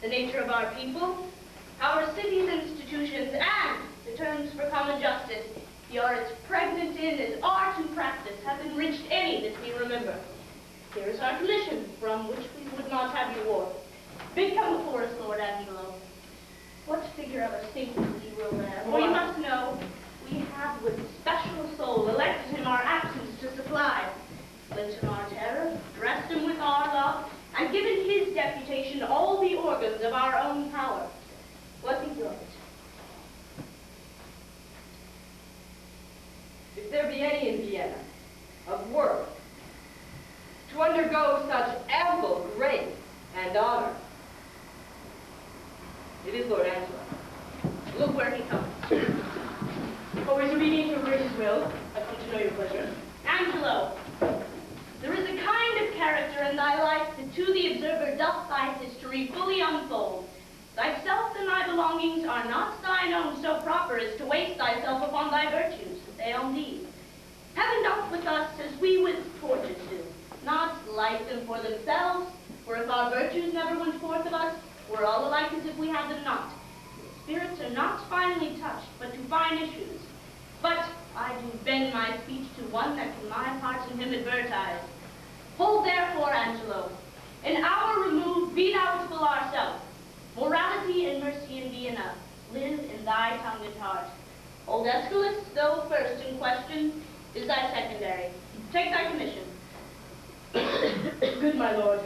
the nature of our people, our cities, institutions, and the terms for common justice, the arts pregnant in as art and practice, have enriched any that we remember. Here is our commission, from which we would not have you warp. Bid come before us, Lord Angelo. What figure of a sainthood you will there? For you must know, we have with special soul elected him our absence to supply, lit him our terror, dressed him with our love, and given his deputation all the organs of our own power. What think you of it? If there be any in Vienna of worth to undergo such ample grace and honor, it is Lord Angelo. Look where he comes. Always obedient to your grace's will. I come to know your pleasure. Angelo, there is a kind of character in thy life that to the observer doth thy history fully unfold. Thyself and thy belongings are not thine own so proper as to waste thyself upon thy virtues. They on thee. Heaven doth with us as we with torches do, not light them for themselves, for if our virtues never went forth of us, we're all alike as if we had them not. Spirits are not finely touched, but to fine issues. But I do bend my speech to one that can my part in him advertise. Hold therefore, Angelo, an hour removed, be thou full ourselves. Morality and mercy in thee enough, live in thy tongue and heart. Old Aeschylus, though first in question, is thy secondary. Take thy commission. Good, my lord.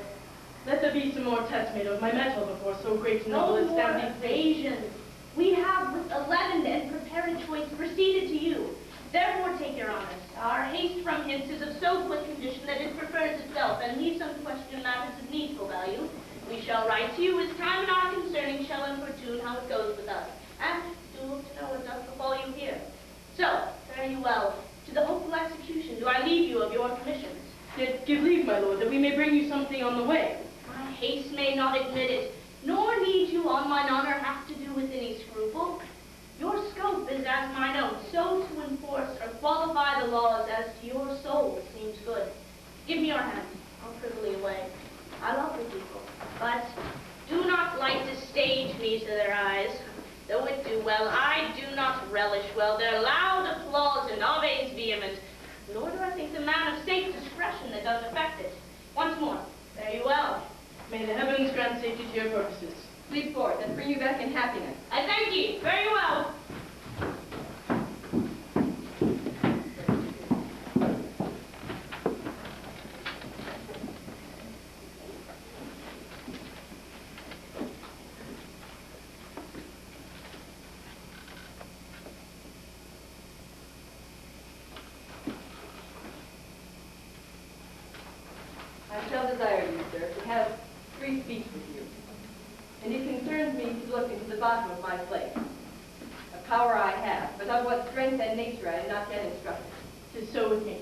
Let there be some more test made of my metal before so great and noble No more standing. evasion. We have with 11 and prepared choice proceeded to you. Therefore take your honors. Our haste from hence is of so quick condition that it prefers itself, and leaves unquestioned matters of needful value. We shall write to you as time and our concerning shall importune how it goes with us. And do look to know what doth befall you here. So, fare you well. To the hopeful execution do I leave you of your commissions. Yet give leave, my lord, that we may bring you something on the way. My haste may not admit it, nor need you on mine honor have to do with any scruple. Your scope is as mine own, so to enforce or qualify the laws as to your soul seems good. Give me your hand, I'll privily away. I love the people, but do not like to stage me to their eyes. Though it do well, I do not relish well their loud applause and aves vehement, nor do I think the man of safe discretion that does affect it. Once more, fare you well. May the heavens grant safety to your purposes. Lead forth and bring you back in happiness. I thank ye. Very well. I shall desire you, sir, to have free speech with you. And it concerns me to look into the bottom of my slate. A power I have, but of what strength and nature I am not yet instructed. 'Tis so with me.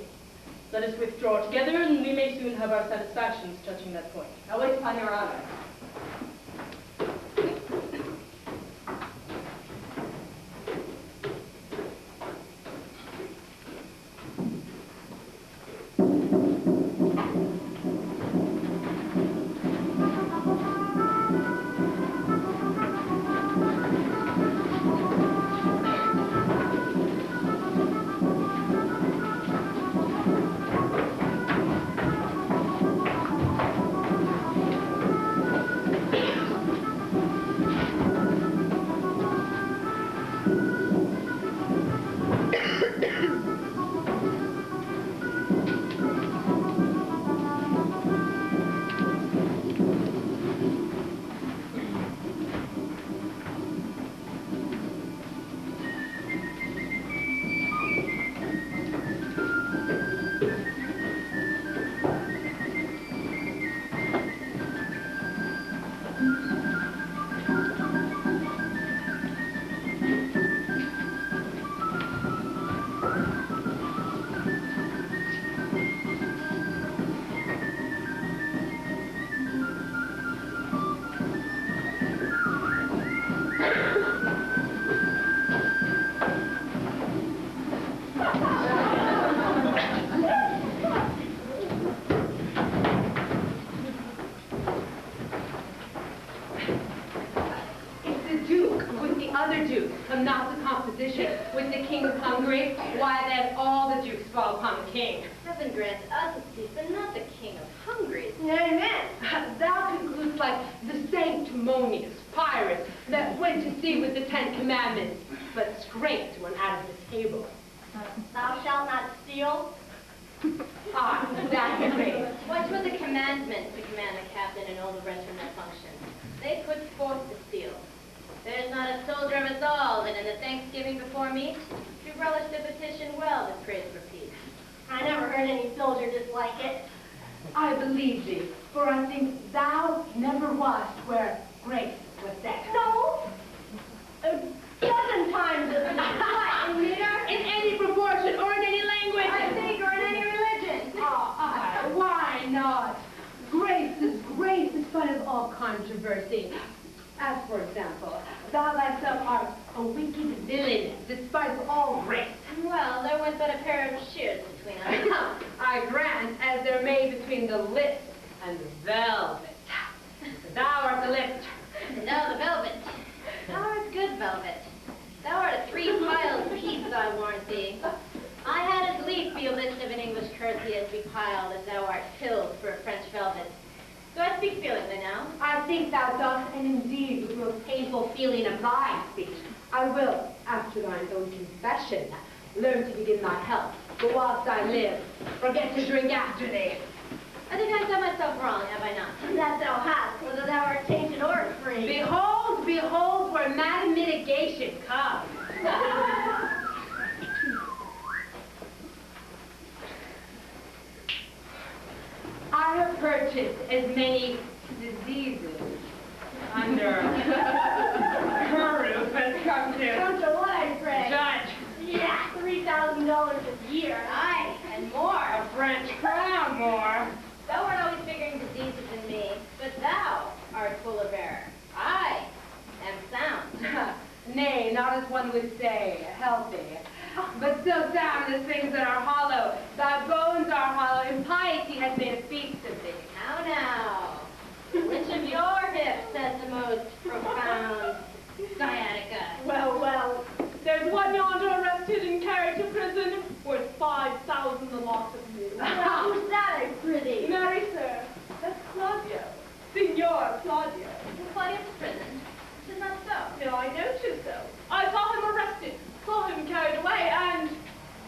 Let us withdraw together, and we may soon have our satisfactions touching that point. I'll wait upon your honor. not the composition with the king of Hungary, why then all the dukes fall upon the king. Heaven grant us a seat, but not the king of Hungary. Amen. Thou concludes like the sanctimonious pirate that went to sea with the 10 commandments, but scraped one out of the table. Thou shalt not steal. Ah, that is great. What were the commandments to command the captain and all the rest from their function? They put forth to steal. There's not a soldier of us all that in the Thanksgiving before meat do relish the petition well that prays for peace. I never heard any soldier dislike it. I believe thee, for I think thou never wast where grace was set. No. A dozen times as much. What, in meter? In any proportion or in any language. I think, or in any religion. Why not? Grace is grace in spite of all controversy. As for example, thou thyself art a wicked villain, despite of all grace. Well, there was but a pair of shears between us. I grant, as there may between the lips and the velvet. Thou art the lips. No, the velvet. Thou art good velvet. Thou art a three-piled piece, I warrant thee. I had as lief be a list of an English courtesy as be piled as thou art pilled for a French velvet. Do I speak feelingly now? I think thou dost, and indeed with most painful feeling of thy speech. I will, after thine own confession, learn to begin thy health, but whilst I live, forget to drink after thee. I think I've done myself wrong, have I not? That thou hast, whether thou art tainted or free. Behold, behold, where Madam Mitigation comes. I have purchased as many diseases under her roof as come to Come to what, I pray? judge. Yeah, $3,000 a year. Aye, and more. A French crown more. Thou art always figuring diseases in me, but thou art full of error. I am sound. Nay, not as one would say, healthy, but so sound as things that are hollow. Thy bones are hollow, impiety has made a feast of thee. How now? Which of your hips has the most profound sciatica? Well, well, there's one yonder arrested and carried to prison, worth 5,000 the lot of you. Well, who's that, I prithee? Marry, sir, that's Claudio, Signor Claudio. In Claudius prison? Tis not so. No, I know 'tis so. I saw him arrested, saw him carried away, and,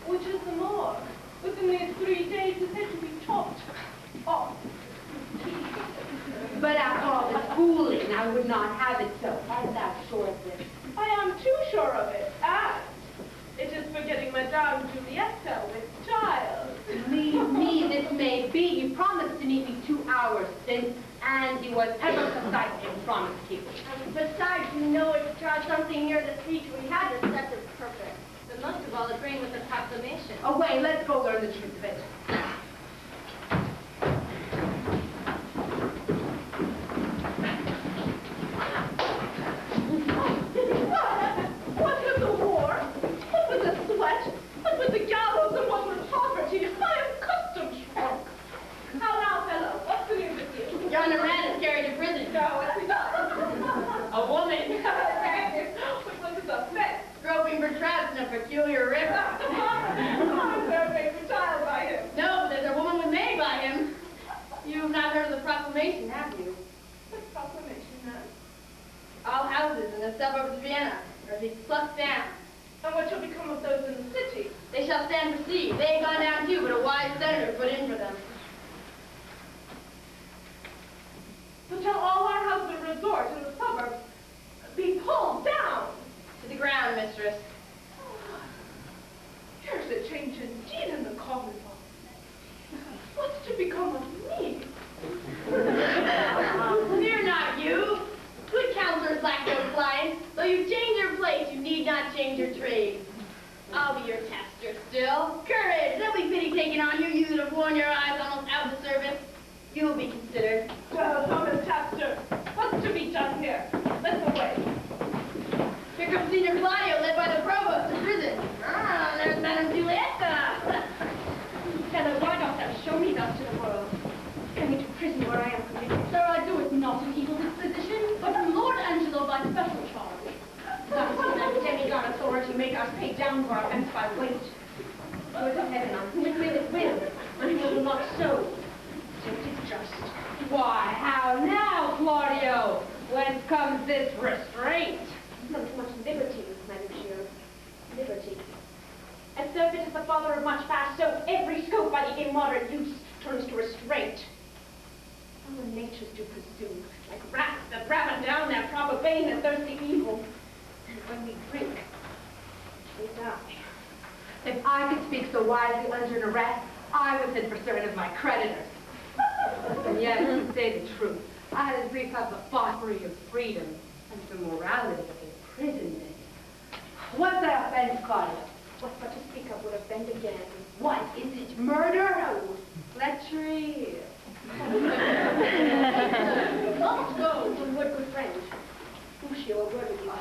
which is the more, within these 3 days is said to be chopped off. But after all this fooling, I would not have it so. Art thou sure of this? I am too sure of it, and it is for getting Madame Giulietta with child. Believe me, this may be. He promised to meet me 2 hours since, and he was ever precise in promise keeping. And besides, you know it's draw something near the speech we had to set this purpose. But most of all, agreeing with the proclamation. Away, let's go learn the truth of it. What with the war? What with the sweat? What with the gallows and what with poverty? I am custom shrunk. How now, fellow? What's the news with you? Yonder man is carried to prison. No, it's not. A woman. Which one is a mess? Groping for traps in a peculiar river. I'm groping for child by him. No, but there's a woman was made by him. You've not heard of the proclamation, have you? What proclamation, man? All houses in the suburbs of Vienna are to be plucked down. And what shall become of those in the city? They shall stand for sea. They ain't gone down too, but a wise senator put in for them. So shall all our houses resort in the suburbs be pulled down? To the ground, mistress. Here's a change indeed in the Commonwealth. What's to become of me? Fear not, you. Good counselors lack no clients. Though you change your place, you need not change your trade. I'll be your taster still. Courage! There'll be pity taken on you, you that have worn your eyes almost out of service. You'll be considered. Well, Thomas Taster, what's to be done here? Let's away. Here comes Senior Claudio, led by the provost to prison. Ah, there's Madame Giulietta. Fellow, why dost thou show me thus to the world? Coming to prison where I am committed. Sir, I do it not in evil disposition, but from Lord Angelo by special charge. Thou art a demigod of down to our offence by weight. Good heaven, on whom it will, and who will not so. So it is just. Why, how now, Claudio? Whence comes this restraint? Not too much liberty, Madam Shiro. Liberty. As serpent is the father of much fast, so every scope by the immoderate use turns to restraint. Our natures do pursue, like rats that raven down their proper bane and thirsty evil. And when we drink, we die. If I could speak so wisely under an arrest, I would send for certain of my creditors. And yet, to say the truth, I had as brief of the foppery of freedom and the morality of imprisonment. What's that offense, Claudia? What but to speak of would offend again. What, is it murder? No, lechery. Long ago, One word, good friend. Lucio, a word with you.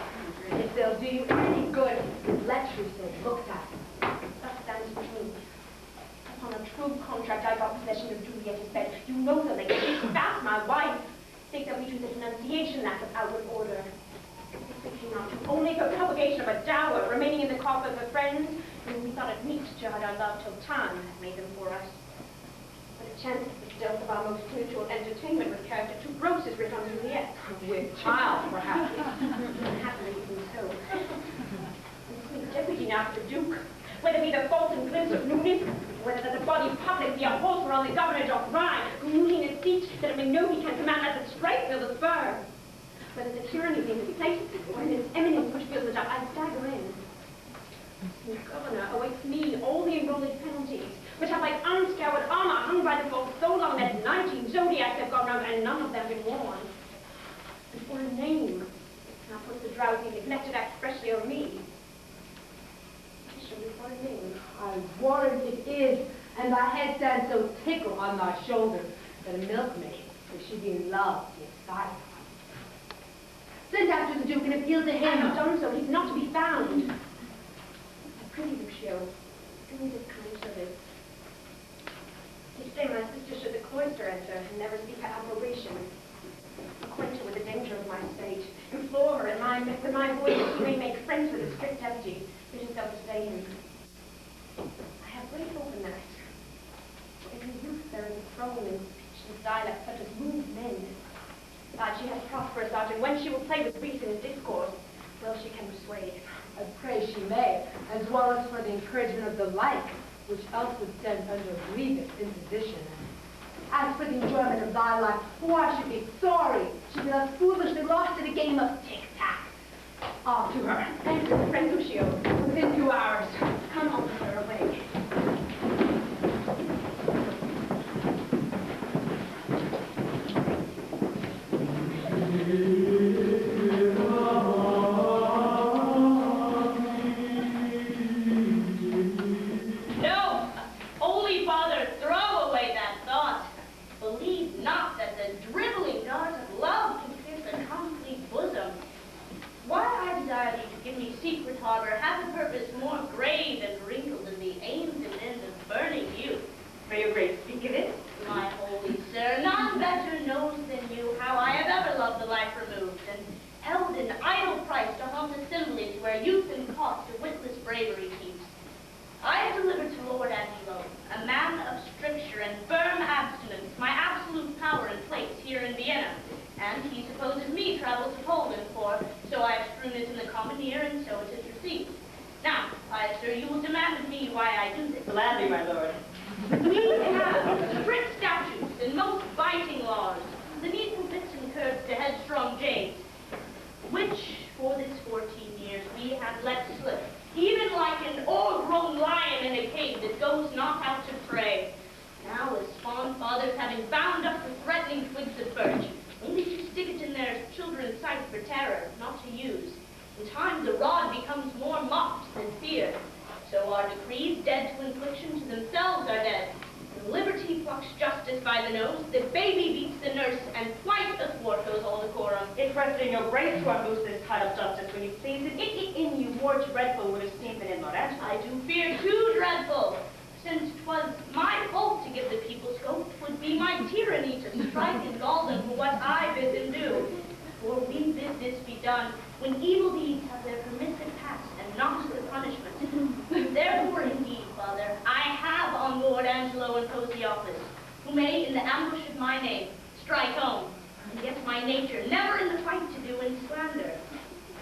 If they'll do you any good, let you say, looked at. That stands between. Upon a true contract, I got possession of Juliet's bed. You know the lady. She's fast, my wife. Think that we do the denunciation lack of outward order. Thinking not to, only for propagation of a dower, remaining in the coffers of friends, whom we thought it meet to hide our love till time had made them for us. But it chances the stealth of our most mutual entertainment with character too gross is writ on Juliet. With child, perhaps. Happily even so. And sweet deputy now to the Duke, whether be the false glimpse of newness, whether that the body public be a halter on the governor doth ride, who in his seat, that it may know he can command as a strike fill the spur. Whether the tyranny be in place, or in its eminence which fills it up, I stagger in. The governor awaits me all the enrolled penalties, which have like unscoured armor hung by the fold so long that 19 zodiacs have gone round and none of them been worn. And for a name, now puts the drowsy neglected act freshly on me. Show me for a name. I warrant it is, and thy head stands so tickle on thy shoulder that a milkmaid, if she be in love, be excited. Send after the Duke and appeal to I him. have done so. He's not to be found. I prithee, Lucio, do me this kind service. Each day my sister should the cloister enter and never speak her approbation. Acquaint her with the danger of my state. Implore her with my voice that she may make friends with the strict deputy. Bid herself to stay in. I have great hope in that. For in youth there is a throne in speech and dialect such as move men. That she has prosperous art, and when she will play with reason and discourse, well she can persuade. I pray she may, as well as for the encouragement of the like, which else would stand under grievous imposition. As for the enjoyment of thy life, I should be sorry she be thus foolishly lost in a game of tic-tac. Off to her. And to the friend Lucio, Within 2 hours. come on with her away. No, Holy Father, throw away that thought. Believe not that the dribbling darts of love can pierce a complete bosom. Why I desire thee to give me secret harbor hath a purpose more grave and wrinkled than the aims and ends of burning youth. May your grace speak of it? My holy sir, none better knows than you how I have ever loved the life removed, and held in idle price to haunt assemblies where youth and cost to witless bravery keeps. I have delivered to Lord Angelo, a man of stricture and firm abstinence, my absolute power and place here in Vienna, and he supposes me travel to Poland for, so I have strewn it in the common ear, and so it is received. Now, I assure you will demand of me why I do this. Gladly, my lord. We have strict statutes and most biting laws, the needful bits and curbs to headstrong jades, which for this 14 years we have let slip, even like an o'ergrown lion in a cave that goes not out to prey. Now, as fond fathers having bound up the threatening twigs of birch, only to stick it in their children's sight for terror, not to use. In time, the rod becomes more mocked than feared. So our decrees, dead to infliction, to themselves are dead. And liberty plucks justice by the nose, the baby beats the nurse, and quite athwart goes all decorum. It rested in your grace to unloose this tide of justice when you pleased, and in you more dreadful would have seemed than in Lorette. I do fear too dreadful, since 'twas my fault to give the people scope, 'twould be my tyranny to strike and gall them for what I bid them do. For we bid this be done, when evil deeds have their permissive pass, and not the punishment. in the ambush of my name, strike home. And yet my nature, never in the fight to do in slander.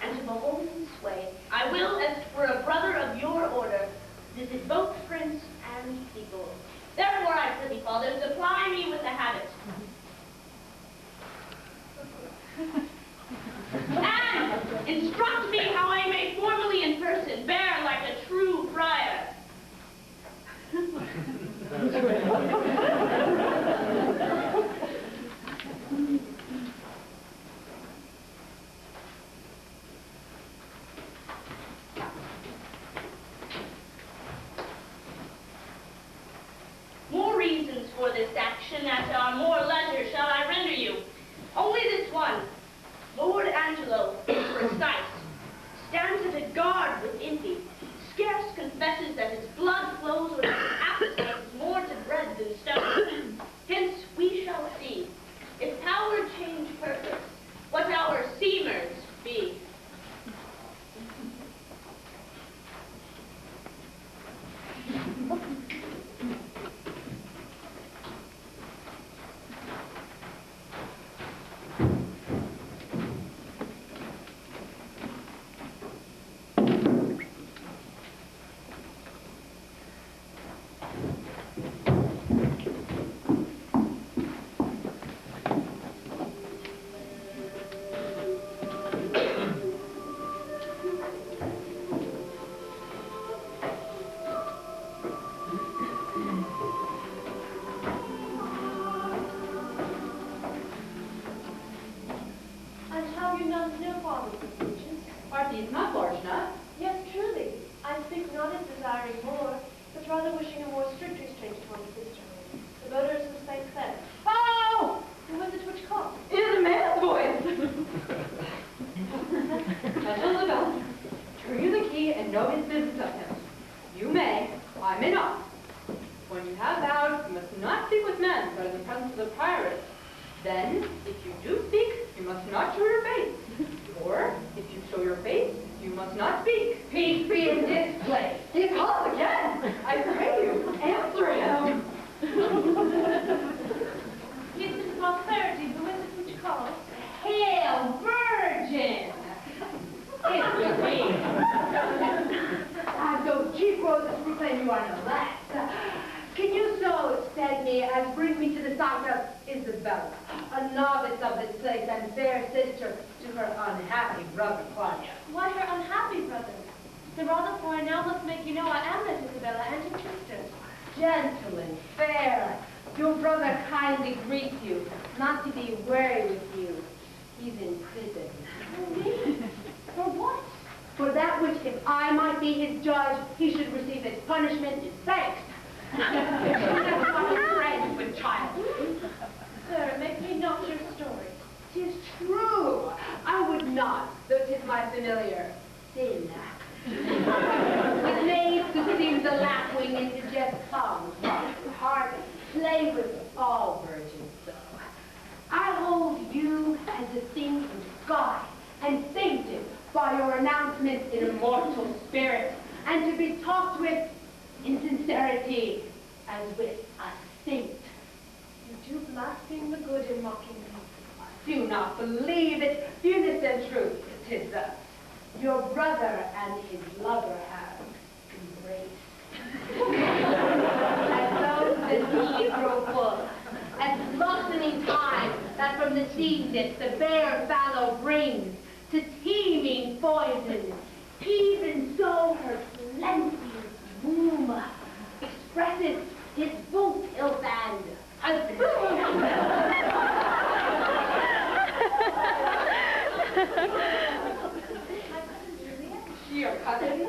And to behold his sway, I will, as for a brother of your order, visit both prince and people. Therefore, I prithee, father, supply me with a habit. And instruct me how I may formally in person bear like a true friar. More reasons for this action at our more leisure shall I render you. Only this one. Lord Angelo is precise, stands at a guard within thee, scarce confesses that his blood flows or that his appetite is more to bread than stone. Hence we shall see, if power change purpose, what our seamers be. Gentlemen, fair, your brother kindly greets you, not to be weary with you. He's in prison. For what? For that which, if I might be his judge, he should receive his punishment in thanks. Friends with child. Sir, make me not your story. 'Tis true. I would not, though 'tis my familiar sin. With maids who seem the lapwing into jest tongues, heart play with all virgins so. I hold you as a thing in sky, and sainted by your announcement in immortal spirit, and to be talked with in sincerity as with a saint. You do blaspheme the good in mocking me. Do not believe it. Funis and truth, 'tis thus. Your brother and his lover have embraced. As those the sea grow full, as blossoming time that from the sea dips the bare fallow brings to teeming poison, even so her plenteous womb expresses his full tilt and husbandry. Your cousin?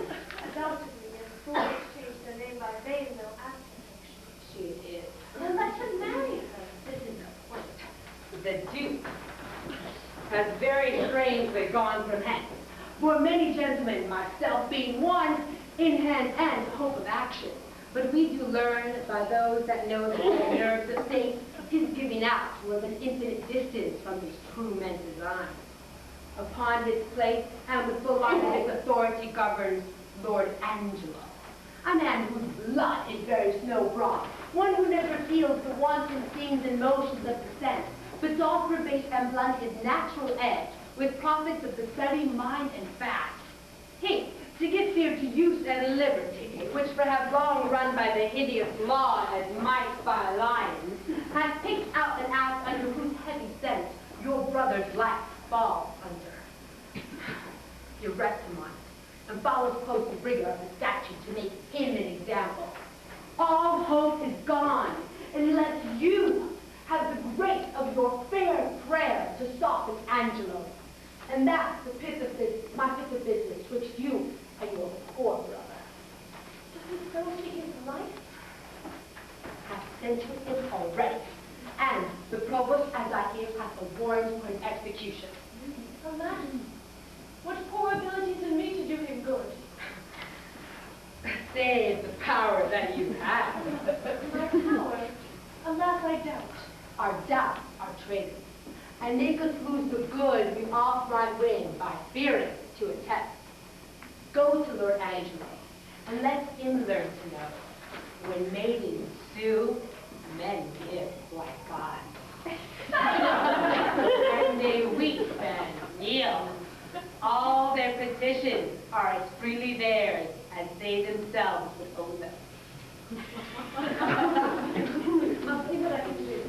Undoubtedly, and before exchanged their name by vein, no affection. She is. Then let him marry her. This is the point. The Duke has very strangely gone from hence. For many gentlemen, myself being one, in hand and hope of action. But we do learn by those that know that the nerves of state is giving out was an infinite distance from his true men's design. Upon his place and with full light of his authority governs Lord Angelo, a man whose blood is very snow broth, one who never feels the wanton scenes and motions of the sense, but doth forbid and blunt his natural edge with profits of the study, mind, and fast. He, to give fear to use and liberty, which perhaps long run by the hideous law as mice by lions, has picked out an ass under whose heavy sense your brother's life falls under. He arrests him on it, and follows close the rigor of the statute to make him an example. All hope is gone, and he lets you have the grace of your fair prayer to soften Angelo. And that's the pith of this, my pith of business, which you and your poor brother. Does he so take his life? Have sentenced him already. And the provost, as I hear, hath a warrant for his execution. Alas, what poor abilities in me to do him good? Say the power that you have. My power? Alas, I doubt. Our doubts are traitors, and make us lose the good we oft might win by fearing to attempt. Go to Lord Angelo, and let him learn to know, when maidens sue, men give like gods. And they weep and yield. All their petitions are as freely theirs as they themselves would owe them. I'll see what I can do.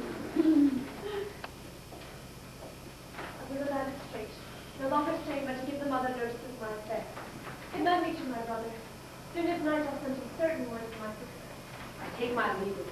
I will allow it straight. No longer strain, but to give the mother nurses my effect. Command me to my brother. Soon as night I'll send him certain words of my sister. I take my leave of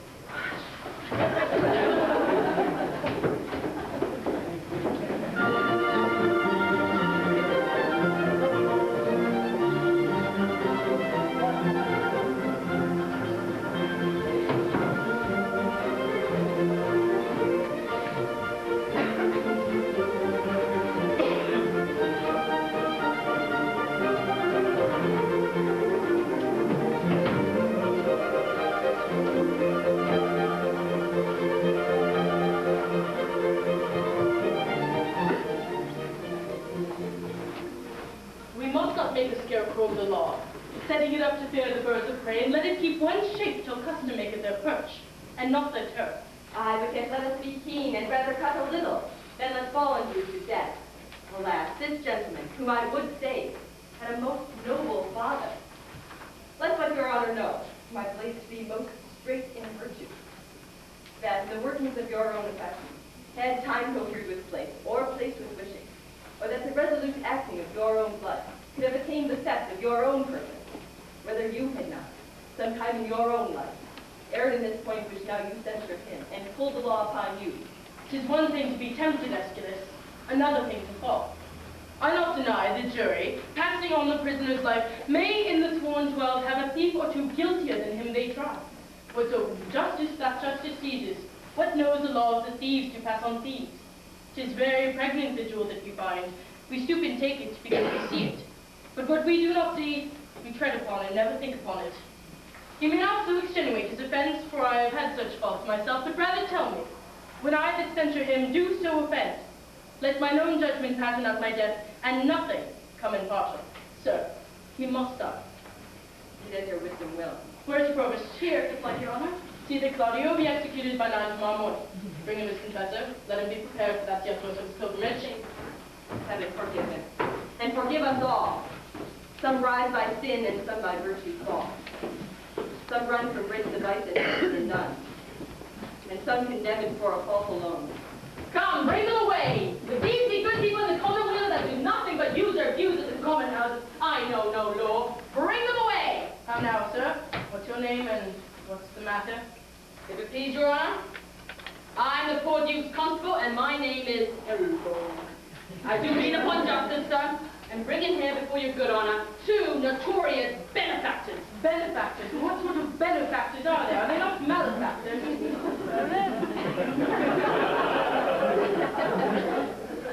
of the law, setting it up to fear the birds of prey, and let it keep one shape till custom make it their perch, and not their terror. Aye, but yet let us be keen, and rather cut a little, than let fall into to death. Alas, this gentleman, whom I would save, had a most noble father. Let but your honor know, my blades to be most straight in virtue, that in the workings of your own affection, had time pilfered with place, or place with wishing, or that the resolute acting of your own blood could have attained the steps of your own purpose, whether you had not, sometime in your own life, erred in this point which now you censure him, and pulled the law upon you. 'Tis one thing to be tempted, Aeschylus, another thing to fall. I not deny the jury, passing on the prisoner's life, may in the sworn 12 have a thief or two guiltier than him they try. What so justice that justice seizes, what knows the law of the thieves to pass on thieves? 'Tis very pregnant the jewel that we find. We stoop and take it because we see it. But what we do not see, we tread upon and never think upon it. You may not so extenuate his offense, for I have had such faults myself, but rather tell me, when I that censure him do so offend, let mine own judgment pattern out my death, and nothing come impartial. Sir, he must die. It as your wisdom will. Where is the provost? Here, if like your honor. See that Claudio be executed by 9 tomorrow morning. Bring him his confessor. Let him be prepared for that the utmost of his pilgrimage. Heaven forgive him, and forgive us all. Some rise by sin, and some by virtue fall. Some run from rich device and none, and some condemned for a fault alone. Come, bring them away! If these be good people in the commonweal that do nothing but use their views at the common houses, I know no law. Bring them away! How now, sir? What's your name and what's the matter? If it please your honor, I'm the poor Duke's constable, and my name is Errico. I do lean upon justice, sir, and bring in here before your good honor 2 notorious benefactors. Benefactors? What sort of benefactors are they? Are they not malefactors?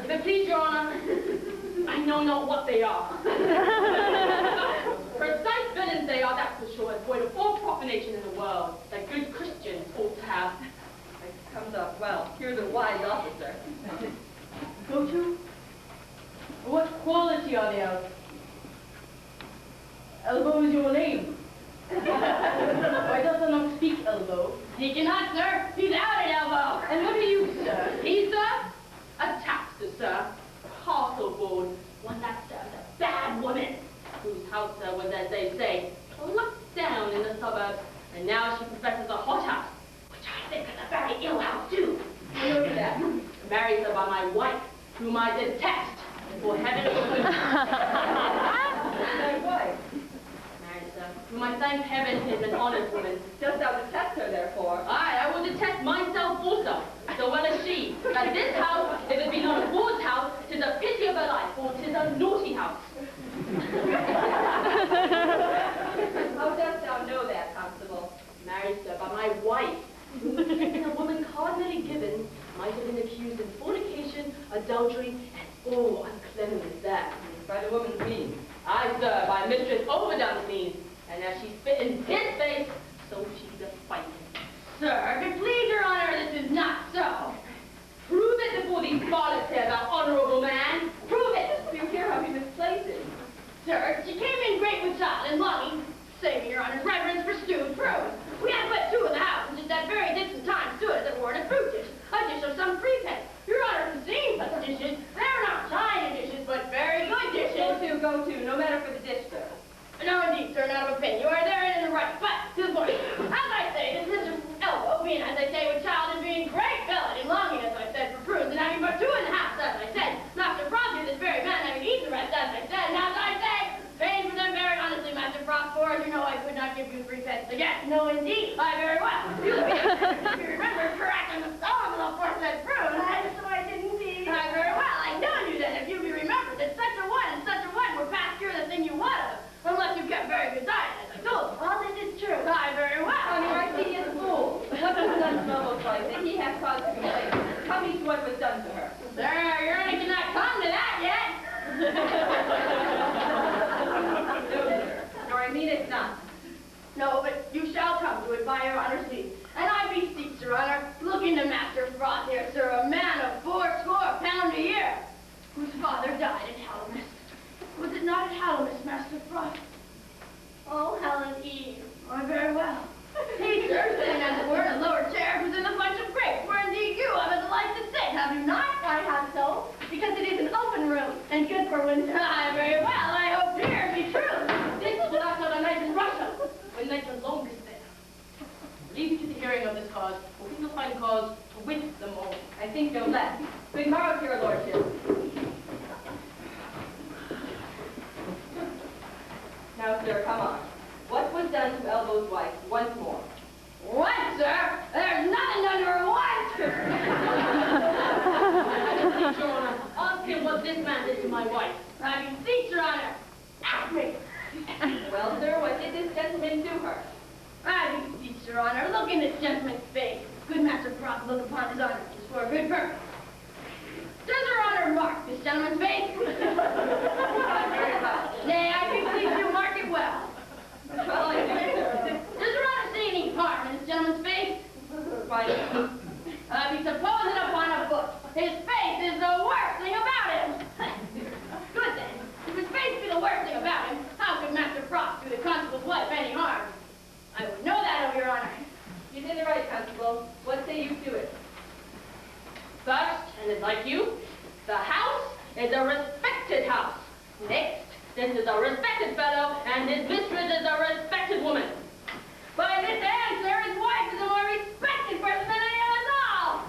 If it please your honor, I know not what they are. Precise villains they are, that's for sure, void of all profanation in the world, that good Christians ought to have. It comes up well. Here's a wise officer. Go to? What quality are they of? Elbow is your name. Why does not speak elbow? He cannot, sir. He's out at elbow. And what are you, sir? He, sir? A tapster, sir. Parcel board. One that serves a bad woman. Whose house, sir, was, as they say, plucked down in the suburbs. And now she professes a hot house. Which I think is a very ill house, too. I know that. Married, sir, by my wife, whom I detest. For heaven and My wife. married, sir, whom I thank heaven is an honest woman. Dost thou detest her, therefore? I will detest myself also, so well as she. That this house, if it be not a ward's house, 'tis a pity of her life, for 'tis a naughty house. How dost thou know that, Constable? Married, sir, by my wife, who, being a woman cardinally given, might have been accused of fornication, adultery, and all uncleanliness there. By the woman's means. I, sir, by mistress overdone the means, and as she spit in his face, so she despite him. Sir, if it please your honor, this is not so. Prove it before these varlets here, thou honorable man. Prove it. You hear how he misplaces. Sir, she came in great with child and longing. Save me, your honor's reverence for stewed prunes. We had but two in the house, and just that very distant time stood as it were in a fruit dish, a dish of some pretense. Your honor has seen such dishes. They're not china dishes, but very good dishes. Go to, no matter for the dish, sir. No, indeed, sir, not of opinion. You are therein in the right. But to the point. As I say, this Mr. Elbow, being, as I say, with child and being great bellied and longing, as I said, for prunes, and having but two in the house, as I said, Master Frost here, this very man, having eaten the rest, as I said, and as I say, paying for them very honestly, Master Frost, for as you know, I could not give you 3 pence again. No, indeed. I very well. You remember cracking the stone with a four-cent prune, so I didn't see. I very well. I know you then, if you be remembered, that such a one and such a one were past cure the thing you wanted, unless you kept very good diet, as I told you. All this is true. I very well. Honor, I see he is a fool. What was done to Melmo's wife that he hath cause to complain? Tell me what was done to her. Sir, your honor cannot come to that yet. No, sir. Nor I mean it not. No, but you shall come to it by your honor's leave. And I beseech your honor, look into Master Frost here, sir, a man of 80 pounds a year, whose father died at Hallowmas. Was it not at Hallowmas, Master Frost? Oh, Helen Eve. Oh, very well. He, sir, sitting as it were in a lower chair, was in the bunch of grapes, where indeed you have a delight to sit, have you not? I have so, because it is an open room, and good for when... Ah, very well, I hope here be true. This is what I thought a night in Russia, when night the longest there. Leave you to the hearing of this cause, for we will find cause to wit them all. I think no less. Good morrow to your lordship. Now, sir, come on. What was done to Elbow's wife once more? What, sir? There's nothing done to her once! I beseech your honor, ask him what this man did to my wife. I beseech your honor, ask me. Well, sir, what did this gentleman do her? I beseech your honor, look in this gentleman's face. Good Master Frost, look upon his honor, is for a good purpose. Does your honor mark this gentleman's face? Nay, I beseech you, mark it well. Well, I do, sir. Does your honor see any harm in this gentleman's face? Why, Be supposing upon a book. His face is the worst thing about him. Good then. If his face be the worst thing about him, how could Master Frost do the constable's wife any harm? I would know that, oh, your honor. he's in the right, Constable. What say you to it? First, and it's like you, the house is a respected house. Next, this is a respected fellow, and his mistress is a respected woman. By this answer, his wife is a more respected person than any of us all.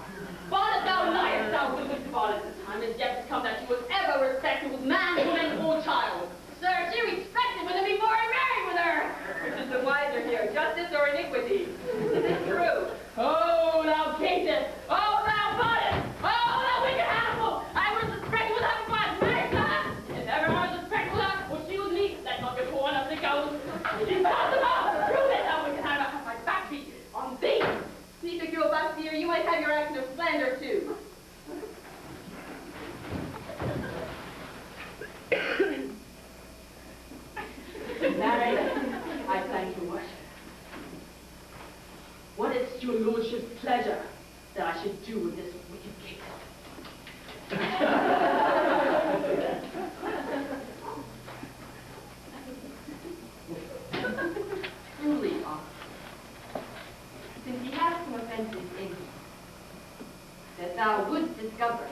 Bonnet, thou liest, thou wicked bonnet. The time is yet to come that she was ever respected with man, woman, or child. Sir, she respected women before I married with her. Which is the wiser here, justice or iniquity? Is it true? Oh, thou caitiff! Oh, thou bonnet! Oh, thou wicked Hannibal! I was respected with her before I was married to her. If ever I was respected with her, well, she was me. That's not before enough to go. It's impossible! Prove it, thou wicked Hannibal! My that thou wouldst discover.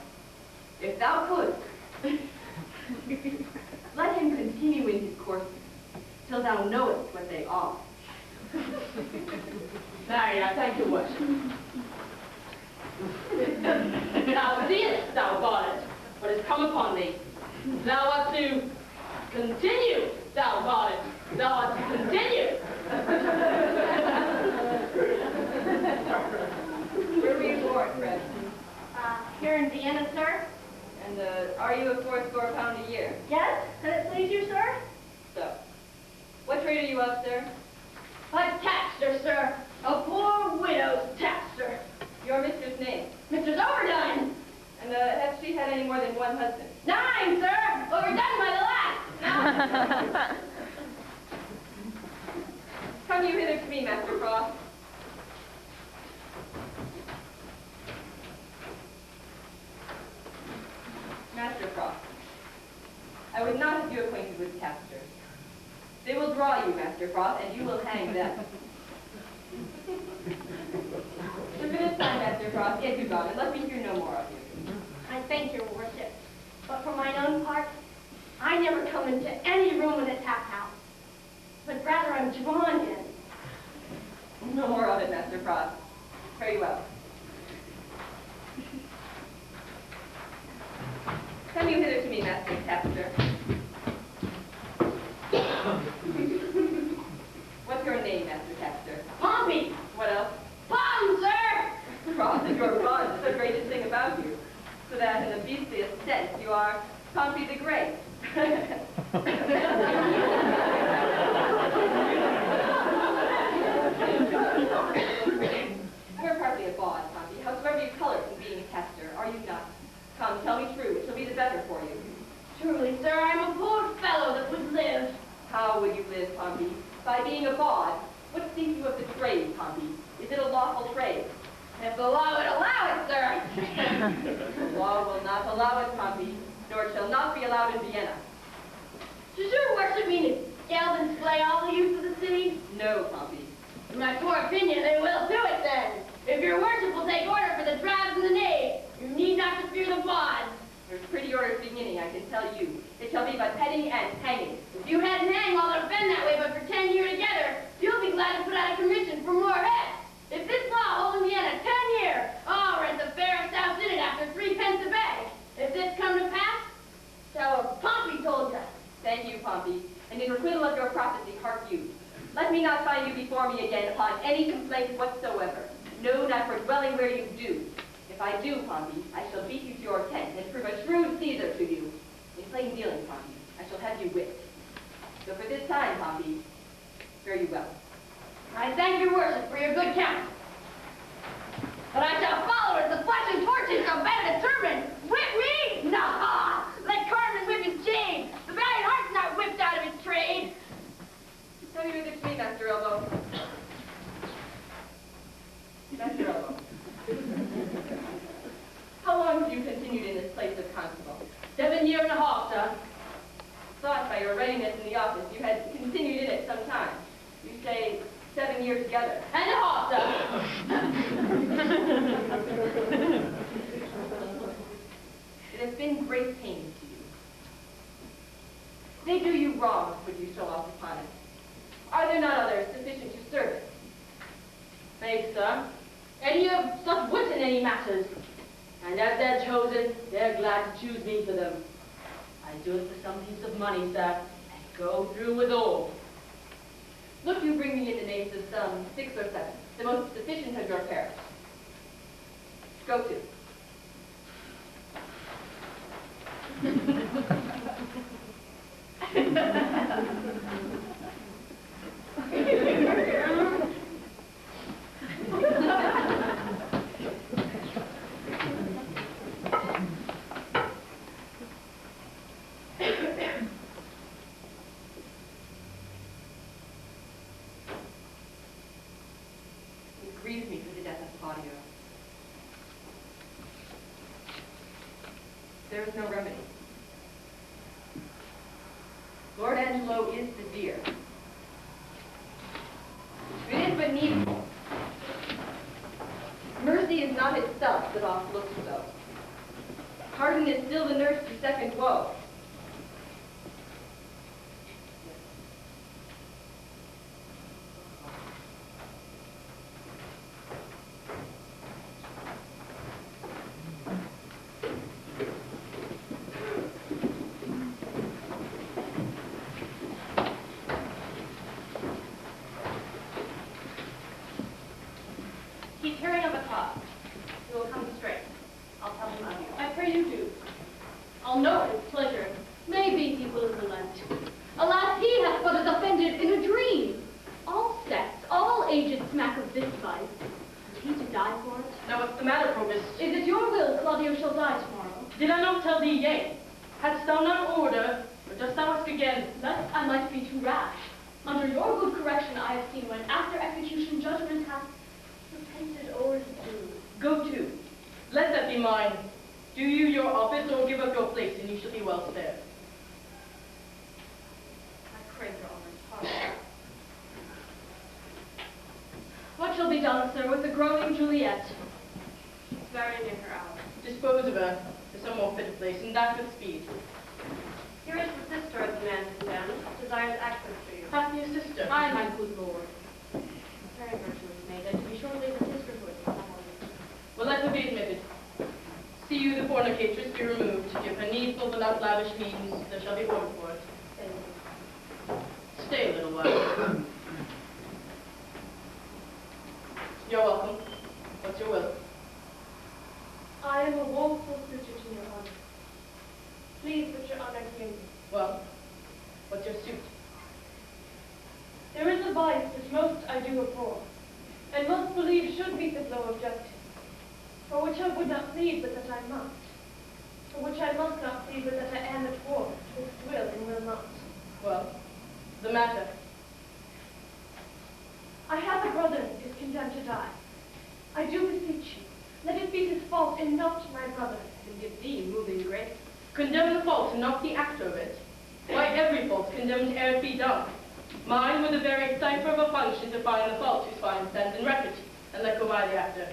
If thou couldst, let him continue in his courses, till thou knowest what they are. Marina, thank your worship. Thou seest, thou goddess, what has come upon thee. Thou art to continue, thou goddess. Thou art to continue. Where were you born, Fred? Here in Vienna, sir. And are you a 4 pound a year? Yes, can it please you, sir? So, what trade are you of, sir? A tapster, sir. A poor widow's tapster. Your mistress' name? Mrs. Overdone. And has she had any more than one husband? 9, sir. Overdone by the last. Come you hither to me, Master Frost. Master Frost, I would not have you acquainted with tapsters. They will draw you, Master Frost, and you will hang them. So for this time, Master Frost, get you gone, and let me hear no more of you. I thank your worship. But for mine own part, I never come into any room in a tap house. But rather I'm drawn in. No more of it, Master Frost. Very well. Come you hither to me, Master Tapster. What's your name, Master Tapster? Pompey! What else? Bum, sir! Frost, your bond is the greatest thing about you. So that in the beastliest sense, you are Pompey the Great. You're partly a bawd, Pompey. Howsoever you color from being a tapster, are you not? Come, tell me true, it shall be the better for you. Truly, sir, I'm a poor fellow that would live. How would you live, Pompey? By being a bawd. What think you of the trade, Pompey? Is it a lawful trade? If the law would allow it, sir. The law will not allow it, Pompey, nor it shall not be allowed in Vienna. Does your worship mean to geld and slay all the youth of the city? No, Pompey. In my poor opinion, they will do it then. If your worship will take order for the drabs and the knaves, you need not to fear the bawds. There's pretty orders beginning, I can tell you. It shall be but heading and hanging. If you head and hang while they've been that way but for 10 years together, you'll be glad to put out a commission for more heads. If this law holds in Vienna 10 years, I'll rent the fairest house in it after 3 pence a bag. If this come to pass, so Pompey told you. Thank you, Pompey. And in requital of your prophecy, hark you. Let me not find you before me again upon any complaint whatsoever. No, not for dwelling where you do. If I do, Pompey, I shall beat you to your tent and prove a shrewd Caesar to you. In plain dealing, Pompey, I shall have you whipped. So for this time, Pompey, fare you well. I thank your worship for your good counsel. But I shall follow as the flesh and torches shall better determine. Whip me? No! Let Carmen whip his chain. The valiant heart's not whipped out of his trade. Tell you either to me, Master Elbow. Master Elbow. How long have you continued in this place of constable? 7 years and a half, sir. Thought by your readiness in the office you had continued in it some time. You say 7 years together. And a half, sir. It has been great pain to you. They do you wrong to put you so off upon it. Are there not others sufficient to serve it? Faith, sir. Any of such wit in any matters. And as they're chosen, they're glad to choose me for them. I do it for some piece of money, sir, and go through with all. Look, you bring me in the names of some 6 or 7, the most sufficient of your parish. Go to. It grieves me for the death of Claudio. There is no remedy. Lord Angelo is severe. It is but needful. Mercy is not itself the off looks so. Pardon is still the nurse to second woe. He's hearing of a cause. He will come straight. I'll tell him of you. I pray you do. I'll know his pleasure. Maybe he will relent. Alas, he hath but as offended in a dream. All sects, all ages smack of this vice. Is he to die for it? Now what's the matter, Provost? Is it your will Claudio shall die tomorrow? Did I not tell thee yea? Hadst thou not order, or dost thou ask again? Lest I might be too rash. Under your good correction I have seen when after execution judgment hath repented o'er his doom. Go to. Let that be mine. Do you your office, or give up your place, and you shall be well spared. I crave your honor's pardon. What shall be done, sir, with the groaning Juliet? She's very near her hour. Dispose of her to some more fit place, and that with speed. Here is the sister of the man condemned, desires access to you. Hath me a sister. Ay, my good lord. Very virtuous maid, and to be sure lives in sisterhood. Well, let her be admitted. See you the fornicatress be removed. Give her needful but not lavish means. There shall be order for it. Stay a little while. You're welcome. What's your will? I am a woeful suitor to your honor. Please, that your honor hear me. Well, what's your suit? There is a vice which most I do abhor, and most believe should be the flow of justice, for which I would not plead, but that I must, for which I must not plead, but that I am at war, twixt will and will not. Well, the matter. I have a brother is condemned to die. I do beseech you, let it be his fault and not my brother. And give thee moving grace. Condemn the fault and not the actor of it. Why every fault condemned ere it be done? Mine with the very cipher of a function to find the fault whose fine stands in record, and let go by the actor.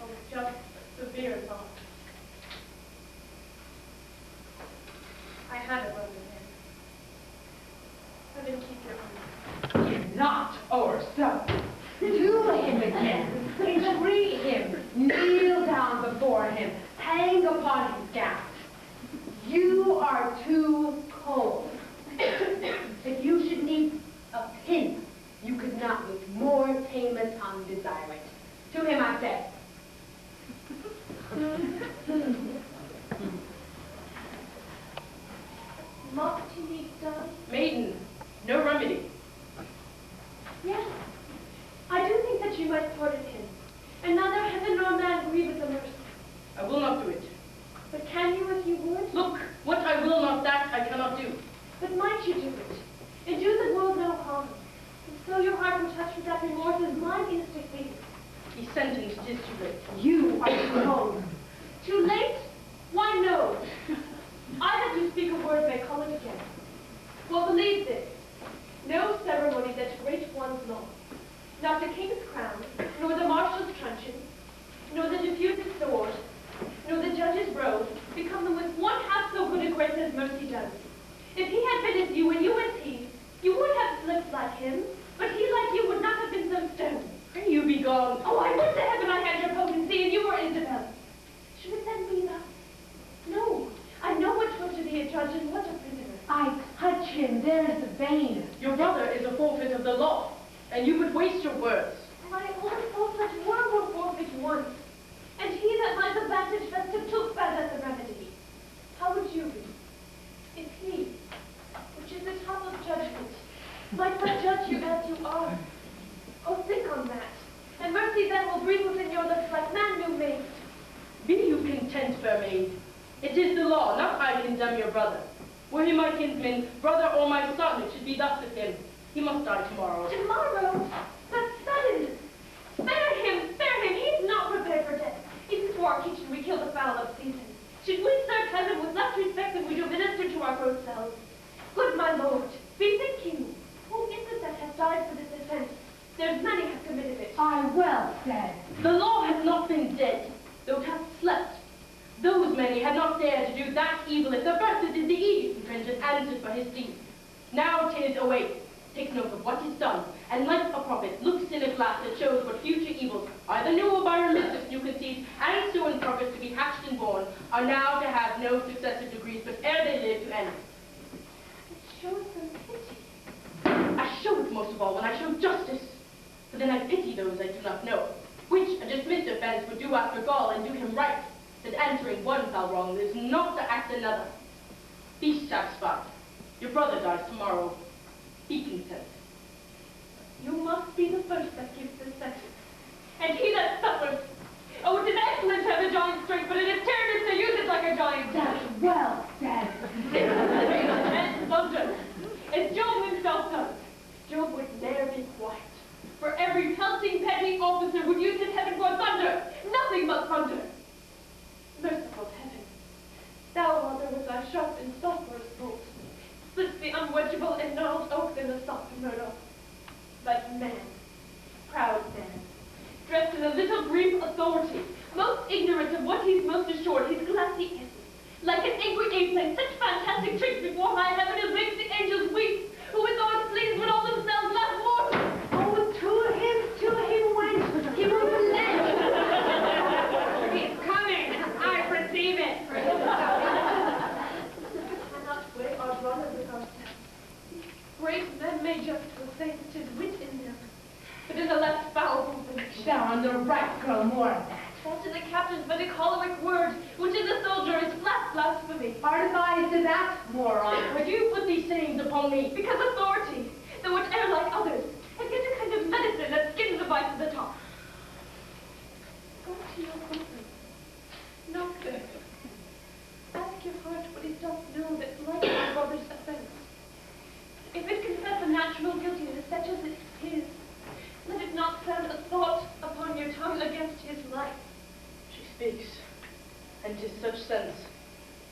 Oh, just severe thought. I had a brother then. Let him keep your honor. Not our son. To him again. Entreat him. Kneel down before him. Hang upon his gown. You are too cold. If you should need a pin, you could not with more tamest undesire it. To him I say. Must he need done? Maiden, no remedy. Yes. I do think that you might pardon him, and neither heaven nor man grieve at the mercy. I will not do it. But can you if you would? Look, what I will not, that I cannot do. But might you do it? And do the world no harm. And so your heart in touch with that remorse as mine is to hate. He sentenced, it is too late. You are too cold. Too late? Why no. I that do speak a word may call it again. Well, believe this. No ceremony that great one's long. Not the king's crown, nor the marshal's truncheon, nor the diffused sword, nor the judge's robe, become them with one half so good a grace as mercy does. If he had been as you and you as he, you would have slipped like him, but he like you would not have been so stern. Pray you be gone. Oh, I would to heaven I had your potency and you were Isabel. Should it then be thus? No, I know what 'twas to be a judge and what a prisoner. I touch him, there's the vein. Your brother is a forfeit of the law, and you would waste your words. My own forfeit were forfeit once, and he that might the vantage festive took bad at the remedy. How would you be, if he, which is the top of judgment, might but judge you as you are? Oh, think on that, and mercy then will breathe within your lips like man new made. Be you content, fair maid. It is the law, not I condemn your brother. Were he my kinsman, brother or my son, it should be thus with him. He must die tomorrow. Tomorrow? But sudden! Spare him! He's not prepared for death. Even to our kitchen we kill the fowl of season. Should we serve heaven with less respect than we do minister to our gross selves? Good my lord, bethink you. Who is it that has died for this offense? There's many have committed it. I well said. The law has not been dead, thou hast slept. Those many had not dared to do that evil if the first that did the east and trenches answered for his deed. Now 'tis awake, takes note of what is done, and like a prophet looks in a glass that shows what future evils, either new or by remittance new conceived, and so in progress to be hatched and born, are now to have no successive degrees, but ere they live to end. It shows some pity. I show it most of all when I show justice, for then I pity those I do not know, which a dismissed offense would do after gall and do him right, that answering one foul wrong is not to act another. Be satisfied. Your brother dies tomorrow. Be content. You must be the first that gives this sentence. And he that suffers. Oh, it is excellent to have a giant's strength, but it is terrible to use it like a giant. That's well said. And thunder. As Job himself does. Job would ne'er be quiet. For every pelting petty officer would use his heaven for thunder. Nothing but thunder. Merciful heaven. Thou, mother, with thy sharp and sulphurous bolt, splits the unwedgeable and gnarled oak in the soft myrtle. But man, proud man, dressed in a little brief authority, most ignorant of what he's most assured, his glassy essence, like an angry ape playing such fantastic tricks before high heaven as makes the angels weep, who with those pleased would all themselves laugh mortal. Oh, to him went. He will relent. He's coming. I perceive it. Cannot weigh our brother with ourselves. Great men may just say that 'tis wit in them, but in a less foul conviction. Thou on the right, girl, more of that. That is the captain's very choleric word, which in the soldier is flat blasphemy. Artifice to that, moron. Why do you put these sayings upon me? Because authority, though it err like others, has get a kind of medicine that skins the bite to the top. Go to your husband. Knock there. Ask your heart what he doth know that's like my brother's offense. If it confess a natural guiltiness such as it is his, let it not sound a thought upon your tongue against his life. She speaks, and 'tis such sense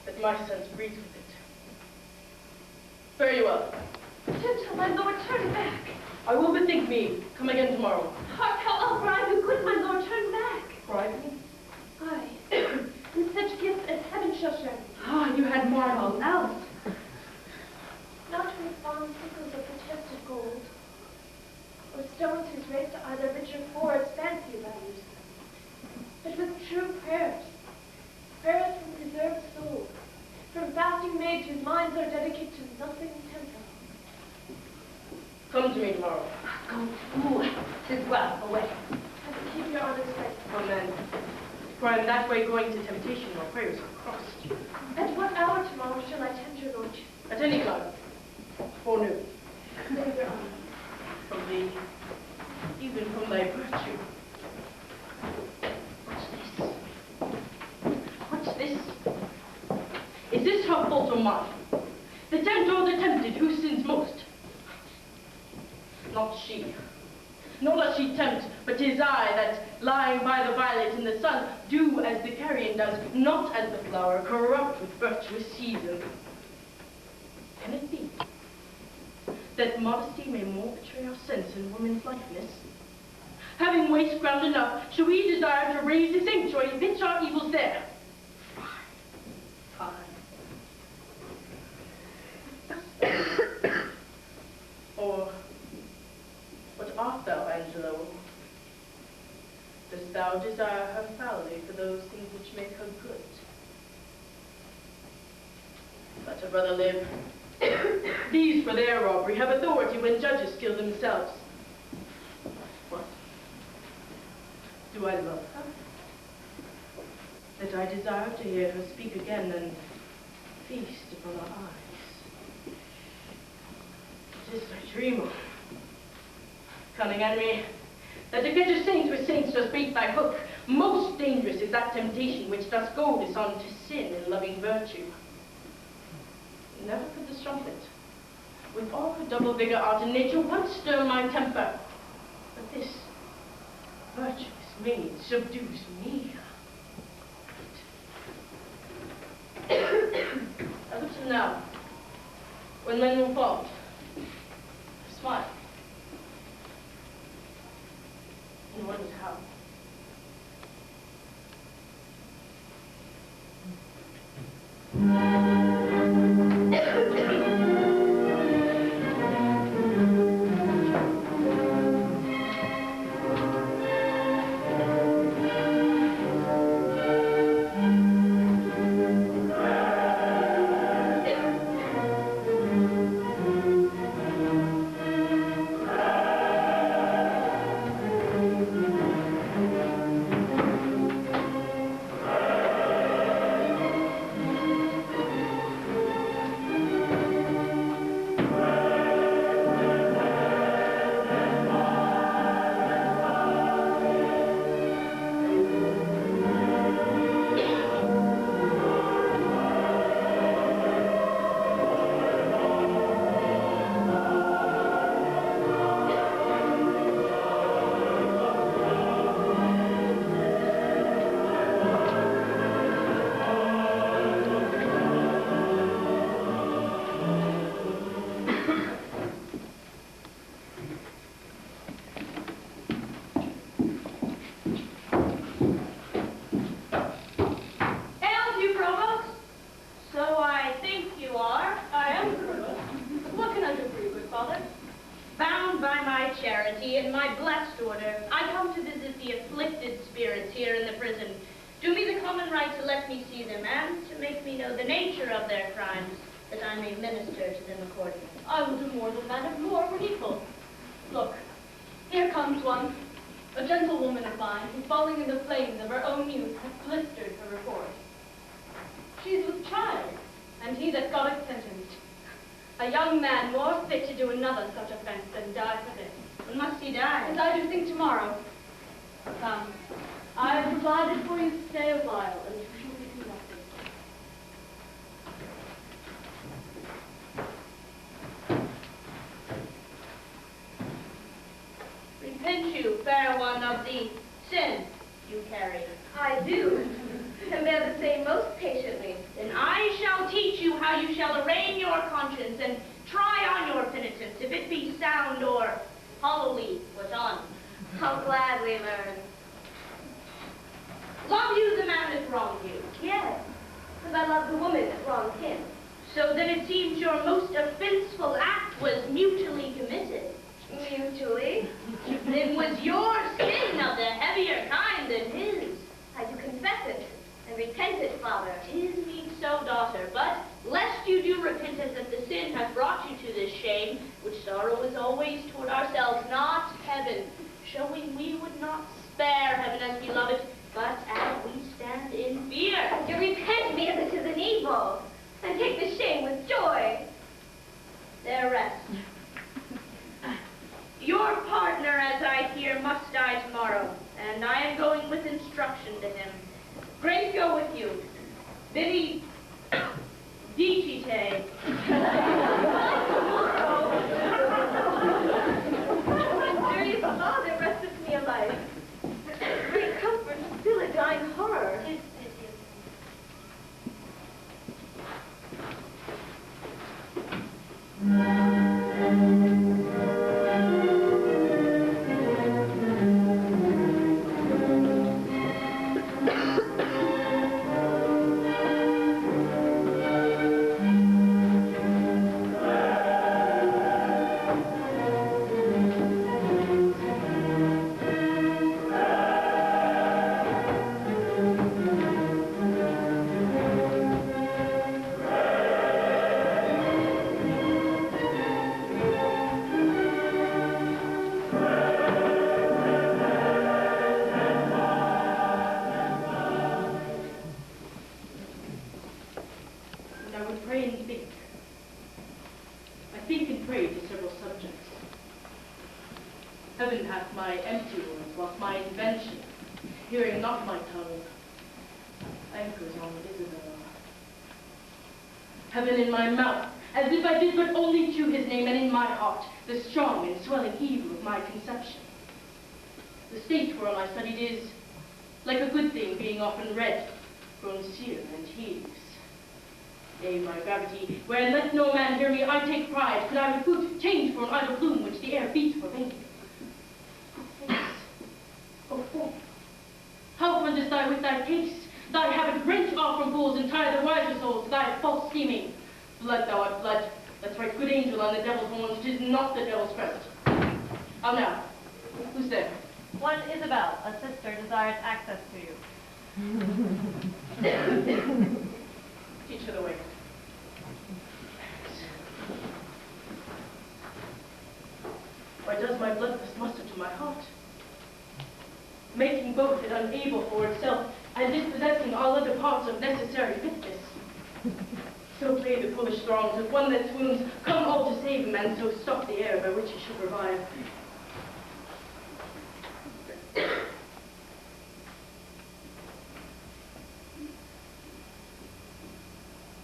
that my sense breathes with it. Very well. Gentle, my lord, turn back. I will bethink me. Come again tomorrow. Hark, how I'll bribe you, good my lord, turn back. Bribe me? Aye, with such gifts as heaven shall share. Ah, you had marvel else. Not with fond sickles of protested gold, or stones whose race either richer for its fancy values, but with true prayers, prayers from preserved soul, from fasting maids whose minds are dedicated to nothing temporal. Come to me tomorrow. Go to. 'Tis well away. And keep your honor's faith. Amen. For I am that way going to temptation where prayers are crossed. At what hour tomorrow shall I tend your lordship? At any time. Forenoon. Save your honor. From thee, even from thy virtue. What's this? What's this? Is this her fault or mine? The tempter or the tempted, who sins most? Not she. Nor does she tempt, but 'tis I that, lying by the violet in the sun, do as the carrion does, not as the flower, corrupt with virtuous season. Can it be that modesty may more betray our sense in woman's likeness? Having waste ground enough, shall we desire to raise the sanctuary and pitch our evils there? Fine. Or what art thou, Angelo? Dost thou desire her foully for those things which make her good? Let her brother live. These, for their robbery, have authority when judges kill themselves. What? Do I love her? That I desire to hear her speak again and feast upon her eyes. It is I dream of. Cunning enemy, that to catch a saint with saints does bait thy hook. Most dangerous is that temptation which does goad us on to sin in loving virtue. Never could the strumpet, with all her double vigor art and nature, once stir my temper. But this virtuous maid subdues me. Ever till now, when men were fault, I smiled. And wondered how. Heaven in my mouth, as if I did but only chew his name, and in my heart, the strong and swelling evil of my conception. The state whereon I studied is, like a good thing being often read, grown sere and hideous. Yea, my gravity, wherein let no man hear me, I take pride, could I recruit change for an idle plume which the air beats for vain. O face, O form, how wonders thou with thy case? Thy habit rent off from fools and tie the wiser souls to thy false scheming. Blood thou art blood. Let's write good angel on the devil's horns. 'Tis not the devil's crest. How now? Who's there? One Isabel, a sister, desires access to you. Teach her the way. Why does my blood thus muster to my heart? Making both it unable for itself, and dispossessing all other parts of necessary fitness. So play the Polish throngs with one that swoons, come all to save him, and so stop the air by which he should revive.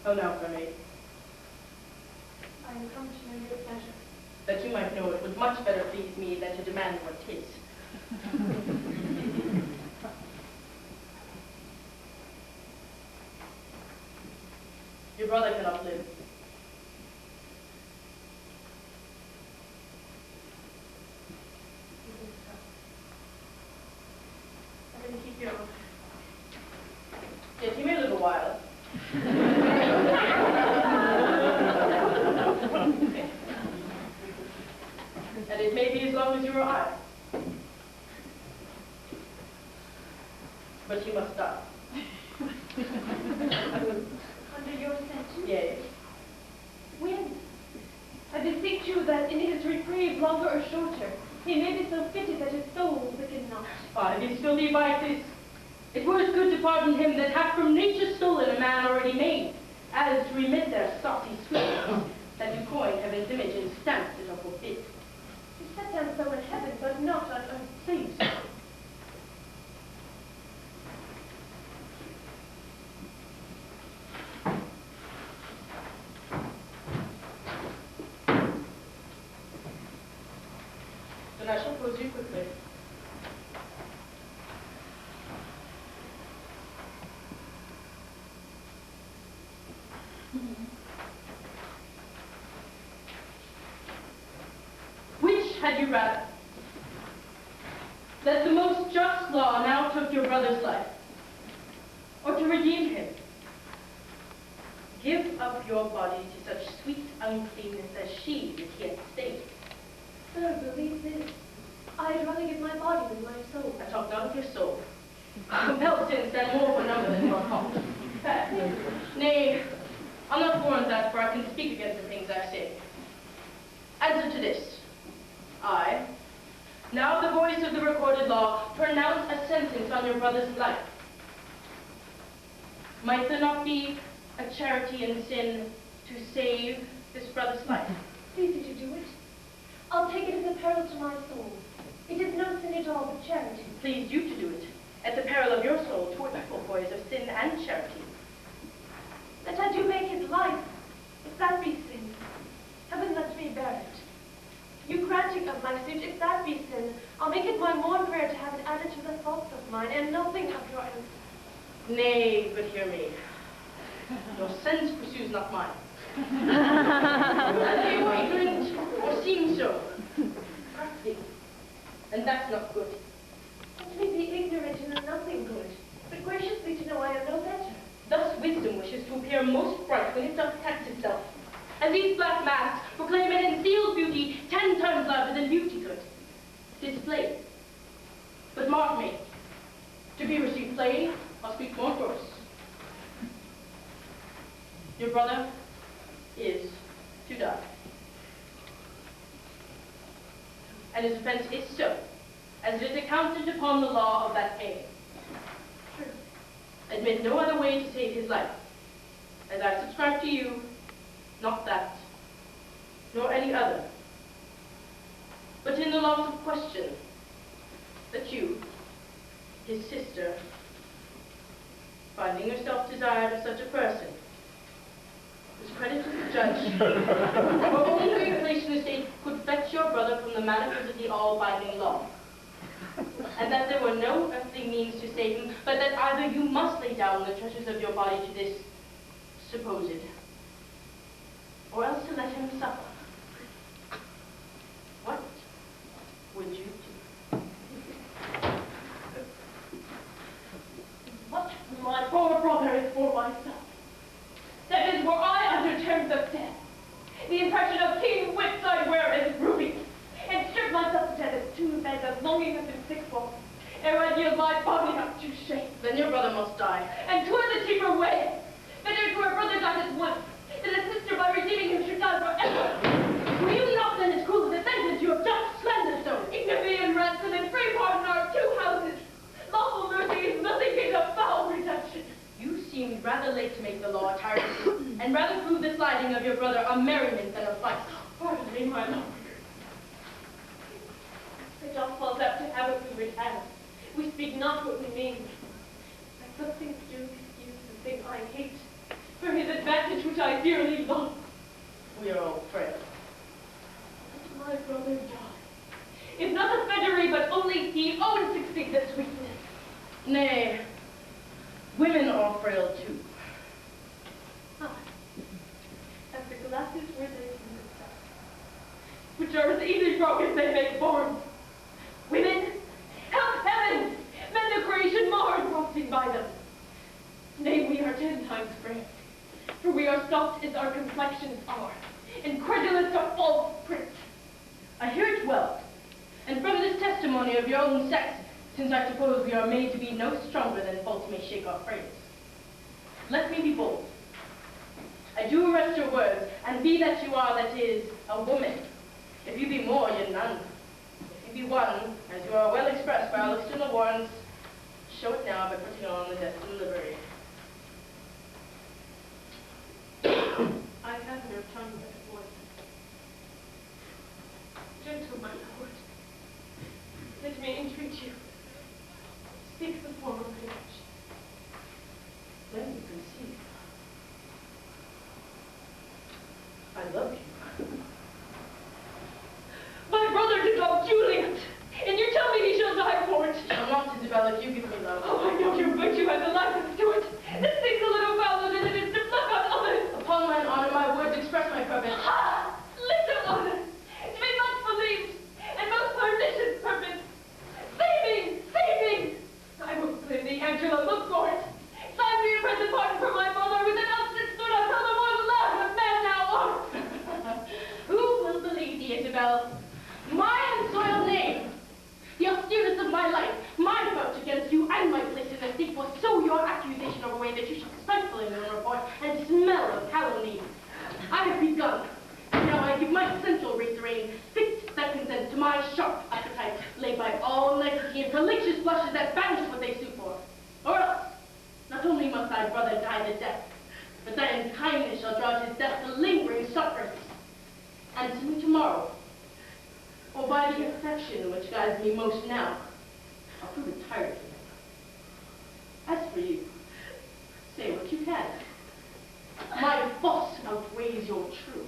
Oh, now, fair maid. I am come to know your pleasure. That you might know it would much better please me than to demand what 'tis. Your brother cannot live. I'm going to keep you on. Yet he may live a while. And it may be as long as you or I. But you must die. Under your sentence? Yea. When? I beseech you that in his reprieve, longer or shorter, he may be so fitted that his soul wicked not. By these filthy vices, it were as good to pardon him that hath from nature stolen a man already made, as to remit their saucy scribbles, that do coin heaven's image and stamp it up with it. He set down so in heaven, but not on earth. Please. Then I shall close you quickly. Which had you rather? That the most just law now took your brother's life, or to redeem him? Give up your body to such sweet uncleanness as she is yet stained. Sir, believe this. I had rather give my body than my soul. I talk not of your soul. Compelled sin stand more for number than for heart. Nay, I'll not warrant that, for I can speak against the things I say. Answer to this. I, now the voice of the recorded law, pronounce a sentence on your brother's life. Might there not be a charity in sin to save this brother's life? Please did you do it? I'll take it as a peril to my soul. It is no sin at all, but charity. Pleased you to do it, at the peril of your soul, toward equal poise of sin and charity. That I do make his life, if that be sin, heaven let me bear it. You granting of my suit, if that be sin, I'll make it my morn prayer to have it added to the thoughts of mine, and nothing of your own. Nay, but hear me. Your sense pursues not mine. Whether you are ignorant or seem so, crafty, and that's not good. Let me be ignorant and know nothing good, but graciously to know I am no better. Thus wisdom wishes to appear most bright when it doth tax itself. As these black masks proclaim an concealed beauty 10 times louder than beauty could. Display. But mark me, to be received plain, I'll speak more gross. Your brother is to die. And his offense is so, as it is accounted upon the law of that pain. Admit no other way to save his life, as I subscribe to you, not that, nor any other, but in the loss of question, that you, his sister, finding yourself desired of such a person, whose credit to the judge, or only your place in the state could fetch your brother from the manifest of the all-binding law, and that there were no earthly means to save him, but that either you must lay down the treasures of your body to this supposed, or else to let him suffer. What would you do? What, my poor die, and 'twere the cheaper way. Better to a brother died at once, than a sister by redeeming him should die forever. Will you not then as cruel as the sentence you have just slandered so? Ignominy and ransom and free pardon are two houses. Lawful mercy is nothing but a foul redemption. You seemed rather late to make the law a tyrant, and rather prove the sliding of your brother a merriment than a fight. Pardon me, my lord. It all falls out to habit we would have. We speak not what we mean. Like something to do excuse the thing I hate, for his advantage which I dearly love. We are all frail. Let my brother die. If not the federe, but only he owns succeedeth weakness. Nay, women are frail too. Ah, as the glasses were there in the south, which are as easy broke as they make form. Women, help heavens! Men the creation marred, rotting by them. Nay, we are 10 times frail, for we are soft as our complexions are, incredulous of false print. I hear it well, and from this testimony of your own sex, since I suppose we are made to be no stronger than faults may shake our frames. Let me be bold. I do arrest your words, and be that you are, that is, a woman. If you be more, you're none. If you be one, as you are well expressed by our external warrants, show it now by putting on the destined livery. I have no tongue but a voice. Gentle, my lord, let me entreat you. Speak the form of connection. Then you conceive. I love you. My brother did love Juliet, and you tell me he shall die for it. Shall not, Isabel, if you give me love. Oh, I know your virtue has a license to it. This seems a little fouler than it is to pluck on others. Upon mine honor, my words express my purpose. Ha! Little honor, to be much believed, and most pernicious purpose. Saving! Saving! I will slay thee, Angela, look for it. Sign me a present pardon for my mother, with an ounce that stood until the one lad of man now art. Who will believe thee, Isabel? My unsoiled name, the austereness of my life, my vote against you, and my place in the state will sow your accusation of a way that you shall stifle in your report and smell of calumny. I have begun. Now I give my central race rein, fit that consents to my sharp appetite, laid by all nicety and fallacious blushes that banish what they sue for. Or else, not only must thy brother die the death, but thy unkindness shall draw his death to lingering sufferance. And to me tomorrow, or by the affection which guides me most now, I'll prove it tired for him. As for you, say what you can. My false outweighs your true.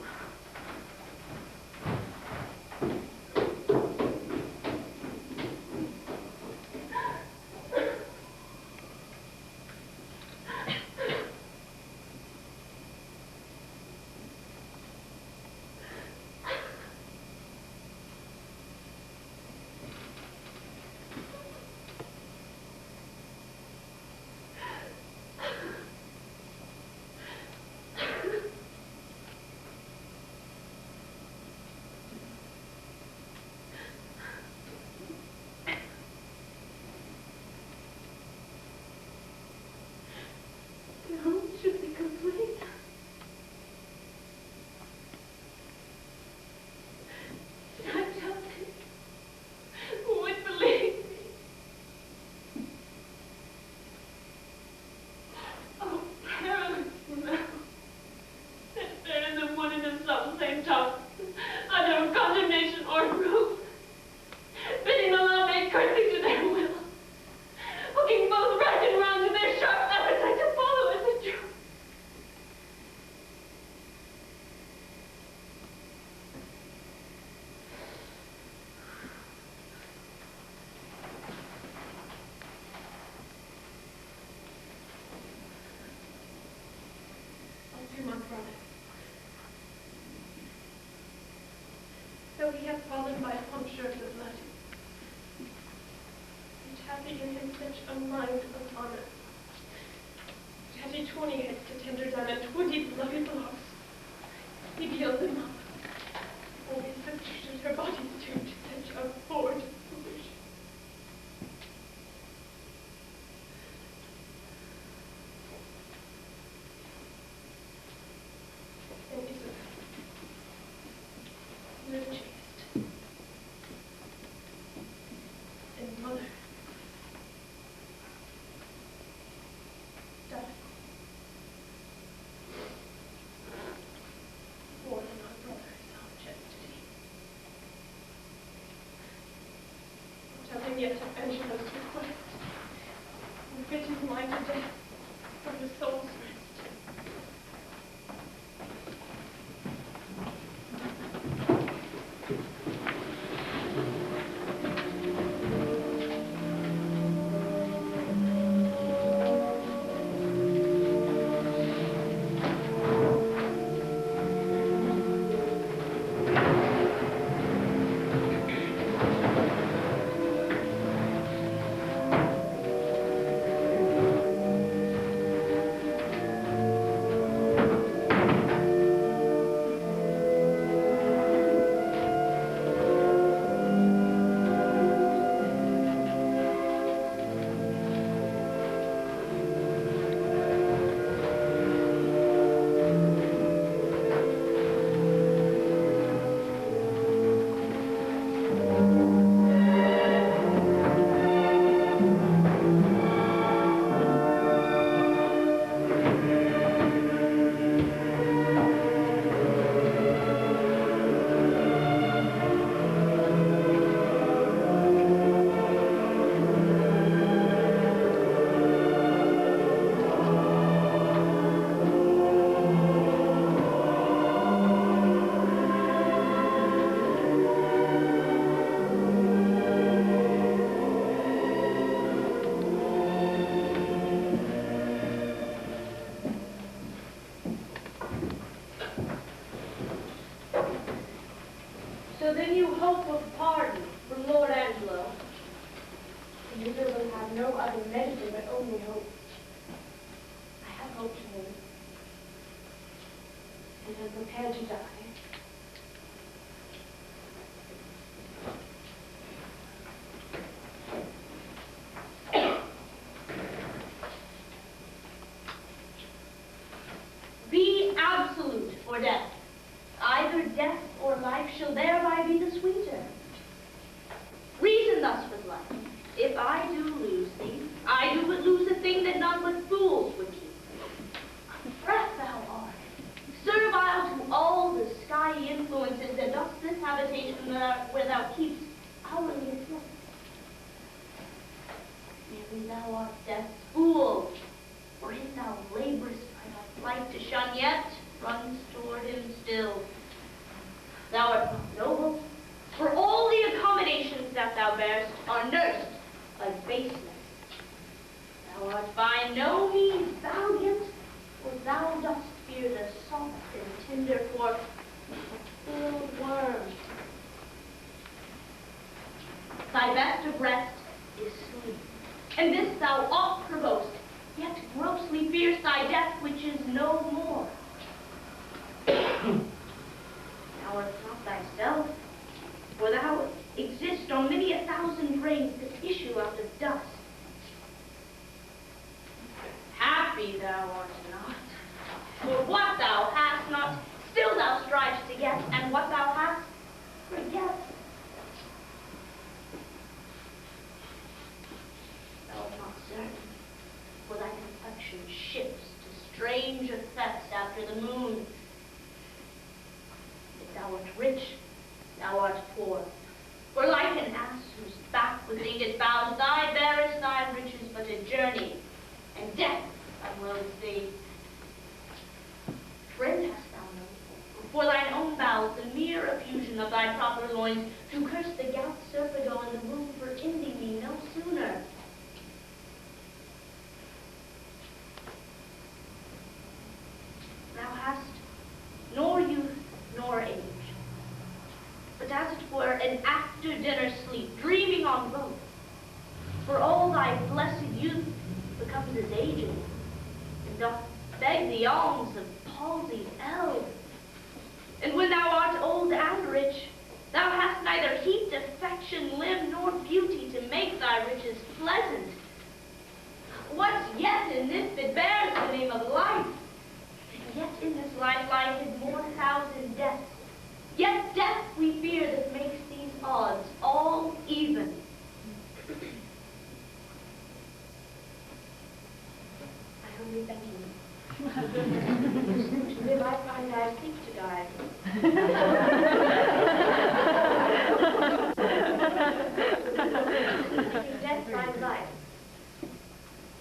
Though he hath fallen by a puncture of the blood, it hath in him such a mind of honor. It had he 20 heads to tender down and 20 bloody blocks. He killed them up. Only such should her body stoop to such a forward foolish. the soul's rest. So then you hope of pardon from Lord Angelo. The user will have no other medicine but only hope. I have hope to live, and am prepared to die. Be absolute or death. Either death or life shall thereby be the sweeter. Reason thus with life. If I do lose thee, I do but lose a thing that none but fools would keep. Breath thou art, servile to all the skyey influences that dost this habitation where thou keepst hourly afloat. Merely thou art death's fool, for if thou laborest by thy flight to shun yet, runs toward him still. Thou art not noble, for all the accommodations that thou bearest are nursed like baseness. Thou art by no means valiant, for thou dost fear the soft and tender fork of a filled worm. Thy best of rest is sleep, and this thou oft provokest, yet grossly fearest thy death, which is no more. Thou art not thyself, for thou exist on many 1,000 grains that issue out of dust. Happy thou art not, for what thou hast not, still thou strivest to get, and what thou hast, forget. Thou art not certain, for thy complexion shifts to strange effects after the moon. If thou art rich, thou art poor. For like an ass whose back within is bound, thy bearest thy riches but a journey, and death unwells thee. Friend hast thou no, for thine own bowels, the mere effusion of thy proper loins, to curse the gout serpigo in the womb for ending thee no sooner. Thou hast nor youth nor age, but as it were an after-dinner sleep, dreaming on both. For all thy blessed youth becomes as aged, and doth beg the alms of palsied eld. And when thou art old and rich, thou hast neither heat, affection, limb, nor beauty to make thy riches pleasant. What's yet in this that bears the name of life? And yet in this life lie hid more 1,000 deaths. Yet death we fear that makes these odds all even. I only thank you. To live I find I seek to die. Through death find life.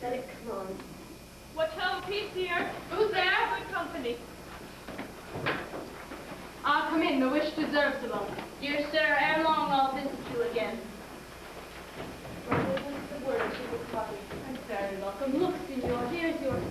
Let it come on. What hope peace here. Who's there? Good company. Come in, the wish deserves a moment. Dear sir, ere long I'll visit you again. The word she will copy. I'm very welcome. Look, senor, here's your sister.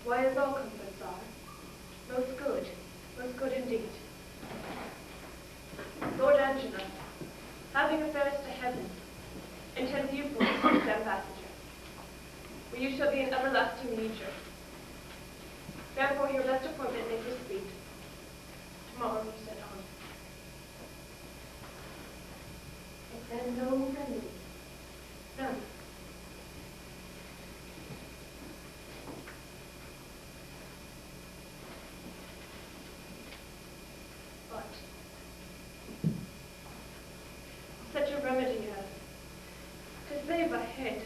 Why, as all comforts are. Most good indeed. Lord Angela, having affairs to heaven, intends you for his ambassador, where you shall be in everlasting leisure. Therefore your best appointment may for speed. Tomorrow you set on. Is there no remedy? None. Such a remedy as to save a head,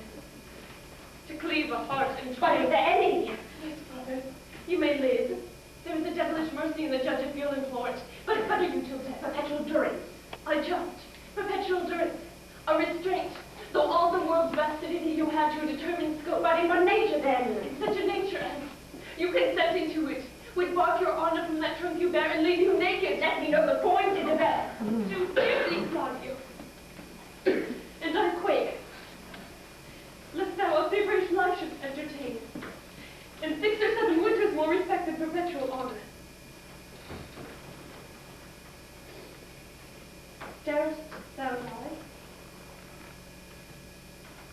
to cleave a heart and try the any. Yes, Father, you may live. There is a devilish mercy in the judge if you'll implore it. But it better you till death, perpetual durance. I just, perpetual durance, a restraint. Though all the world's vastity you had to a determined scope, but in what nature then? In such a nature as you consent into it, would bark your honor from that trunk you bear and leave you naked. Let me know the point, Isabel. Sincerely, Claudio. And I quake, lest thou a feverish life should entertain, and 6 or 7 winters more respect and perpetual honor. Darest thou die?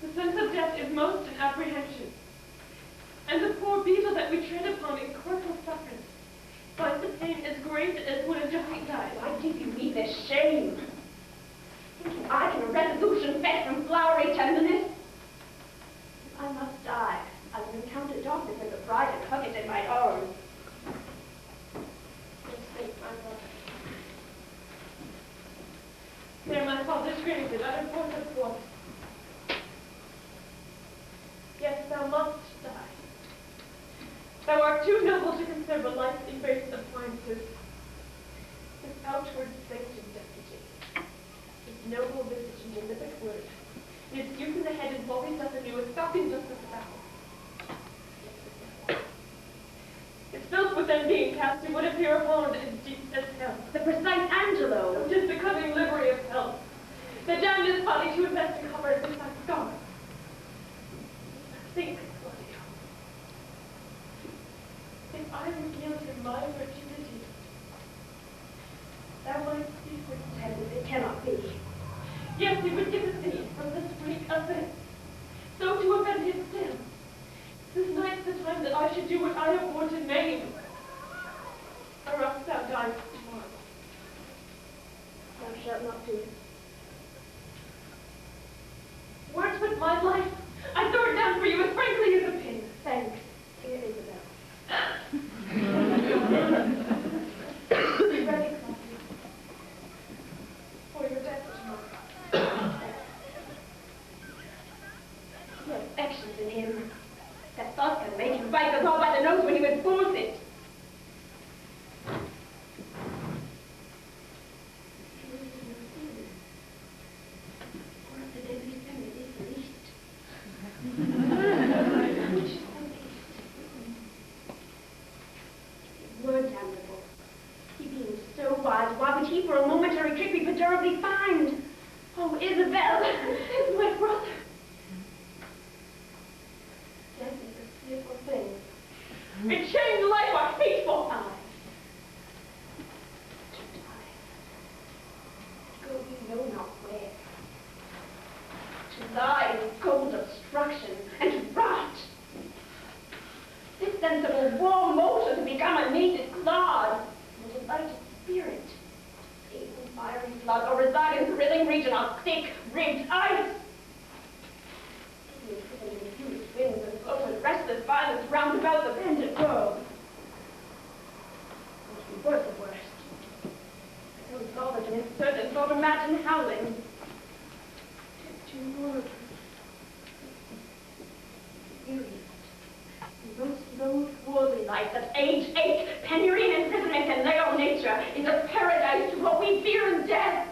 The sense of death is most in apprehension, and the poor beetle that we tread upon in corporal sufferance finds the pain as great as when a giant dies. Why give you me this shame? Thinking I can a resolution fed from flowery tenderness? If I must die, I will encounter darkness as a bride and hug it in my arms. Forsake my brother. There my father's grave is utter force of force. Yes, thou must die. Thou art too noble to conserve a life in base appliances. This outward sanctum deputy, this noble visage and deliberate word, and its youth in the head and always doth anew a falcon just as foul. Its filth with them being cast, it would appear a pond as deep as hell. The precise Angelo. 'Tis the cunning livery of hell. The damned his body to invest and cover it with thy scars. Think, Claudio. If I revealed him my virginity, thou might speak with him. It cannot be. Yes, he would give thee from this freak offense, so to avenge his sin. This night's the time that I should do what I abhor to name, or else thou diest tomorrow. Thou shalt not do it. Words with my life, I throw it down for you as frankly as a pin. Thanks, dear Isabel. Be ready, Claudio, for your death tomorrow. He has affections in him. That thought can make him bite the law by the nose when he would force it. Word damnable. He being so wise, why would he for a momentary trick be perturbably fined? Oh, Isabel, it's my brother. Death is a fearful thing. And shame and life are hateful. Aye. To die. To go we know not where. To lie in cold obstruction and to rot. This sensible warm motion to become a naked clod, and a lighted spirit, bathe in fiery flood, or reside in thrilling region of thick-ribbed ice. He is driven in furious winds and flow with restless violence round about the bended world. And he was the worst. I don't saw the insert and thought imagine howling. Those worldly life that age, ache, penury, and imprisonment can lay on nature is a paradise to what we fear in death.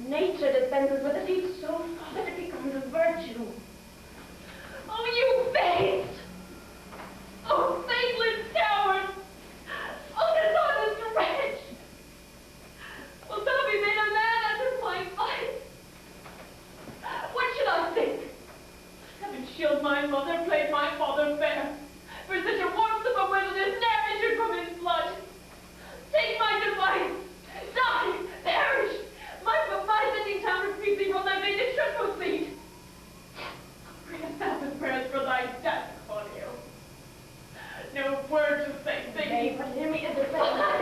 Nature dispenses with a deep soul that it becomes a virtue. Oh, you babes! Oh, faithless coward! Oh, dishonest wretch! Wilt thou be made a man after my fight? What should I think? Having shielded my mother, played my father fair. For such a warmth of a wilderness, ne'er it should come in blood. Take my device! Die! Perish! My sending town repeat thee from thy maiden shut feet. Bring a thousand prayers for thy death, Claudio. No word to say, nay, but hear me in the face. Thy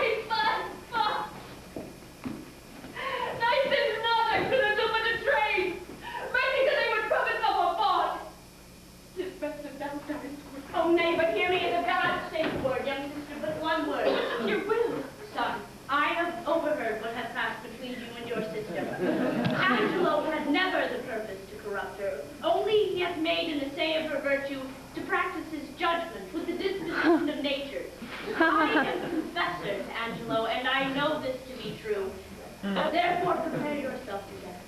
sins not, I could have done but a trade. Mercy that they would profit them a bond. 'Tis best that thou diest quick. Oh, nay, but hear me in the God's sake word, young sister, but one word. Your will. Son, I have overheard what has passed between you and your sister. Angelo had never the purpose to corrupt her. Only he hath made an essay of her virtue to practice his judgment with the disposition of nature. I am confessor to Angelo, and I know this to be true. Therefore, prepare yourself to death.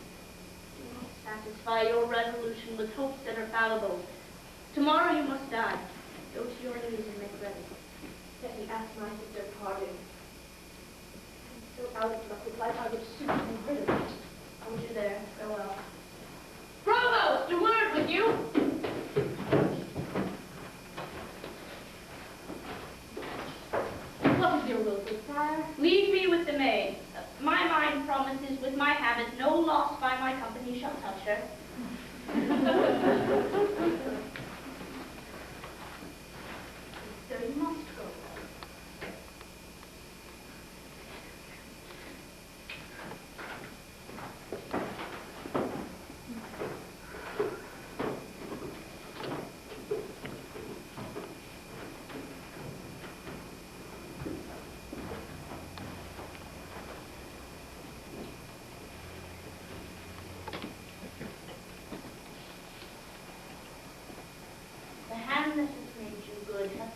Do not satisfy your resolution with hopes that are fallible. Tomorrow you must die. Go to your knees and make ready. Let me ask my sister pardon. So out of luck with life, I would soon be rid of it. Hold you there. Farewell. Provost, a word with you. What is your will, good sire? Leave me with the maid. My mind promises with my habit no loss by my company shall touch her. So you must go.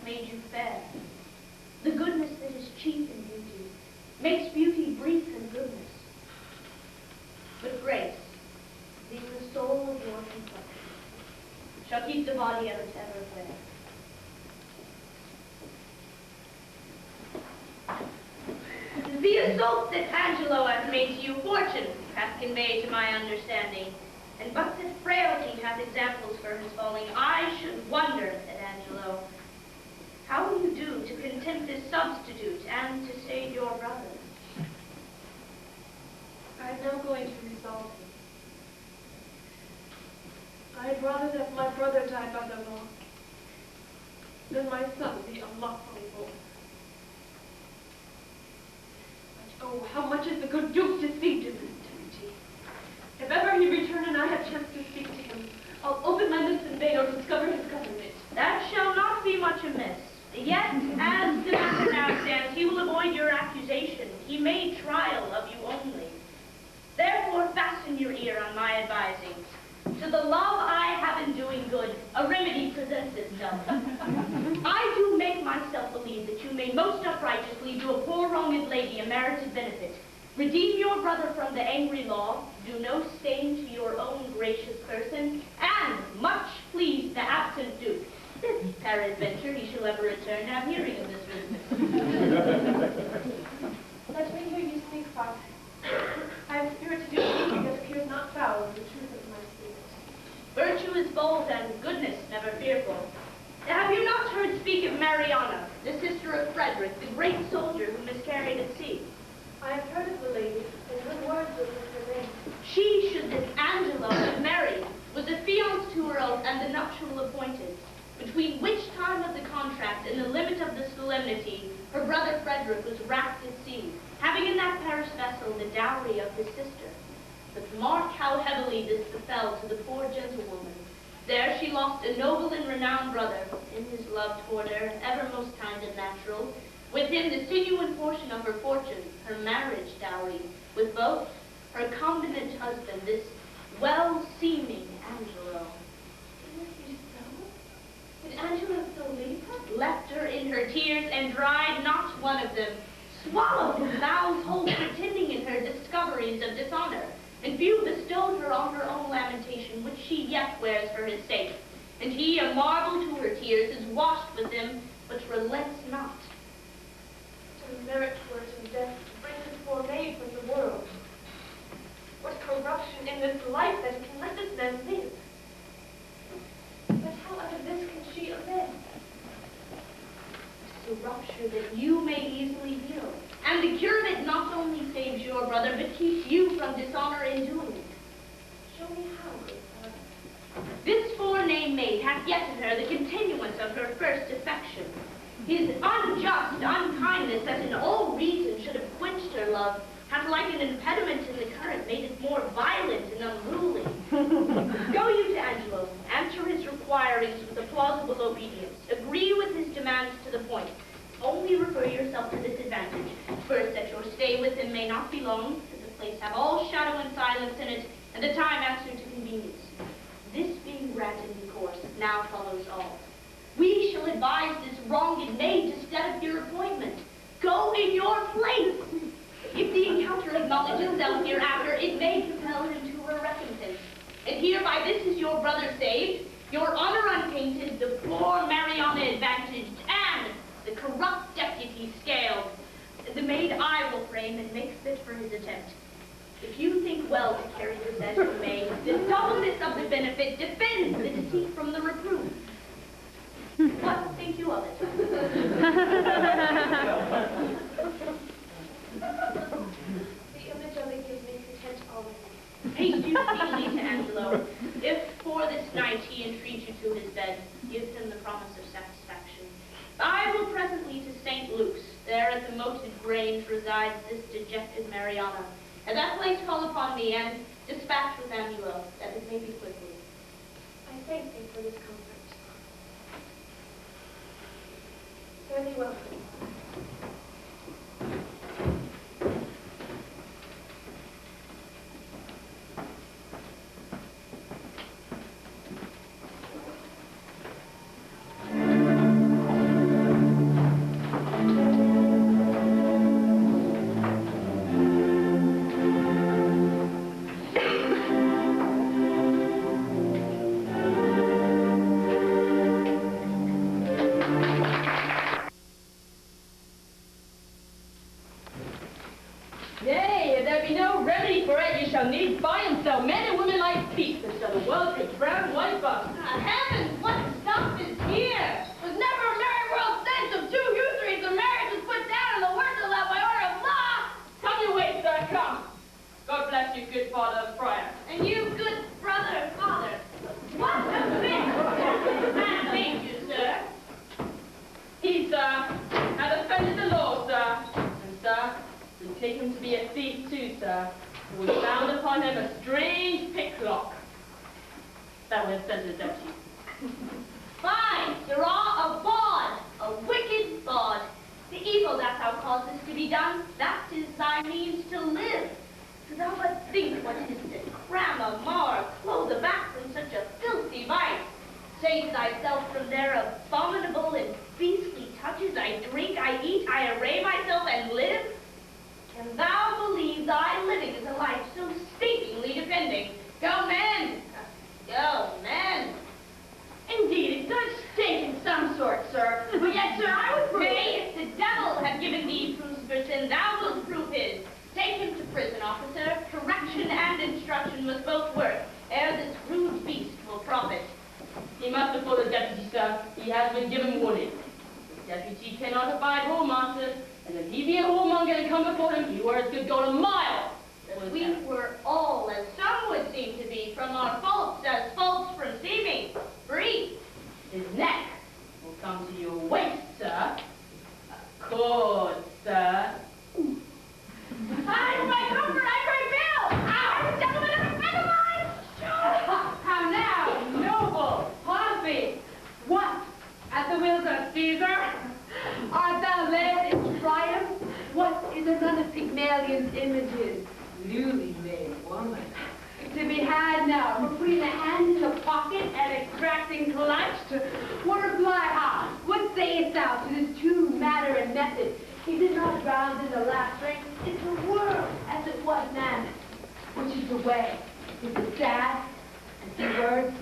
Made you fair. The goodness that is chief in beauty makes beauty brief in goodness. But grace, being the soul of your complexion, shall keep the body of its ever fair. The assault that Angelo hath made to you, fortune hath conveyed to my understanding, and but that frailty hath examples for his falling. I should wonder, said Angelo, how will you do to content this substitute and to save your brother? I am now going to resolve him. I'd rather that my brother die by the law than my son be unlawfully born. But oh, how much is the good Duke deceived in this duty? If ever he return and I have chance to speak to him, I'll open my lips in vain or discover his government. That shall not be much amiss. Yet, as the matter now stands, he will avoid your accusation. He made trial of you only. Therefore, fasten your ear on my advisings. To the love I have in doing good, a remedy presents itself. I do make myself believe that you may most uprighteously do a poor wronged lady a merited benefit. Redeem your brother from the angry law, do no stain to your own gracious person, and much please the absent Duke. If peradventure he shall ever return, have hearing of this business. Let me hear you speak, Father. I have spirit to do anything that appears not foul in the truth of my spirit. Virtue is bold and goodness never fearful. Have you not heard speak of Mariana, the sister of Frederick, the great soldier who miscarried at sea? I have heard of the lady, and good words with her name. She should this Angelo have married, was affianced to her oath and the nuptial appointed, between which time of the contract and the limit of the solemnity, Her brother Frederick was wrapped at sea, having in that Paris vessel the dowry of his sister. But mark how heavily this befell to the poor gentlewoman. There she lost a noble and renowned brother, in his love toward her, ever most kind and natural. With him the sinewy portion of her fortune, her marriage dowry. With both, her condiment husband, this well-seeming Angelo. Did Angela so leave her? Left her in her tears and dried not one of them. Swallowed his vows whole, pretending in her discoveries of dishonor. And few bestowed her on her own lamentation, which she yet wears for his sake. And he, a marvel to her tears, is washed with them, but relents not. To merit worse in death to bring this poor maid from the world. What corruption in this life that can let this man live? But how out of this can she amend? A rupture that you may easily heal. And the cure of it not only saves your brother, but keeps you from dishonor in doing it. Show me how, good father. This forenamed maid hath yet in her the continuance of her first affection. His unjust unkindness, that in all reason should have quenched her love, hath like an impediment in the current made it more violent and unruly. Go you to Angelo, answer his requirings with a plausible obedience, agree with his demands to the point. Only refer yourself to this advantage. First, that your stay with him may not be long, that the place have all shadow and silence in it, and the time answer to convenience. This being granted in course, now follows all. We shall advise this wronged maid to stead your appointment. Go in your place. If the encounter acknowledge itself hereafter, it may compel him to her recompense. And hereby this is your brother saved, your honor untainted, the poor Mariana advantaged, and the corrupt deputy scaled. The maid I will frame and make fit for his attempt. If you think well to carry this as you may, the doubleness of the benefit defends the deceit from the reproof. What think you of it? The image of it gives me content always. Haste you speedily to Angelo. If for this night he entreat you to his bed, give him the promise of satisfaction. I will presently to St. Luke's. There at the moated grange resides this dejected Mariana. At that place call upon me, and dispatch with Angelo, that it may be quickly. I thank thee for this comfort. Fare thee well. Good, sir. Hi, my comfort, I cry Bill! I'm a gentleman and a friend of mine! How now, noble Pompey? What? At the wheels of Caesar? Art thou led in triumph? What is a run of Pygmalion's images? Newly made woman. To be had now for putting the hand in the pocket and extracting clutched? What reply, ha? What sayest thou to this true matter and method? Is it not round in the last ring? Is the world as it was then? Which is the way? Is it sad and few words?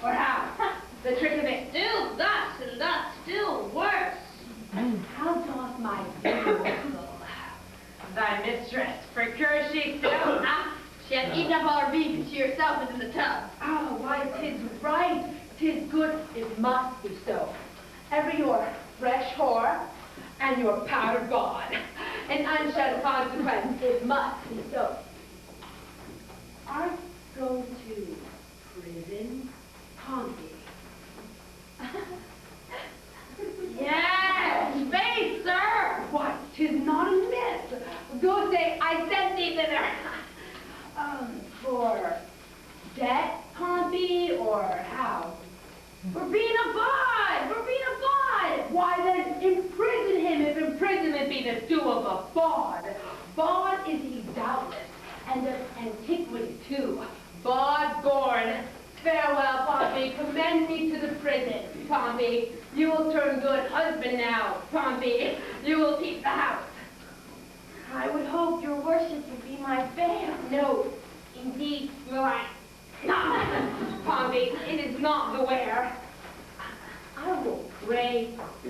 Or how? The trick of it. Still thus, and thus still worse. How doth my beautiful thy mistress procure she still? She has eaten up all her beef and she herself is in the tub. Oh, why, 'tis right, 'tis good, it must be so. Ever your fresh whore and your powder god, an unshed consequence, it must be so. Art go to prison, Pompey? Yes, faith, sir. What, 'tis not amiss. Go say, I sent thee thither. For debt, Pompey, or how? For being a bawd, for being a bawd. Why then, imprison him if imprisonment be the due of a bawd. Bawd is he doubtless, and of antiquity too. Bawd born. Farewell, Pompey, commend me to the prison, Pompey. You will turn good husband now, Pompey. You will keep the house. I would hope your worship would be my bail. No, indeed, will I not. Pompey, it is not the wear. I will pray to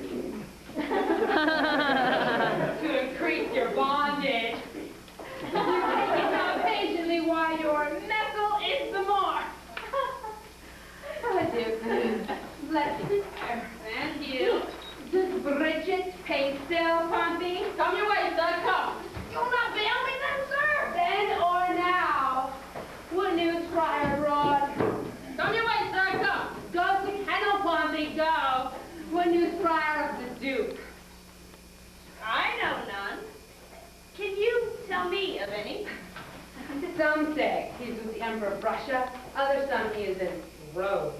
increase your bondage. You take it so patiently why your metal is the more. Adieu. Bless you. And you. Does Bridget pay still, Pompey? Come your way, sir, come. You'll not bail me then, sir? Then or now, what news, Friar Broad? Come your way, sir, come. Go to Kennel, Pompey, go. What news, Friar of the Duke? I know none. Can you tell me of any? Some say he's with the Emperor of Russia, others some he is in Rome.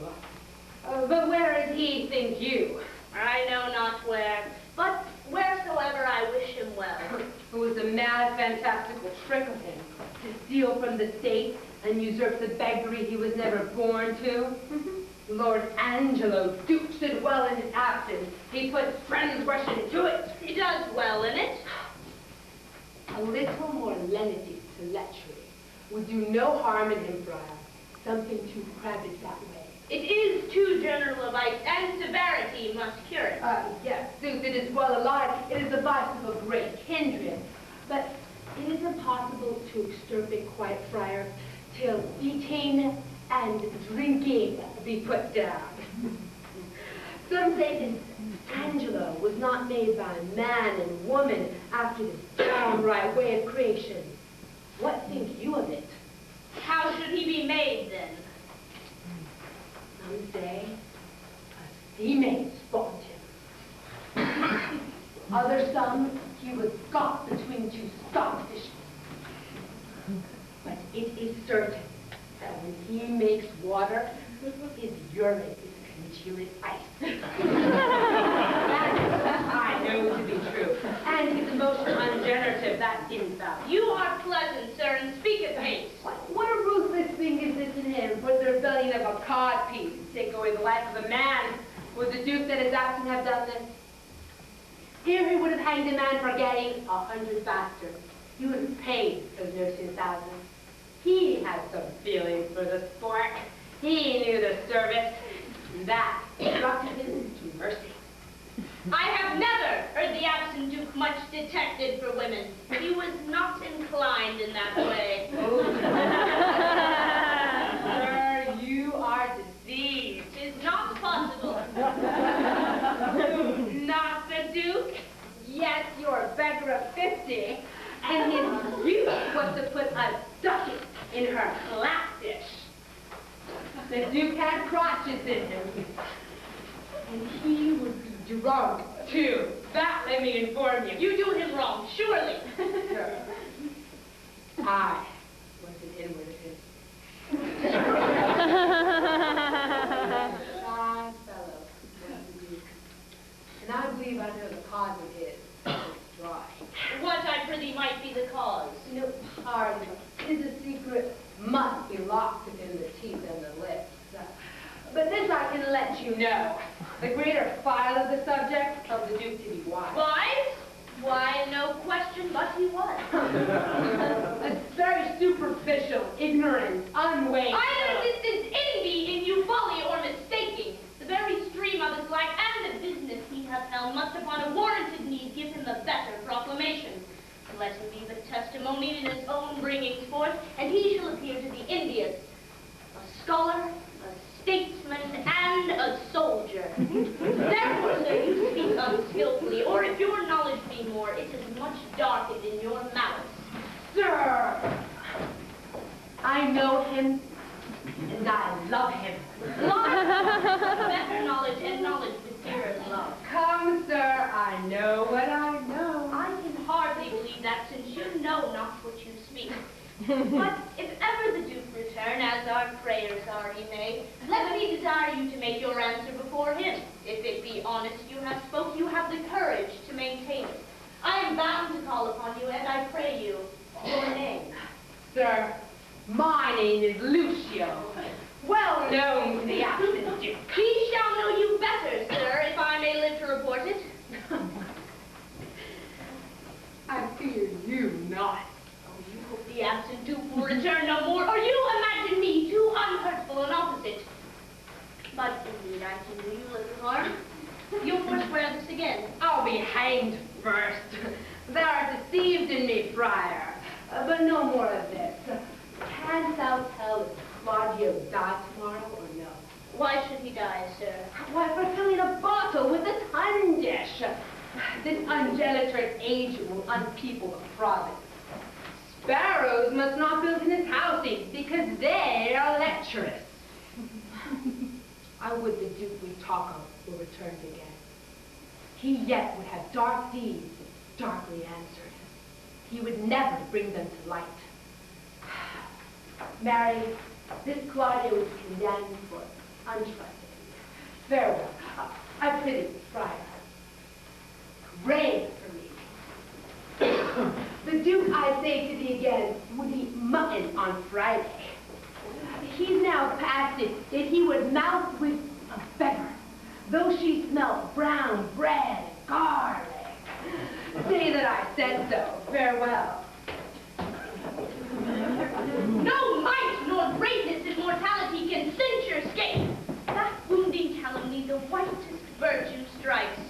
But where is he, think you? I know not where, but wheresoever I wish him well. It was a mad, fantastical trick of him to steal from the state and usurp the beggary he was never born to. Lord Angelo dukes it well in his absence. He puts friends Russian to it. He does well in it. A little more lenity to lechery would do no harm in him, Friar. Something too crabbed that way. It is too general a vice, and severity must cure it. Yes, sooth, it is well alive. It is the vice of a great kindred. But it is impossible to extirpate quite, Friar, till eating and drinking be put down. Some say this Angelo was not made by man and woman after this downright way of creation. What think you of it? How should he be made, then? Some say a female spawned him. Others some he was got between two stockfish. But it is certain that when he makes water, his urine is congealed ice. That I know to be true. And his emotion ungenerative, that infallible. You are pleasant, sir, and speak at pace. What a ruthless thing is this in him, for the rebellion of a codpiece to take away the life of a man. Would the Duke that is absent have done this? Here he would have hanged a man for getting 100 bastards. He would have paid those nursing thousands. He had some feelings for the sport. He knew the service. And that instructed him to mercy. I have never heard the absent Duke much detected for women. He was not inclined in that way. Sir, you are deceived. 'Tis not possible. Not the Duke? Yes, you're a beggar of 50. And his use was to put a ducat in her clap dish. The Duke had crotches in him. And he would be drunk, too. That let me inform you. You do him wrong, surely. I was an inward of his. Fine fellow, was the Duke. And I believe I know the cause of his dry. What, I prithee, might be the cause? No, pardon. His secret must be locked within the teeth and the lips. But this I can let you know. The greater file of the subject of the Duke to be wise. Wise? Why, no question but he was. It's very superficial, ignorant, unweighed. I know distance envy in you folly or mistaking. The very stream of his life and the business he hath held must upon a warranted need give him a better proclamation. Let him be but testimony in his own bringings forth, and he shall appear to the envious. A scholar, a statesman, and a soldier. Therefore, sir, you speak unskillfully, or if your knowledge be more, it is much darkened in your malice. Sir, I know him, and I love him. Better knowledge and knowledge with dearer love. Come, sir, I know what I know. I can hardly believe that, since you know not what you speak. But if ever the Duke return, as our prayers are he may, let me desire you to make your answer before him. If it be honest you have spoke, you have the courage to maintain it. I am bound to call upon you, and I pray you, your name. Sir, my name is Lucio, well known to the absent Duke. He shall know you better, sir, if I may live to report it. I fear you not. Oh, you hope the absent Duke will return no more, or you imagine me too unhurtful and opposite. But indeed, I can do you little harm. You'll forswear this again. I'll be hanged first. Thou art deceived in me, friar. But no more of this. Canst thou tell if Claudio die tomorrow or no? Why should he die, sir? Why, for filling a bottle with a tun dish. This ungelatrous age will unpeople the province. Sparrows must not build in his housings because they are lecherous. I would the Duke we talk of were returned again. He yet would have dark deeds darkly answered. He would never bring them to light. Mary, this Claudio is condemned for untrusting. Farewell. I prithee, friar. Pray for me. The Duke, I say to thee again, would eat mutton on Friday. He's now past it that he would mouth with a beggar, though she smelt brown bread and garlic. Say that I said so. Farewell. No might nor greatness in mortality can censure scape. That wounding calumny the whitest virtue strikes.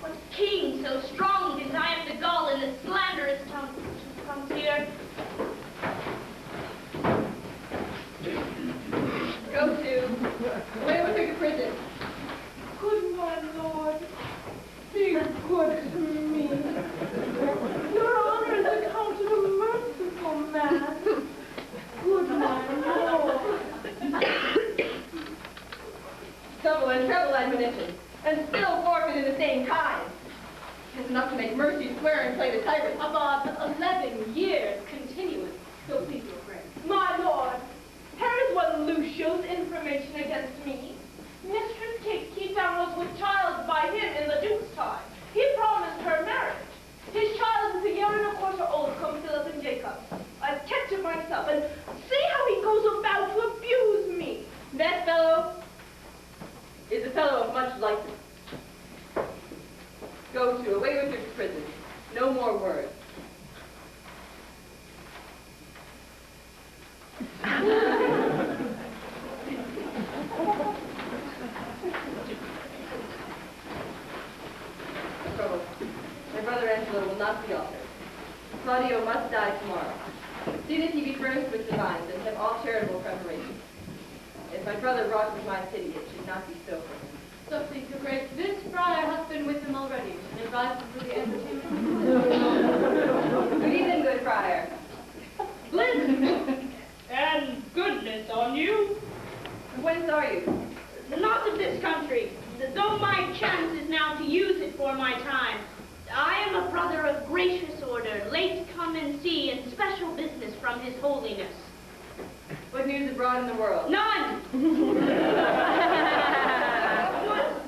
What king so strong can tie up the gall in the slanderous tongue comes here? Go to. Away with her to prison. Good my lord, be good to me. Your honor is accounted a merciful man. Good my lord. Double and treble admonition, and still forfeit in the same kind. It's enough to make mercy swear and play the tyrant. About 11 years continuous, so please your friend. My lord, here is one Lucio's information against me. Mistress Keaton was with child by him in the Duke's time. He promised her marriage. His child is a year and a quarter old, come Philip and Jacob. I've kept him myself, and see how he goes about to abuse me. That fellow is a fellow of much likeness. Go to, away with your prison. No more words. My brother Angelo will not be altered. Claudio must die tomorrow. See that he be furnished with divines and have all charitable preparations. If my brother wrought with my pity, it should not be so for him. So please your grace, this friar hath been with him already, and advised him for the entertainment. Good evening, good friar. Blessed and goodness on you. Whence are you? Not of this country, though my chance is now to use it for my time. I from his holiness. What news abroad in the world? None!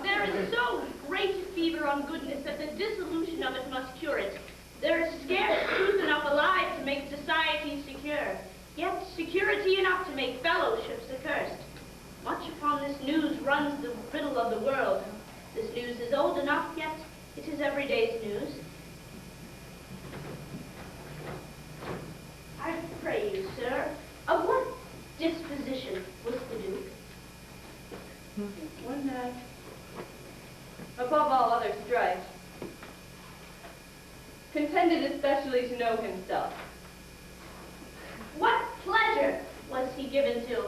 There is so great a fever on goodness that the dissolution of it must cure it. There is scarce truth enough alive to make society secure, yet security enough to make fellowships accursed. Much upon this news runs the riddle of the world. This news is old enough, yet it is every day's news. I pray you, sir, of what disposition was the Duke? One that, above all other strife, contended especially to know himself. What pleasure was he given to?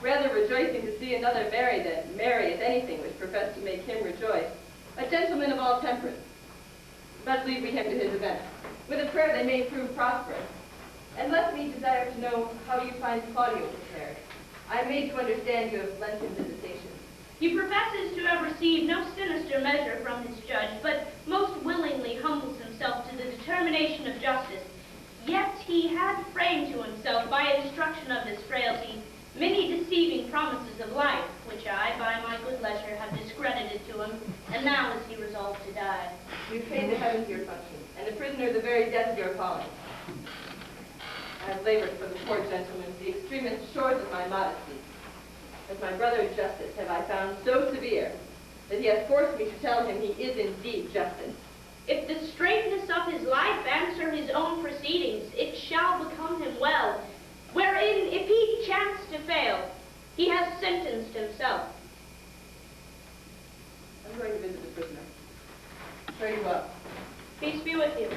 Rather rejoicing to see another merry than merry at anything which professed to make him rejoice. A gentleman of all temperance. But leave we him to his events, with a prayer they may prove prosperous. And let me desire to know how you find Claudio prepared. I am made to understand you have lent him visitation. He professes to have received no sinister measure from his judge, but most willingly humbles himself to the determination of justice. Yet he had framed to himself, by instruction of his frailty, many deceiving promises of life, which I, by my good leisure, have discredited to him, and now is he resolved to die. You paid the heavens your function, and the prisoner the very death of your calling. I have labored for the poor gentleman the extremest shores of my modesty. As my brother Justice have I found so severe that he has forced me to tell him he is indeed justice. If the straightness of his life answer his own proceedings, it shall become him well, wherein, if he chance to fail, he has sentenced himself. I'm going to visit the prisoner. Fare you well. Peace be with you.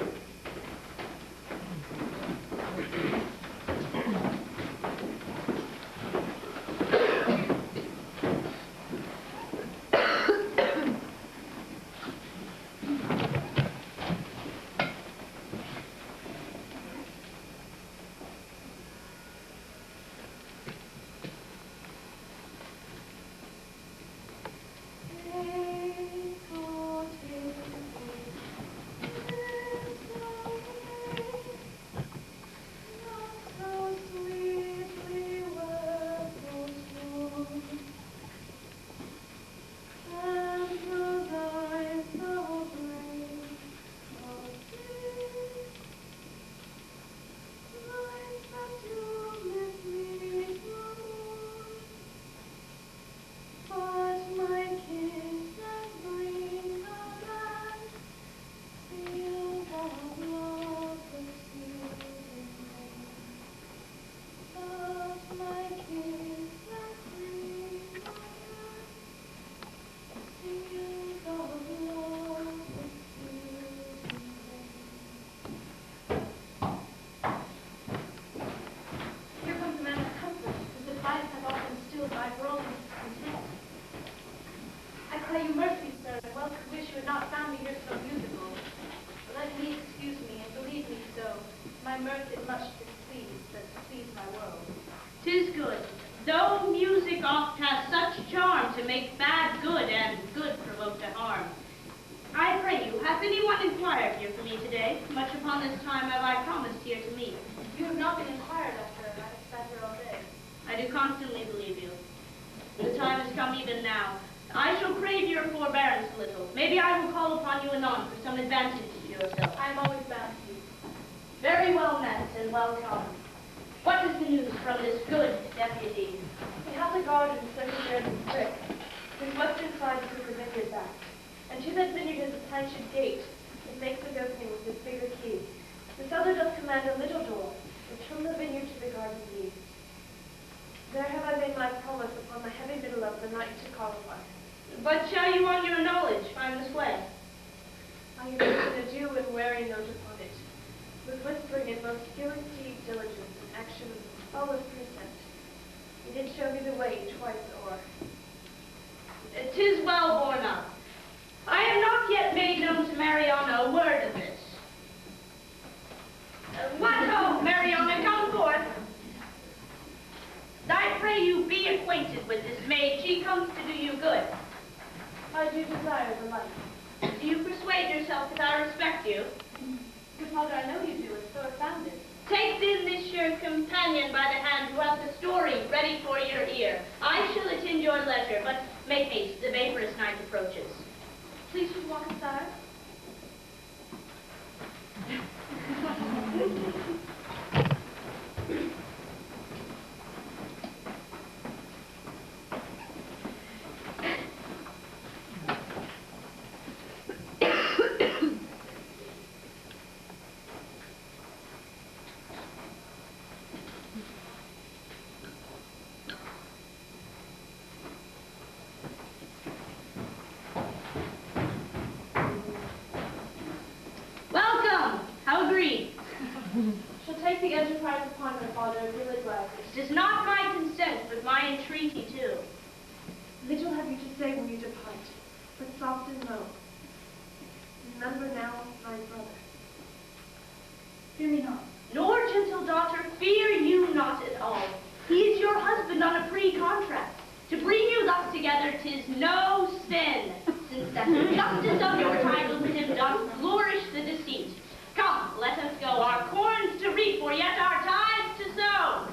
gentleman by the hand who has the story ready for your ear. I shall attend your leisure, but make haste, the vaporous night approaches. Please just walk aside. Welcome! How agreed? She'll take the enterprise upon her, Father, and really gladly. It is not my consent, but my entreaty too. Little have you to say when you depart, but soft and low. Remember now my brother. Fear me not. Nor, gentle daughter, fear you not at all. He is your husband on a free contract. To bring you thus together, 'tis no sin, since that the justice of your title with him doth flourish the deceit. Come, let us go, our corns to reap, for yet our tithes to sow.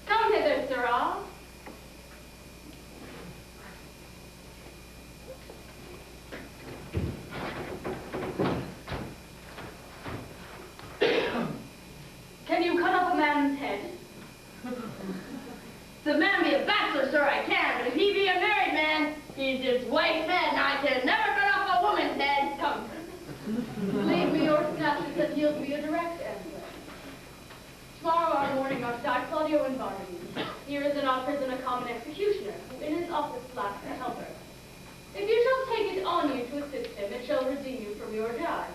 Come hither, sirrah. Can you cut off a man's head? If the man be a bachelor, sir, I can, but if he be a married man, he's his wife's head, and I can never cut off a woman's head. Come. Leave me your statutes and yield me a direct answer. Tomorrow our morning are to die Claudio and Barnaby. Here is in our prison a common executioner, who in his office lacks a helper. If you shall take it on you to assist him, it shall redeem you from your jibe.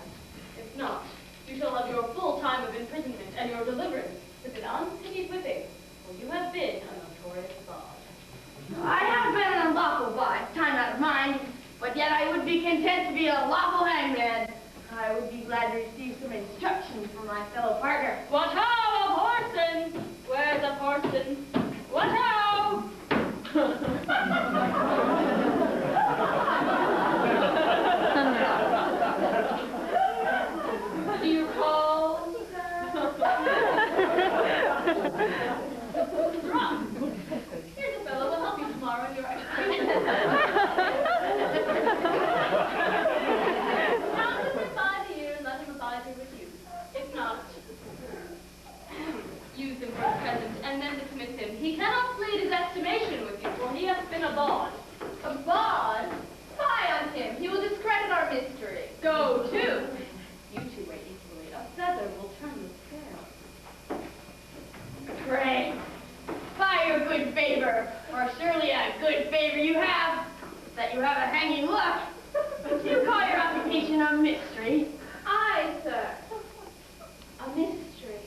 If not, you shall have your full time of imprisonment and your deliverance with an unpitied whipping, for you have been a notorious bawd. I have been an unlawful bard, time out of mind, but yet I would be content to be a lawful hangman. I would be glad to receive some instruction from my fellow partner. What ho, of Horson? Where's a Horson? What ho? Do you call? Wrong. Here's a fellow will help you tomorrow in your execution. Count him for 5 years, let him abide here with you. If not, use him for the present, and then dismiss him. He cannot plead his estimation with you, for he has been a bawd. A bawd? Spy on him. He will discredit our mystery. Go to. You two wait equally. A feather will turn the scale. Pray, by your good favor, or surely a good favor you have, that you have a hanging look. Do you call your occupation a mystery? Aye, sir. A mystery.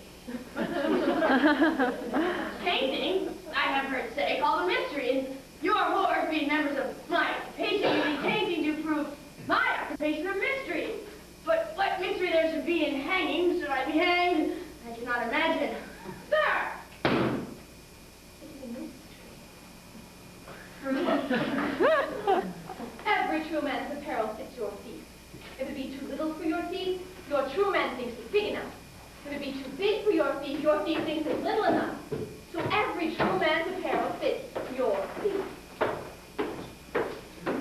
Painting, I have heard say, called a mystery, and your whores being members of my occupation using painting to prove my occupation a mystery. But what mystery there should be in hanging, should I be hanged? I cannot imagine. Sir! It is a mystery. Every true man's apparel fits your feet. If it be too little for your feet, your true man thinks it's big enough. If it be too big for your feet thinks it's little enough. So every true man's apparel fits your feet.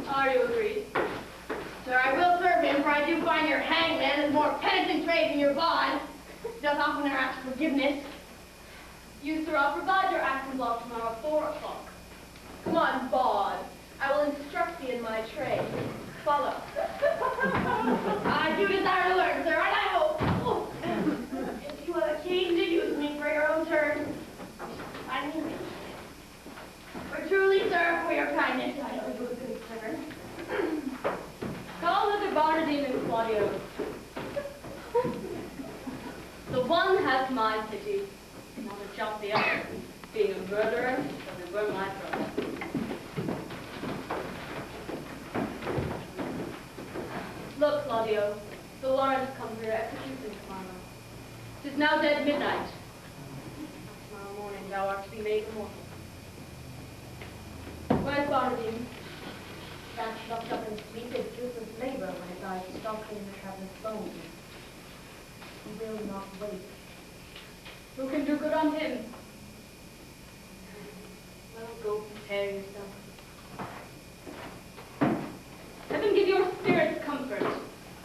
Are you agreed? Sir, I will serve him, for I do find your hangman is more penitent trade than your bond. Doth oftener ask forgiveness. You, sir, I'll provide your action block tomorrow at 4 o'clock. Come on, bawd. I will instruct thee in my trade. Follow. I do desire to learn, sir, and I hope. If you have a keen to use me for your own turn, I mean it. For truly, sir, for your kindness, I owe you a good turn. Call hither Barnardine and Claudio. The one has my pity, the other jump the other. Being a murderer doesn't burn my throat. Look, Claudio, the Lawrence comes here to execute him tomorrow. 'Tis now dead midnight. Tomorrow morning thou art to be made immortal. Where's Barnabine? That locked up in sleep is useless labor when it lies stalking in the traveler's bones. He will not wake. Who can do good on him? Well, go prepare yourself. Heaven give your spirits comfort.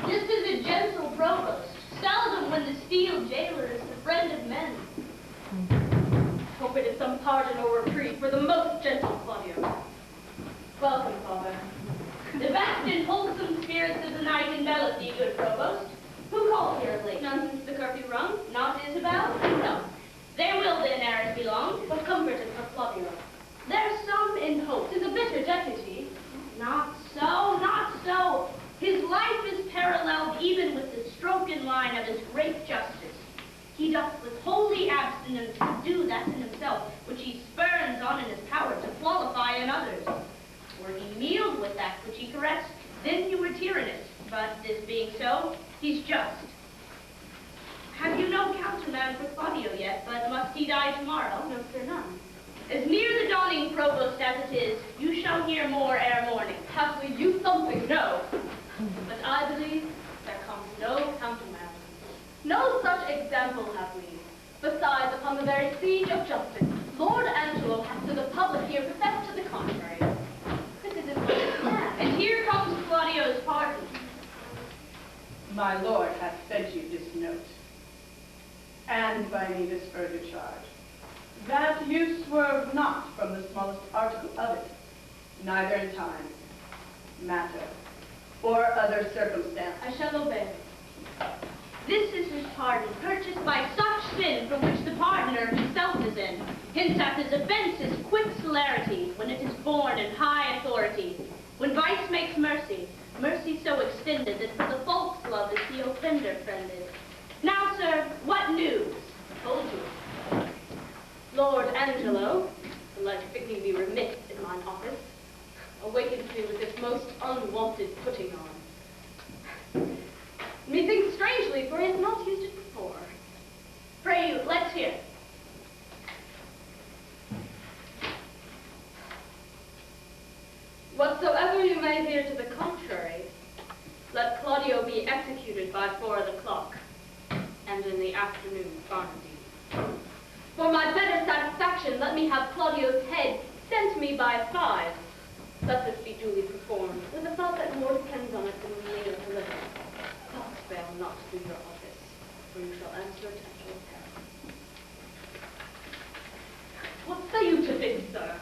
This is a gentle provost. Seldom when the steel jailer is the friend of men. Hope it is some pardon or reprieve for the most gentle Claudio. Welcome, Father. The best and wholesome spirits of the night envelop thee, good provost. Who called here of late? None since the curfew rung? Not Isabel? No. There will then errors belong. What comfort is for Claudio? There's some in hope. 'Tis a bitter deputy. Not so, not so. His life is paralleled even with the stroken line of his great justice. He doth with holy abstinence do that in himself which he spurns on in his power to qualify in others. Were he kneeled with that which he corrects, then he were tyrannous. But this being so, he's just. Have you no counterman for Claudio yet, but must he die tomorrow? No, sir, none. As near the dawning provost as it is, you shall hear more ere morning. Haply you something know. But I believe there comes no counterman. No such example have we. Besides, upon the very siege of justice, Lord Angelo hath to the public here professed to the contrary. This is his latest plan. And here comes Claudio's pardon. My lord hath sent you this note, and by me this further charge, that you swerve not from the smallest article of it, neither in time, matter, or other circumstance. I shall obey. This is his pardon, purchased by such sin from which the pardoner himself is in. Hence hath his offense is quick celerity, when it is born in high authority. When vice makes mercy, mercy so extended that for the folk's love is the offender friended. Now, sir, what news? Told you. Lord Angelo, the like fitting me remit in mine office, awakens me with this most unwonted putting on. Methinks strangely, for he has not used it before. Pray you, let's hear. Whatsoever you may hear to the contrary, let Claudio be executed by 4 o'clock, and in the afternoon, Barnaby. For my better satisfaction, let me have Claudio's head sent me by 5. Let this be duly performed, with the thought that more depends on it than we may deliver. Thus fail not to do your office, for you shall answer it at your peril. What say you to this, sir?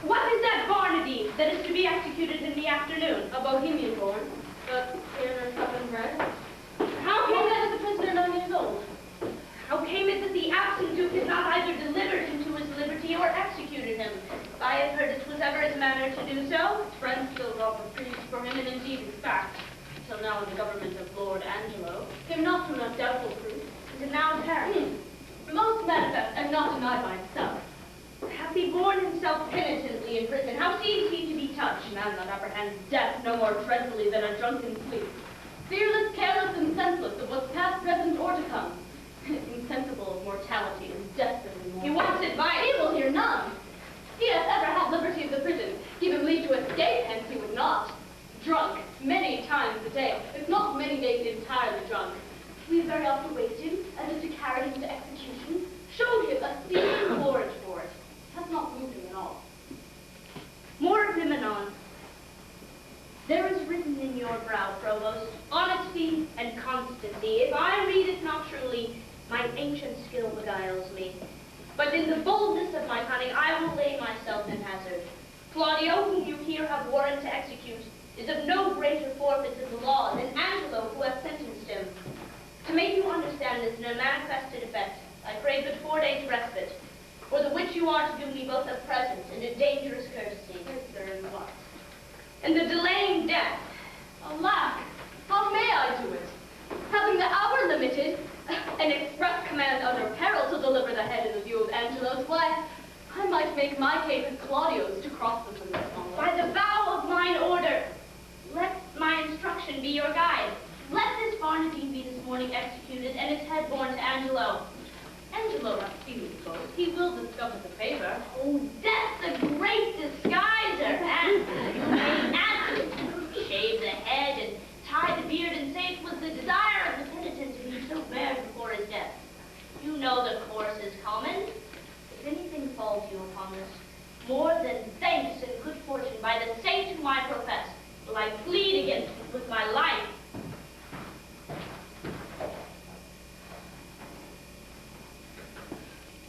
What is that Barnaby that is to be executed in the afternoon? A Bohemian born, but here nurse up and bred. How Came came that as a prisoner 9 years old. How came it that the absent duke is not either delivered into his liberty or executed him? I have heard it was ever his manner to do so. Friends still offer reprieve for him, and indeed, in fact, till now in the government of Lord Angelo, came not from a doubtful proof. Is it now apparent? Most manifest, and not denied by himself. Hath he borne himself penitently in prison? How seems he to be touched? A man that apprehends death no more dreadfully than a drunken sleep. Fearless, careless, and senseless of what's past, present, or to come. Insensible of mortality and desperately mortal. He wants advice. He will hear none. He hath ever had liberty of the prison. Give him leave to escape, hence he would not. Drunk, many times a day, if not many days entirely drunk. We have very often waked him, as if to carry him to execution, showed him a seeming warrant for it. Has not moved him at all. More of him anon. There is written in your brow, provost, honesty and constancy. If I read it not truly, my ancient skill beguiles me. But in the boldness of my cunning, I will lay myself in hazard. Claudio, whom you here have warrant to execute, is of no greater forfeit in the law than Angelo, who hath sentenced him. To make you understand this in a manifested effect, I pray but 4 days' respite, for the which you are to do me both a present and a dangerous courtesy. Yes, sir, and what? And the delaying death. Alack, how may I do it? Having the hour limited, an express command under peril can't make my case and Claudio's to cross the limit. By the vow of mine order, let my instruction be your guide. Let this Barnardine be this morning executed and its head borne to Angelo. Angelo not feeling bold, he will discover the favor. Oh, death's a great disguiser, and you may add to it. Shave the head and tie the beard and say it was the desire of the penitent who he so bared before his death. You know the course is common. If anything falls you upon this, more than thanks and good fortune by the saint whom I profess, will I plead against it with my life.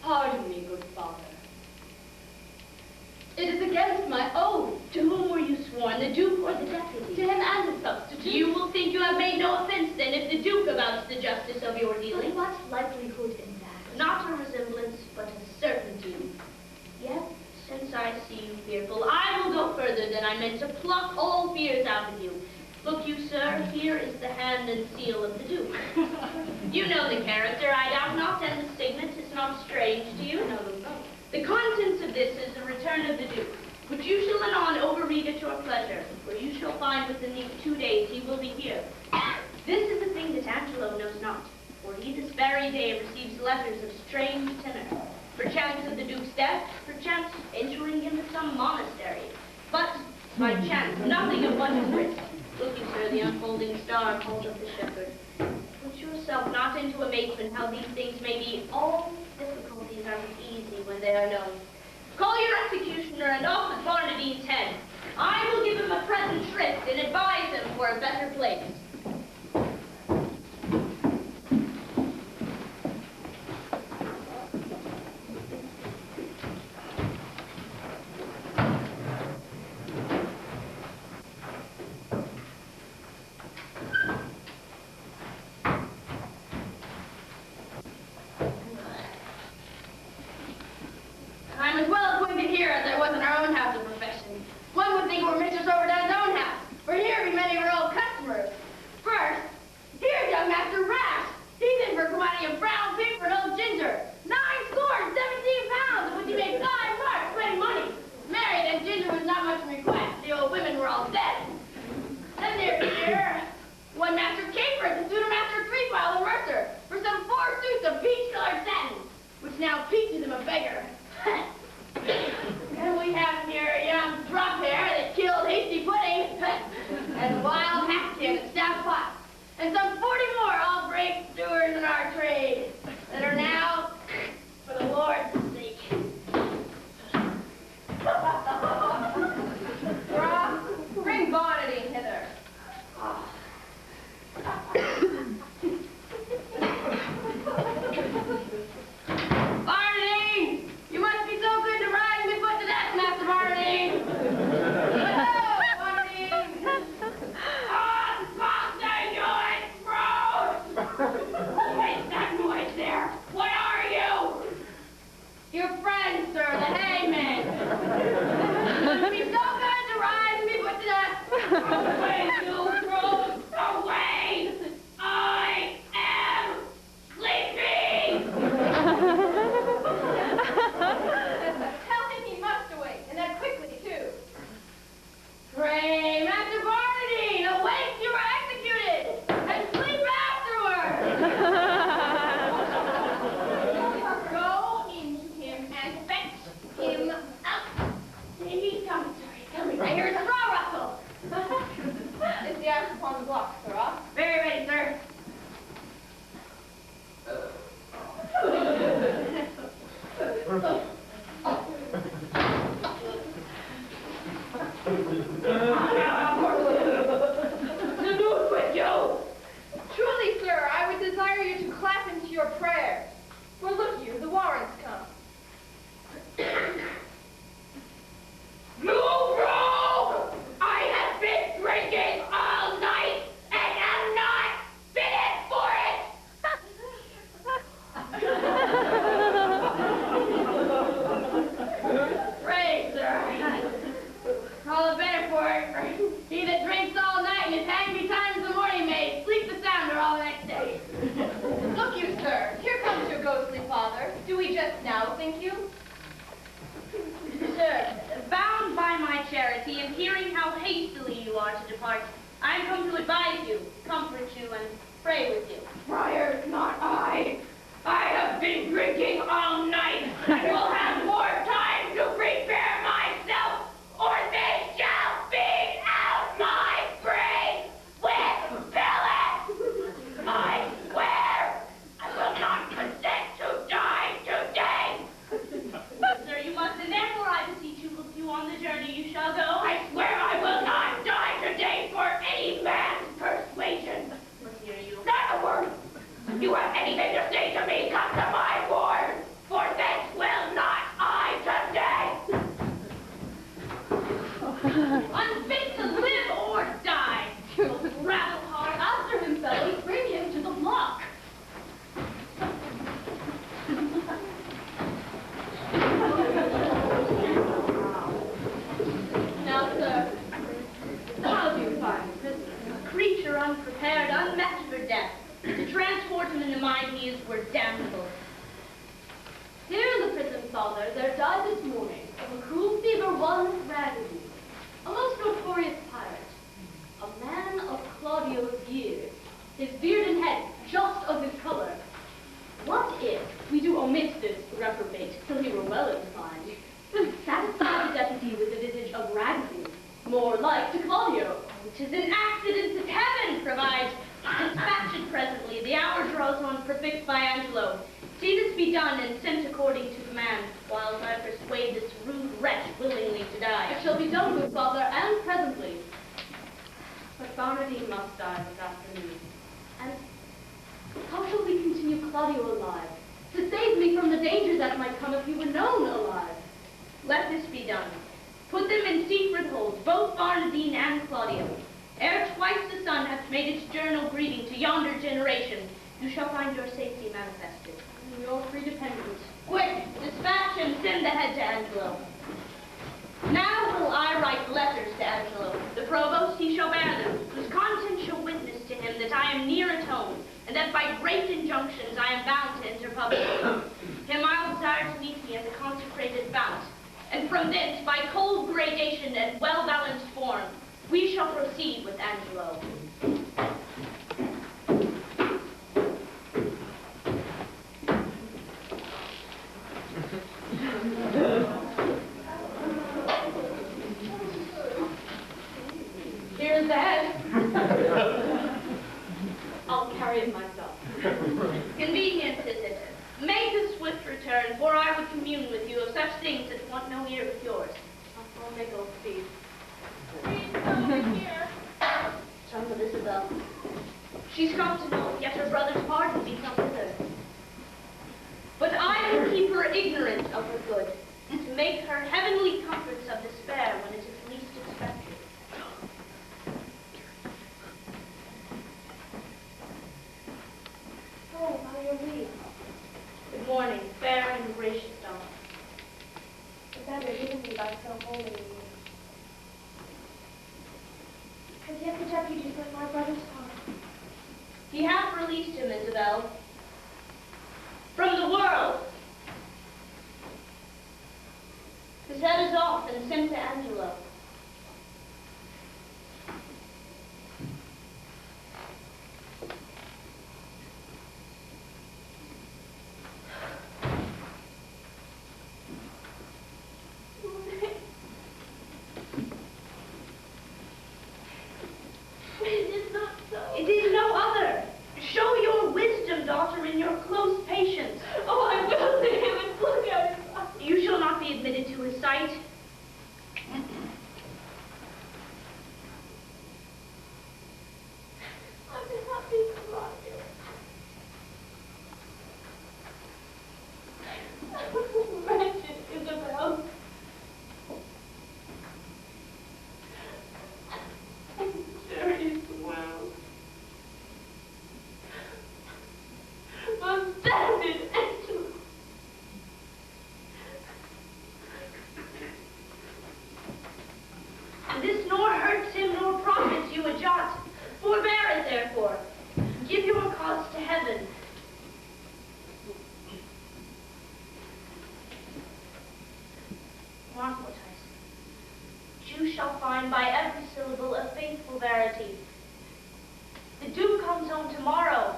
Pardon me, good father. It is against my oath. To whom were you sworn, the Duke or the deputy? To him and the substitute. You will think you have made no offense then if the Duke avouch the justice of your But dealing. what likelihood in that? Not a resemblance, but a certainty. Yet, since I see you fearful, I will go further than I meant to pluck all fears out of you. Look you, sir, here is the hand and seal of the Duke. You know the character, I doubt not, and the signet is not strange to you. No, no, no. The contents of this is the return of the Duke, which you shall anon overread at your pleasure, for you shall find within these 2 days he will be here. This is a thing that Angelo knows not, for he this very day receives letters of strange tenor. Perchance of the Duke's death, perchance entering him at some monastery. But, by chance, nothing of what is written. Look you, sir, the unfolding star called of the shepherd. Put yourself not into amazement how these things may be. All difficulties are easy when they are known. Call your executioner and off with Barnardine's head. I will give him a present shrift and advise him for a better place. I'm as well acquainted here as I was in our own house of profession. One would think we were Mr. Overdone's own house, for here be many of our old customers. First, here's young Master Rash. He's in for a commodity of brown paper and old ginger. 9 score and 17 pounds, of which he made 5 marks, spending money. Married, and ginger was not much in request. The old women were all dead. Then there's here one Master Capers and tutor Master Threefile and Mercer for some 4 suits of peach-colored satin, which now peaches him a beggar. And we have here a young drop hair that killed Hasty Pudding, and Wild Hatkin and Stout Pot, and some 40 more, all brave stewards in our trade, that are now, for the Lord's sake. Bring Barnardine hither. Barnardine! You must be so good to ride and be put to death, Master Barnardine! Hello, Barnardine! Oh, Foster, you explode! Who is that noise there? What are you? Your friend, sir, the hangman. You must be so good to ride and be put to death! Away, you crows! Away! I am sleeping! Tell him he must awake, and that quickly, too. Pray, Master Barnardine, awake, you are executed, and sleep afterward! Go into him and fetch him out. He's coming, sir, he's coming. I hear a straw rustle. Is the axe upon the block, sirrah? Very ready, sir. The news with you! Truly, sir, I would desire you to clap into your prayers. For look you, the warrants come. You rogue! I have been drinking all night and am not fitted for it! Pray, sir. All the better for it. He that drinks all night and is hanged betimes the morning may sleep the sounder all the next day. Look you, sir, here comes your ghostly father. Do we just now think you? charity, and hearing how hastily you are to depart, I am come to advise you, comfort you, and pray with you. Friar, not I. I have been drinking all night and will have more time to prepare myself, or they shall beat out my brains with pellets. I swear I will not consent to die today. Sir, you must, and therefore I beseech you, with you on the journey you shall go. I swear I will not die today for any man's persuasion. Let's hear you. Not a word. If you have anything to say to me, come to my ward, for this will not I today. Unfit to live or die. Rattle hard after him, fellows. Bring him to the block. Now, sir, how do you find the prisoner? A creature unprepared, unmet for death. To transport him in the mind he is were damnable. Here in the prison, Father, there died this morning of a cruel fever one Raggedy, a most notorious pirate, a man of Claudio's years, his beard and head just of his color. What if we do omit this reprobate till he were well inclined, and satisfy the deputy with the visage of Raggedy, more like to Claudio? 'Tis an accident that heaven provides. Dispatch it presently. The hour draws on for fixed by Angelo. See this be done and sent according to command, whilst I persuade this rude wretch willingly to die. It shall be done, good Father, and presently. But Barnardine must die this afternoon. And how shall we continue Claudio alive, to save me from the danger that might come if he were known alive? Let this be done. Put them in secret holds, both Barnardine and Claudio. Ere twice the sun hath made its journal greeting to yonder generation, you shall find your safety manifested. You're free dependent. Quick, dispatch and send the head to Angelo. Now will I write letters to Angelo. The provost he shall bear them, whose contents shall witness to him that I am near at home, and that by great injunctions I am bound to enter publicly. Him I'll desire to meet me at the consecrated fount, and from thence by cold gradation and well-balanced form, we shall proceed with Angelo. Here's the head. I'll carry it myself. Convenient is it. Make a swift return, for I would commune with you of such things that want no ear but yours. I'll make all speed. Son of Isabel. She's come to know, yet her brother's pardon be come hither. But I will keep her ignorant of her good, to make her heavenly comforts of despair when it is least expected. Oh, how are you? Good morning, fair and gracious daughter. The better given me by so holy a year. Has yet the deputy split my brother's heart? He hath released him, Isabel, from the world. His head is off and sent to Angelo. It is no other. Show your wisdom, daughter, in your close patience. Oh, I will see him and look at his eyes. You shall not be admitted to his sight. find by every syllable a faithful verity. The Duke comes home tomorrow.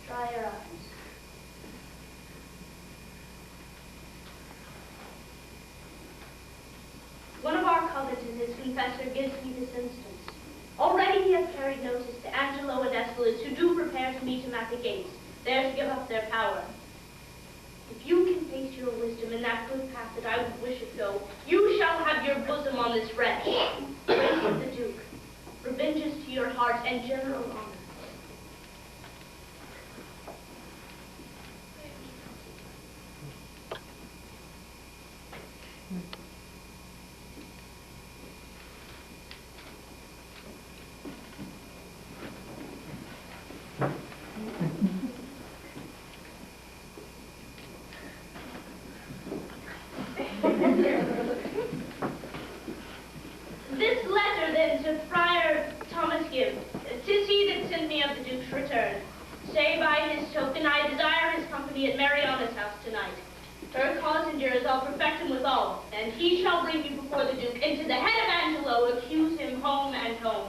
Dry your eyes. One of our covetous, his confessor, gives me this instance. Already he has carried notice to Angelo and Aeschylus, who do prepare to meet him at the gates, there to give up their power. If you can face your wisdom in that good path that I would wish it go, you shall have your bosom on this wretch. Grace of the Duke, revenges to your heart and general honor. This letter then to Friar Thomas give. 'Tis he that sent me of the Duke's return. Say by his token I desire his company at Mariana's house tonight. Her cause endures, I'll perfect him withal, and he shall bring me before the Duke, and to the head of Angelo accuse him home and home.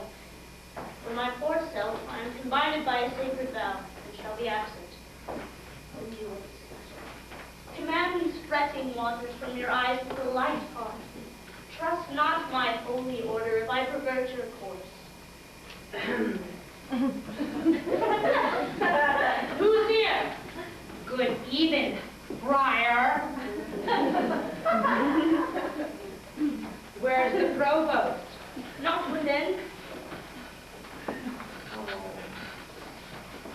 For my poor self, I am combined by a sacred vow, and shall be absent. Endure this letter. Command these fretting waters from your eyes with a light heart. Trust not my holy order if I pervert your course. Who's here? Good even, Friar. Where's the provost? Not within.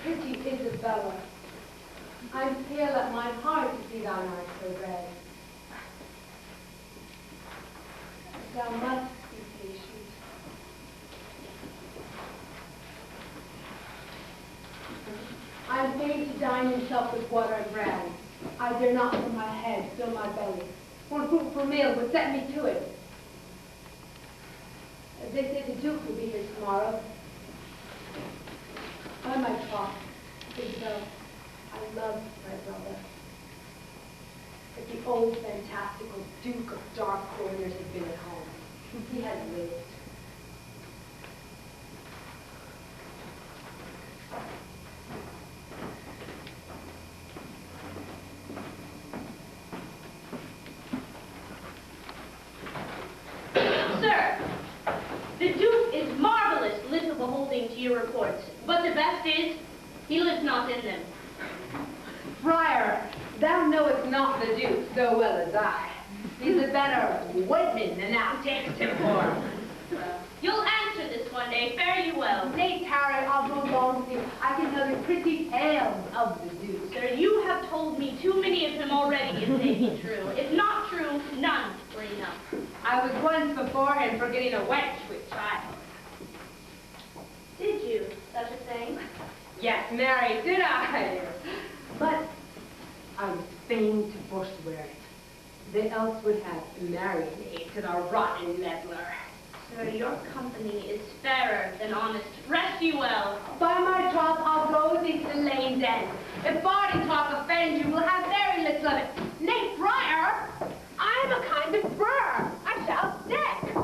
Pretty Isabella, I'm pale at my heart to see thine eyes so red. Thou must be patient. I am fain to dine himself with water and bread. I dare not from my head fill my belly, for fruitful meal would set me to it. They say the Duke will be here tomorrow. By my troth, Isabel, I love my brother. But the old fantastical Duke of Dark Corners has been at home. He has lived. Sir, the Duke is marvelous, little beholding to your reports, but the best is, he lives not in them. Friar, thou knowest not the Duke so well as I. He's a better woodman than thou takest him for. You'll answer this one day, fare you well. Nay, tarry, I'll go along with you. I can tell you pretty tales of the Duke. Sir, you have told me too many of him already, if they be true. If not true, none were enough. I was once before him for getting a wench with child. Did you, such a thing? Yes, Mary, did I? But I was fain to forswear it. They else would have married me to the rotten meddler. Sir, your company is fairer than honest. Rest you well. By my troth, I'll go thee to Elaine den. If body talk offends you, we'll have very little of it. Nay, Friar, I am a kind of burr. I shall stick.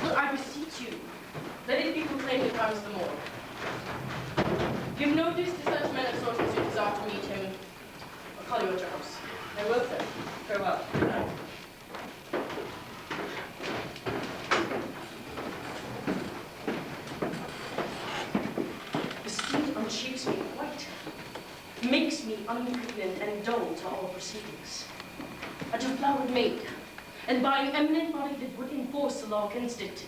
Well, I beseech you, let it be proclaimed at times the more. Give notice to such men as sort as you desire to meet him. I'll call you at your house. I will, sir. Farewell. The state on Shakespeare quite makes me unpregnant and dull to all proceedings. A deflowered maid, and by an eminent body that would enforce the law against it.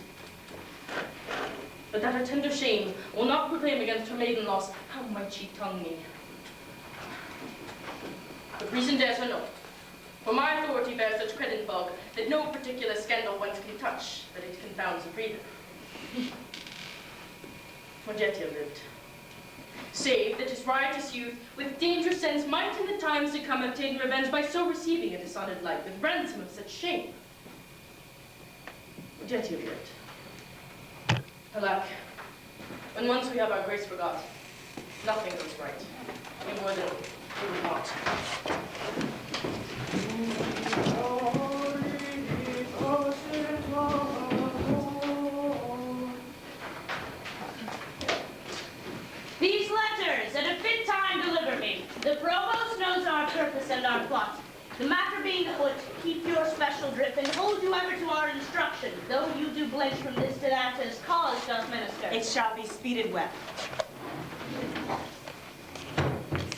But that her tender shame will not proclaim against her maiden loss, how might she tongue me? But reason dares her no, for my authority bears such credit bulk that no particular scandal once can touch, but it confounds a breather. Mogetio lived, save that his riotous youth with dangerous sense might in the times to come obtain revenge by so receiving a dishonored life with ransom of such shame. Mogetio lived. Alack, When once we have our grace forgot, nothing goes right. We would and we would not. These letters, at a fit time, deliver me. The provost knows our purpose and our plot. The matter being put, keep your special drip and hold you ever to our instruction. Though you do blench from this to that, as cause does minister. It shall be speeded well.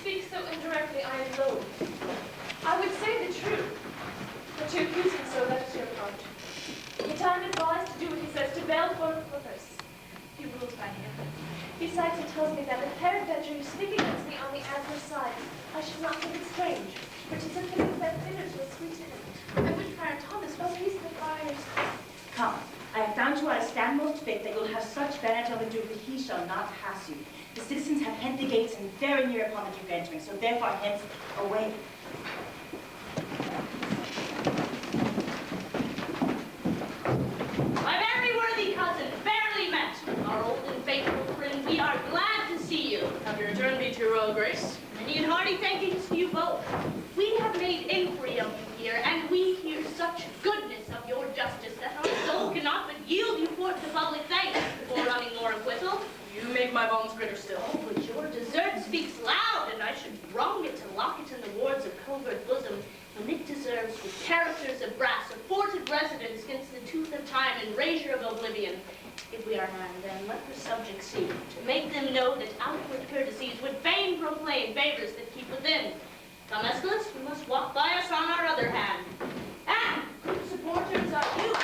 Speak so indirectly, I am loath. I would say the truth, but to accuse him so, that is your part. Yet I am advised to do what he says, to bail for purpose. He rules by him. Besides, he tells me that if peradventure you speak against me on the adverse side, I should not think it strange, for 'tis a thing that bitters will sweeten him. And which Friar Thomas was peace the friars. Come, I have found you are a stand most fit that you'll have such benefit of the Duke that he shall not pass you. The citizens have hent the gates and very near upon the Duke entering, so therefore hence away. My very worthy cousin, fairly met. Our old and faithful friend, we are glad to see you. Have your return be to your royal grace. Many and hearty thankings to you both. We have made inquiry of you here, and we hear such goodness of your justice that our soul cannot but yield you forth to public thanks before running more acquittal. You make my bones greater still. Oh, but your desert speaks loud, and I should wrong it to lock it in the wards of covert bosom, when it deserves with characters of brass, a forted residence against the tooth of time and razor of oblivion. If we are hand, then let the subjects see, to make them know that outward courtesies would fain proclaim favors that keep within. Come, Aeschylus, we must walk by us on our other hand. And good supporters are you.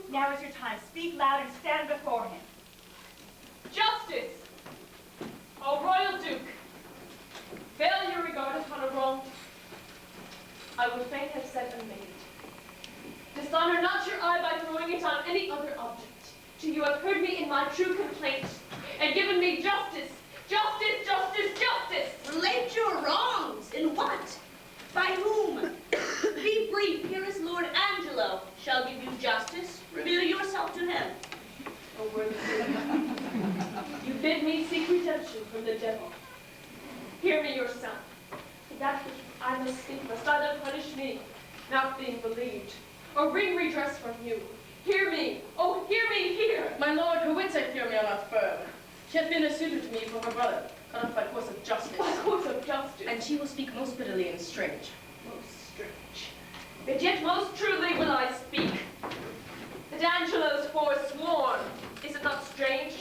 Now is your time. Speak loud and stand before him. Justice! O royal Duke, failure regarded upon a wrong, I would fain have said and made it. Dishonor not your eye by throwing it on any other object. Till you have heard me in my true complaint, and given me justice, justice, justice, justice! Relate your wrongs. In what? By whom? Be brief. Here is Lord Angelo. Shall give you justice. Reveal yourself to him. O worthy Duke, you bid me seek redemption from the devil. Hear me yourself. For that which I must speak must either punish me, not being believed, or bring redress from you. Hear me, oh, hear me here! My lord, her wits I fear me are not firm. She hath been a suitor to me for her brother, cut off by course of justice. By course of justice. And she will speak most bitterly and strange. Most strange. But yet most truly will I speak. That Angelo's forsworn, is it not strange?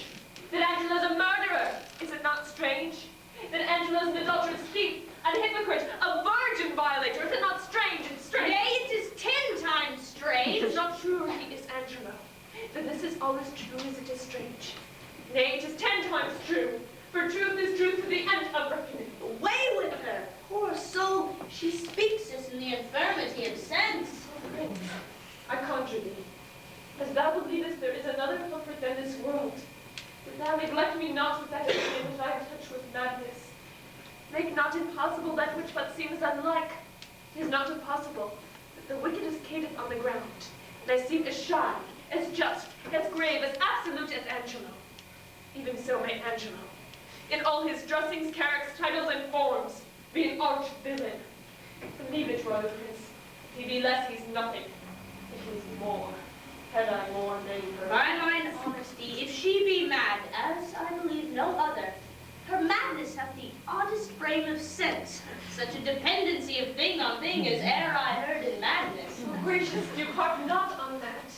That Angelo's a murderer, is it not strange? That Angelo's an adulterous thief, an hypocrite, a virgin violator, is it not strange and strange? Nay, it is 10 times strange. It is not true he is Angelo. That this is all as true as it is strange. Nay, it is 10 times true, for truth is truth to the end of reckoning. Away with her. Poor soul, she speaks us in the infirmity of sense. O Prince, I conjure thee, as thou believest there is another comfort than this world, that thou neglect me not with that opinion that I am touched with madness. Make not impossible that which but seems unlike. It is not impossible that the wickedest cadence on the ground, and I seem as shy, as just, as grave, as absolute as Angelo. Even so may Angelo, in all his dressings, characters, titles, and forms, be an arch villain. Believe it, royal prince. If he be less, he's nothing. If he is more, had I more neighbor. By mine honesty, if she be mad, as I believe no other, her madness hath the oddest frame of sense, such a dependency of thing on thing as e'er I heard in madness. Oh, gracious Duke, harp not on that.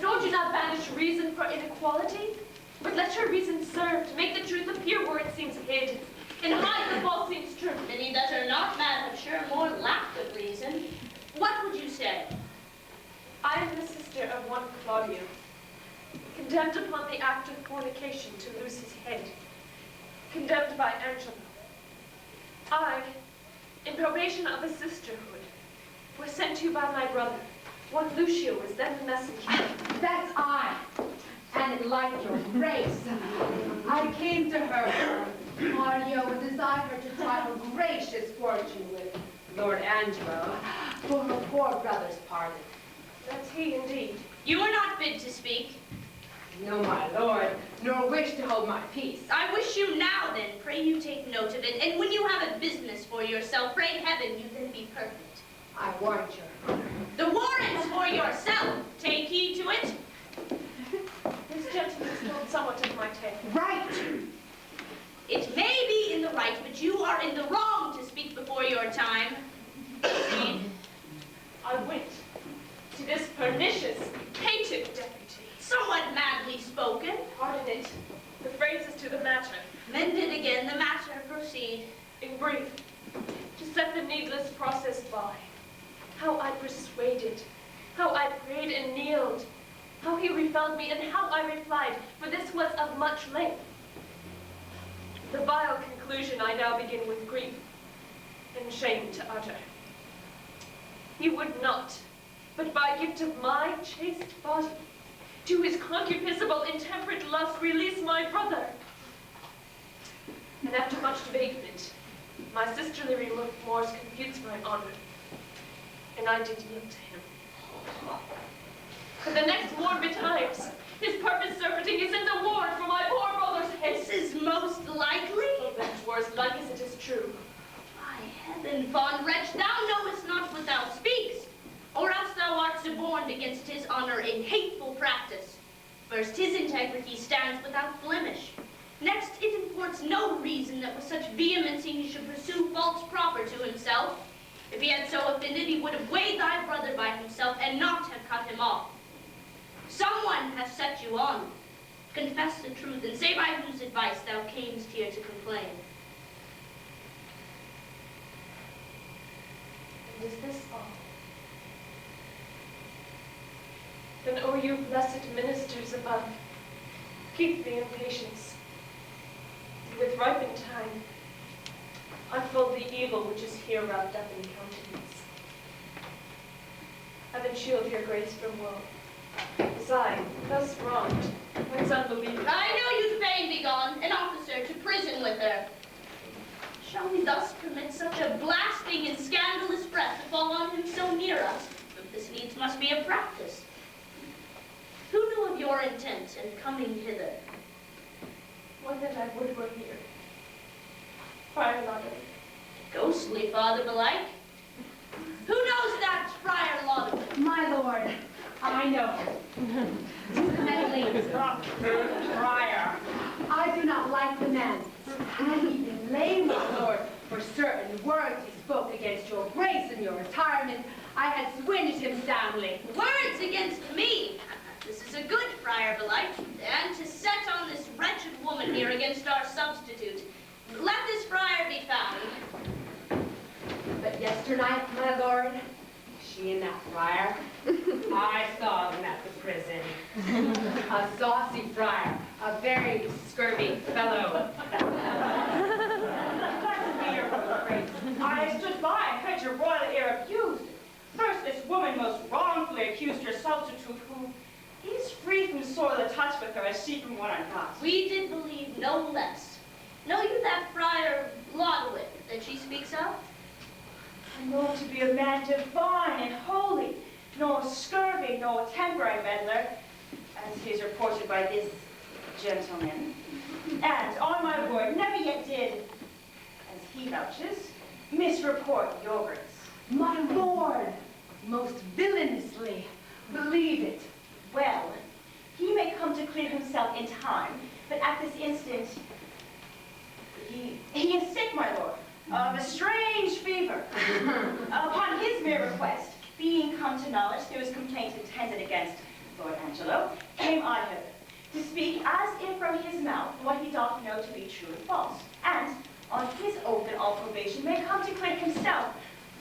Nor do not banish reason for inequality, but let your reason serve to make the truth appear where it seems hid, and hide the false seems true. Many that are not mad have sure more lack of reason. What would you say? I am the sister of one Claudio, condemned upon the act of fornication to lose his head, condemned by Angelo. I, in probation of a sisterhood, was sent to you by my brother. One Lucio was then the messenger. That's I. And like your grace, I came to her Mario would desire her to try her gracious fortune with Lord Angelo for her poor brother's pardon. That's he indeed. You are not bid to speak. No, my lord, nor wish to hold my peace. I wish you now, then. Pray you take note of it, and when you have a business for yourself, pray heaven you then be perfect. I warrant your honor. The warrant's for yourself. Take heed to it. This gentleman spoke somewhat of my tale. Right! It may be in the right, but you are in the wrong to speak before your time. Proceed. I went to this pernicious, hated deputy. Somewhat madly spoken. Pardon it. The phrase is to the matter. Mend it again, the matter. Proceed. In brief, to set the needless process by. How I persuaded, how I prayed and kneeled, how he refelled me, and how I replied, for this was of much length. The vile conclusion I now begin with grief and shame to utter. He would not, but by gift of my chaste body, to his concupiscible intemperate lust release my brother. And after much debatement, my sisterly remorse confutes my honor, and I did yield to him. But the next morn betimes, his purpose surfeiting, he sends a warrant for my poor brother's head. This is most likely. Oh, that were as like as it is true. By heaven, fond wretch, thou knowest not what thou speakst, or else thou art suborned against his honor in hateful practice. First, his integrity stands without blemish. Next, it imports no reason that with such vehemency he should pursue faults proper to himself. If he had so offended, he would have weighed thy brother by himself and not have cut him off. Someone has set you on. Confess the truth and say by whose advice thou camest here to complain. And is this all? Then, O you blessed ministers above, keep the impatience. With ripened time, unfold the evil which is here wrapped up in countenance. Heaven shield your grace from woe. As I, thus wronged, my son will be. I know you'd fain be gone, an officer to prison with her. Shall we thus permit such a blasting and scandalous breath to fall on him so near us? But this needs must be a practice. Who knew of your intent in coming hither? One that I would were here. Friar Lauder. Ghostly father belike. Who knows that Friar Lauder? My lord, I know. Friar. I do not like the man. I even blame my lord for certain words he spoke against your grace in your retirement. I had swinged him soundly. Words against me? This is a good Friar belike, and to set on this wretched woman here against our substitute. Let this friar be found. But yesternight, my lord, she and that friar, I saw them at the prison. A saucy friar, a very scurvy fellow. I stood by and heard your royal heir abused. First, this woman most wrongfully accused your substitute, who is free from soil touch with her as she from one ungot. We did believe no less. Know you that Friar Laudwit that she speaks of? I know him to be a man divine and holy, no scurvy, no temporary meddler, as he is reported by this gentleman. And on my word, never yet did, as he vouches, misreport your grace. My lord, most villainously, believe it. Well, he may come to clear himself in time, but at this instant, he is sick, my lord, of a strange fever. Upon his mere request, being come to knowledge there was complaint intended against Lord Angelo, came I hither, to speak as if from his mouth what he doth know to be true and false, and on his oath and all probation may come to clear himself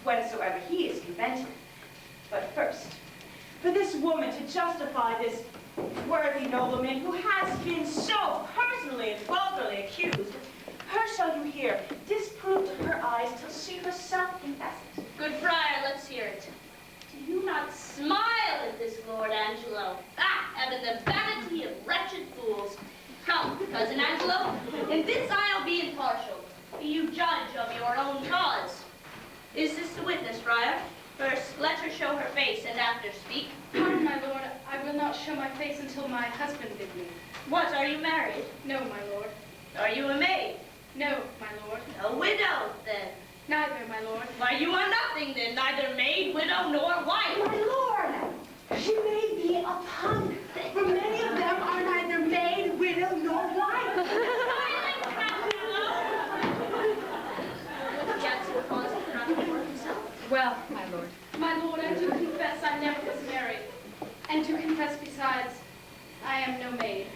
whensoever he is convented. But first, for this woman to justify this worthy nobleman who has been so personally and vulgarly accused, her shall you hear disproved to her eyes till she herself confess it. Good friar, let's hear it. Do you not smile at this Lord Angelo? Ah, heaven, the vanity of wretched fools. Come, Cousin Angelo, in this I'll be impartial. Be you judge of your own cause. Is this the witness, Friar? First, let her show her face, and after speak. Pardon, my lord, I will not show my face until my husband bid me. What, are you married? No, my lord. Are you a maid? No, my lord. A widow, then? Neither, my lord. Why, you are nothing, then, neither maid, widow, nor wife. My lord, she may be a punk, for many of them are neither maid, widow, nor wife. Silent, Well, my lord, I do confess I never was married. And to confess besides, I am no maid.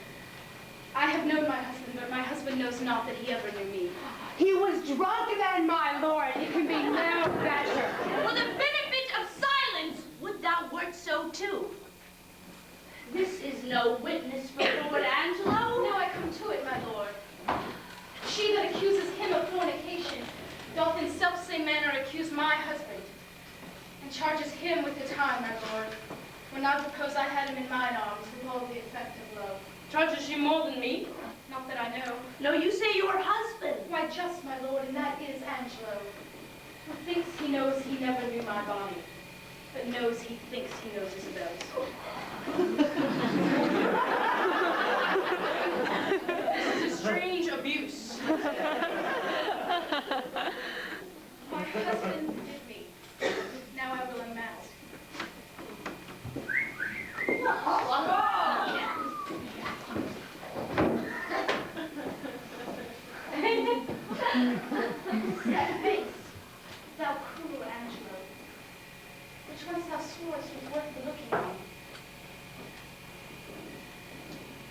I have known my husband, but my husband knows not that he ever knew me. He was drunk then, my lord. It can be no better. For the benefit of silence, would thou wert so too? This is no witness for Lord Angelo. Now I come to it, my lord. She that accuses him of fornication doth in self-same manner accuse my husband, and charges him with the time, my lord, when I propose I had him in mine arms with all the effect of love. Charges you more than me? Not that I know. No, you say your husband. Why, just, my lord, and that is Angelo, who thinks he knows he never knew my body, but knows he thinks he knows Isabel's. This is a strange abuse. My husband did me. Now I will unmask. That face, thou cruel Angelo, which once thou swores was worth the looking on.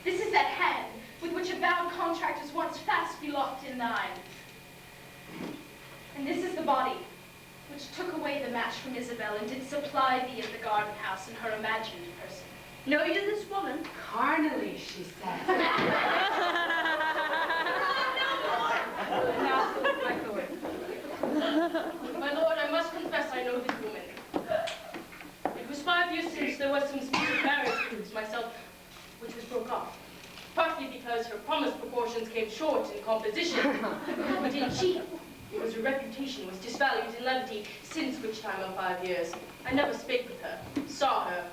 This is that hand with which a vowed contract was once fast belocked in thine. And this is the body which took away the match from Isabel and did supply thee in the garden house in her imagined person. Know you this woman? Carnally, she said. My lord, I must confess I know this woman. It was 5 years since there was some speech of marriage betwixt myself, which was broke off. Partly because her promised proportions came short in composition, but in cheek, because her reputation was disvalued in levity, since which time of 5 years I never spake with her, saw her,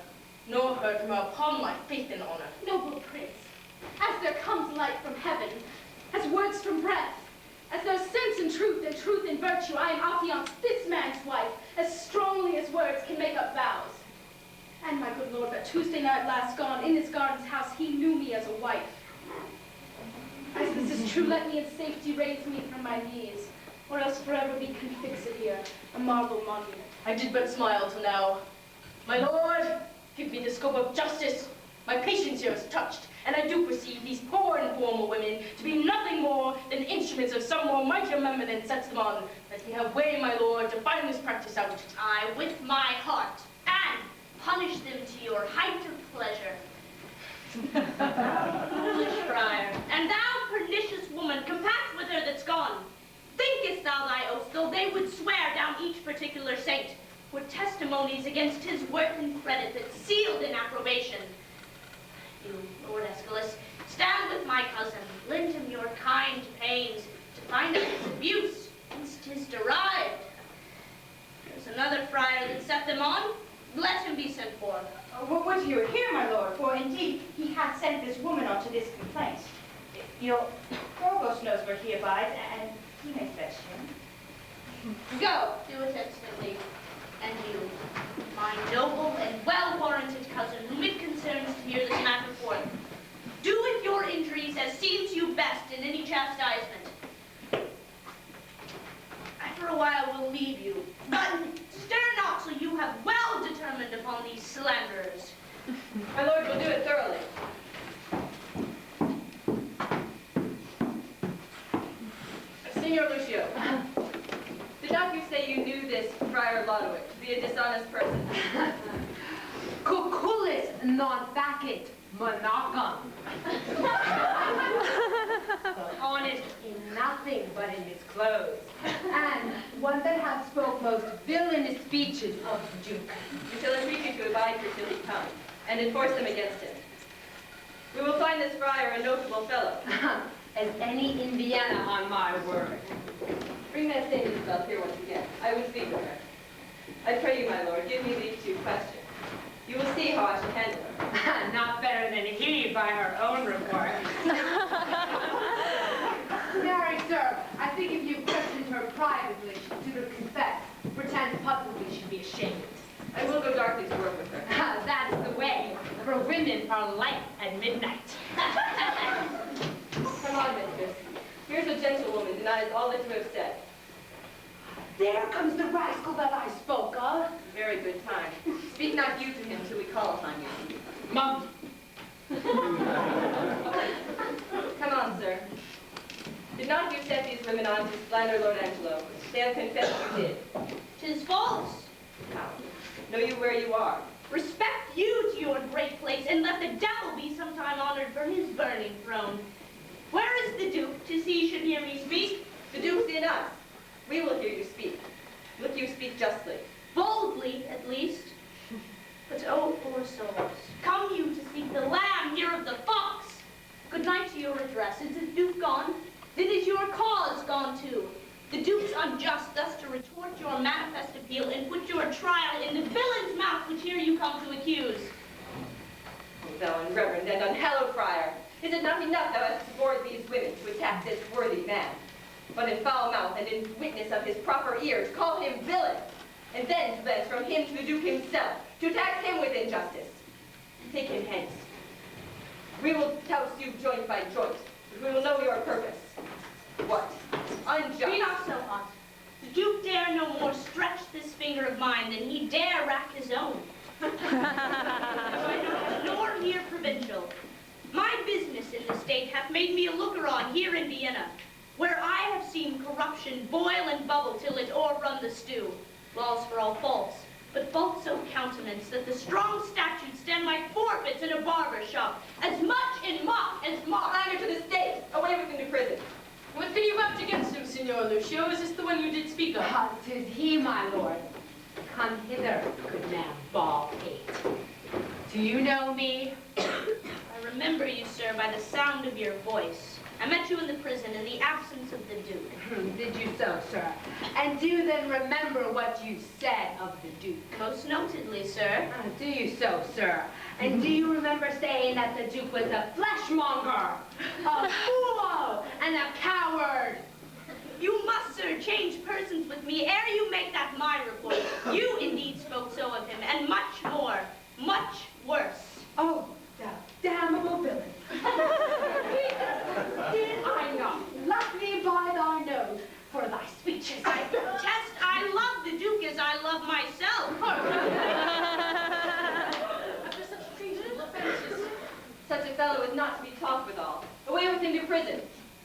nor heard from her upon my faith and honor. Noble prince, as there comes light from heaven, as words from breath, as there's sense in truth and truth in virtue, I am affianced this man's wife, as strongly as words can make up vows. And my good lord, but Tuesday night last gone, in this garden's house, he knew me as a wife. As this is true, let me in safety raise me from my knees, or else forever be confixed here, a marble monument. I did but smile till now. My lord, give me the scope of justice. My patience here is touched, and I do perceive these poor informal women to be nothing more than instruments of some more mightier member than sets them on. Let me have way, my lord, to find this practice out. I, with my heart, and punish them to your height of pleasure. Foolish friar, and thou, pernicious woman, compact with her that's gone, thinkest thou thy oaths, though they would swear down each particular saint, were testimonies against his worth and credit that sealed in approbation? You, Lord Aeschylus, stand with my cousin, lend him your kind pains to find out his abuse, whence 'tis derived. There's another friar that set them on. Let him be sent for. Would you hear, my lord? For indeed he hath sent this woman unto this complaint. Your provost knows where he abides, and he may fetch him. Go, do it instantly. And you, my noble and well-warranted cousin, whom it concerns to hear this matter forth, do with your injuries as seems you best in any chastisement. I for a while will leave you, but stir not till you have well determined upon these slanderers. My lord will do it thoroughly. Signor Lucio, did not you say you knew this Friar Lodowick to be a dishonest person? Cuculis non facit monachum. Honest in nothing but in his clothes. And one that hath spoke most villainous speeches of the Duke. We shall entreat you to abide here till he come, and enforce them against him. We will find this friar a notable fellow. As any in Vienna, on my word. Bring that same Isabel here once again. I will speak with her. I pray you, my lord, give me these 2 questions. You will see how I shall handle her. Not better than he by her own report. Marry, sir, I think if you questioned her privately, she would confess. Pretend publicly she'd be ashamed. I will go darkly to work with her. That's the way, for women are light at midnight. Come on, mistress. Here's a gentlewoman denies all that you have said. There comes the rascal that I spoke of. Very good time. Speak not you to him till we call upon you. Mum. Come on, sir. Did not you set these women on to slander Lord Angelo? They have confessed you did. 'Tis false. How? Know you where you are? Respect you to your great place, and let the devil be sometime honored for his burning throne. Where is the Duke, to see he should hear me speak? The Duke's in us. We will hear you speak. Look you speak justly. Boldly, at least. But oh, poor souls, come you to seek the lamb here of the fox. Good night to your address. Is the Duke gone? Then is your cause gone too. The Duke's unjust thus to retort your manifest appeal and put your trial in the villain's mouth which here you come to accuse. O thou unreverend and unhallowed friar, is it not enough thou hast bored these women to attack this worthy man? But in foul mouth and in witness of his proper ears, call him villain, and then to thence from him to the Duke himself, to tax him with injustice. Take him hence. We will touse you joint by joint, but we will know your purpose. What? Unjust. Be not so hot. The Duke dare no more stretch this finger of mine than he dare rack his own. Nor here provincial. My business in the state hath made me a looker-on here in Vienna, where I have seen corruption boil and bubble till it o'errun the stew. Laws for all faults, but faults so countenance that the strong statutes stand like forfeits in a barber shop, as much in mock as mock. Slander to the state, away with him to prison. What can you wept against him, Signor Lucio? Is this the one you did speak of? 'Tis he, my lord. Come hither, good man, Baldpate. Do you know me? I remember you, sir, by the sound of your voice. I met you in the prison in the absence of the Duke. Did you so, sir? And do you then remember what you said of the Duke? Most notedly, sir. Do you so, sir? And do you remember saying that the Duke was a fleshmonger, a fool, and a coward? You must, sir, change persons with me ere you make that my report. You indeed spoke so of him, and much more, much worse. Oh, thou damnable villain. Did I not love thee by thy nose for thy speeches? I protest I love the Duke as I love myself. After such treasonable offenses, such a fellow is not to be talked withal. Away with him to prison.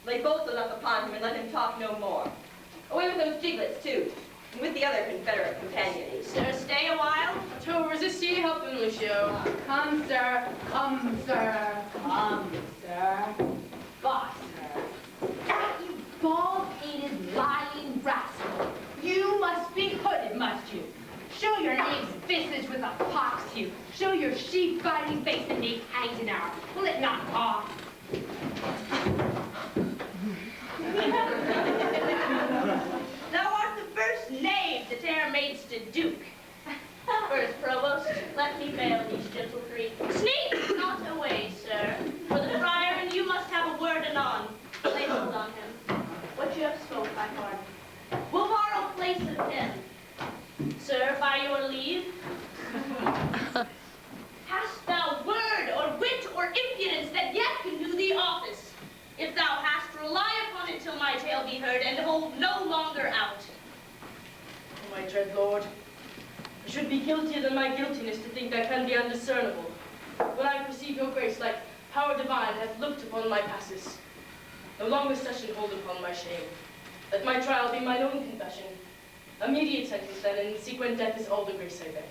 Lay both the luck upon him and let him talk no more. Away with those giglets, too, and with the other Confederate companions. Sir, stay a while. To resist ye, help him, Lucio. Come, sir. Come, sir. Come, sir. Boss, sir. That you bald-pated, lying rascal. You must be hooded, must you? Show your name's visage with a pox hue. Show your sheep-biting face and be hanged an hour. Will it not off? Thou art the first knave that e'er madest a Duke. First, Provost, let me bail these gentle three. Sneak not away, sir, for the friar and you must have a word anon. Lay hold on him. What you have spoke by heart. We'll borrow place of him. Sir, by your leave. Hast thou word or wit or impudence that yet can do thee office? If thou hast, rely upon it till my tale be heard, and hold no longer out. Oh, my dread lord, I should be guiltier than my guiltiness to think I can be undiscernible. When I perceive your grace, like power divine, hath looked upon my passes. No longer session hold upon my shame. Let my trial be mine own confession. Immediate sentence then, and sequent death is all the grace I beg.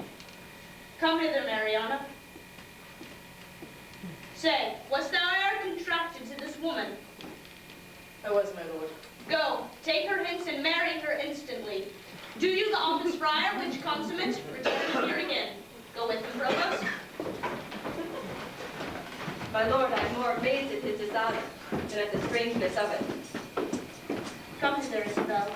Come hither, Mariana. Say, wast thou e'er contracted to this woman? I was, my lord. Go, take her hence and marry her instantly. Do you the office, friar, which consummate, return here again. Go with him, Provost. My lord, I am more amazed at his dishonor than at the strangeness of it. Come hither, Isabel.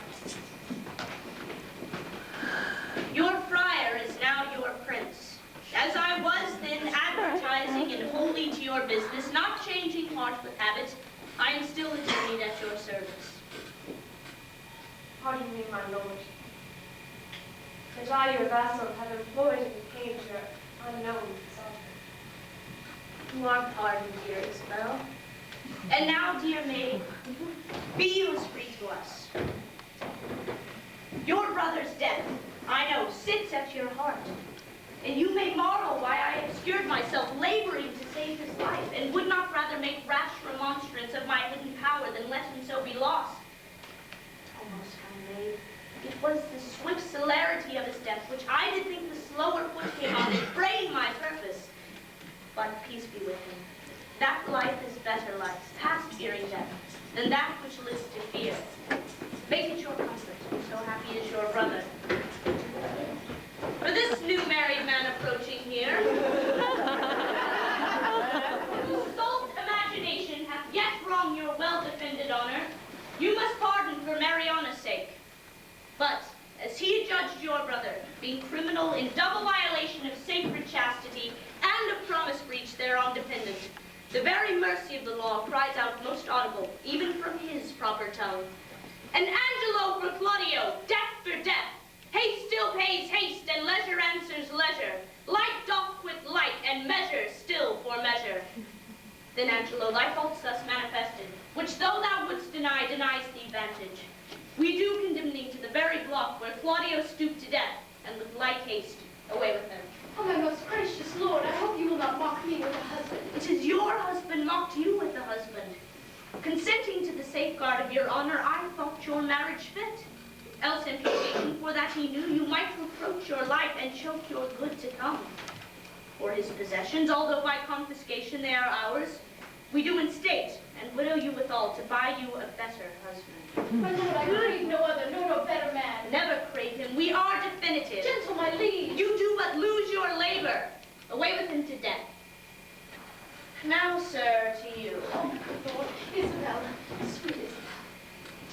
Your friar is now your prince. As I was then advertising and wholly to your business, not changing heart with habit, I am still attorney at your service. Pardon me, my lord. That I, your vassal, have employed and paid your unknown sovereign. You are pardoned, dear Isabel. And now, dear maid, be you as free to us. Your brother's death, I know, sits at your heart. And you may marvel why I obscured myself, laboring to save his life, and would not rather make rash remonstrance of my hidden power than let him so be lost. Almost, my maid, it was the swift celerity of his death, which I did think the slower foot came on in fraying my purpose. But peace be with him. That life is better life, past fearing death, than that which lives to fear. Make it your comfort, so happy is your brother. For this new married man approaching here, whose salt imagination hath yet wronged your well-defended honor, you must pardon for Mariana's sake. But, as he judged your brother, being criminal in double violation of sacred chastity and of promise breach thereon dependent, the very mercy of the law cries out most audible, even from his proper tongue. And Angelo for Claudio, death for death. Haste still pays haste, and leisure answers leisure. Like doth quit like, and measure still for measure. Then, Angelo, thy faults thus manifested, which though thou wouldst deny, denies thee vantage. We do condemn thee to the very block where Claudio stooped to death, and with like haste, away with him. Oh, my most gracious lord, I hope you will not mock me with a husband. It is your husband mocked you with a husband. Consenting to the safeguard of your honor, I thought your marriage fit. Else imputation for that he knew, you might reproach your life and choke your good to come. For his possessions, although by confiscation they are ours, we do in state, and widow you withal, to buy you a better husband. My lord, I crave no other, nor no better man. Never crave him, we are definitive. Gentle, my liege. You do but lose your labor. Away with him to death. Now, sir, to you. Oh, Lord, Isabel, sweet Isabel,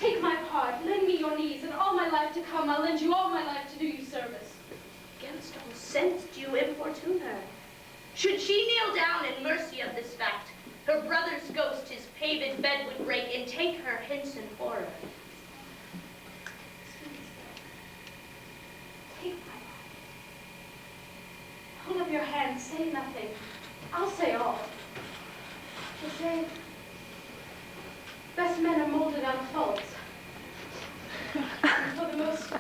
take my part, lend me your knees, and all my life to come, I'll lend you all my life to do you service. Against all sense do you importune her. Should she kneel down in mercy of this fact, her brother's ghost his paved bed would break, and take her hence in horror. Sweet Isabel, take my part. Hold up your hand, say nothing. I'll say all. They say, best men are molded on faults. And for the most,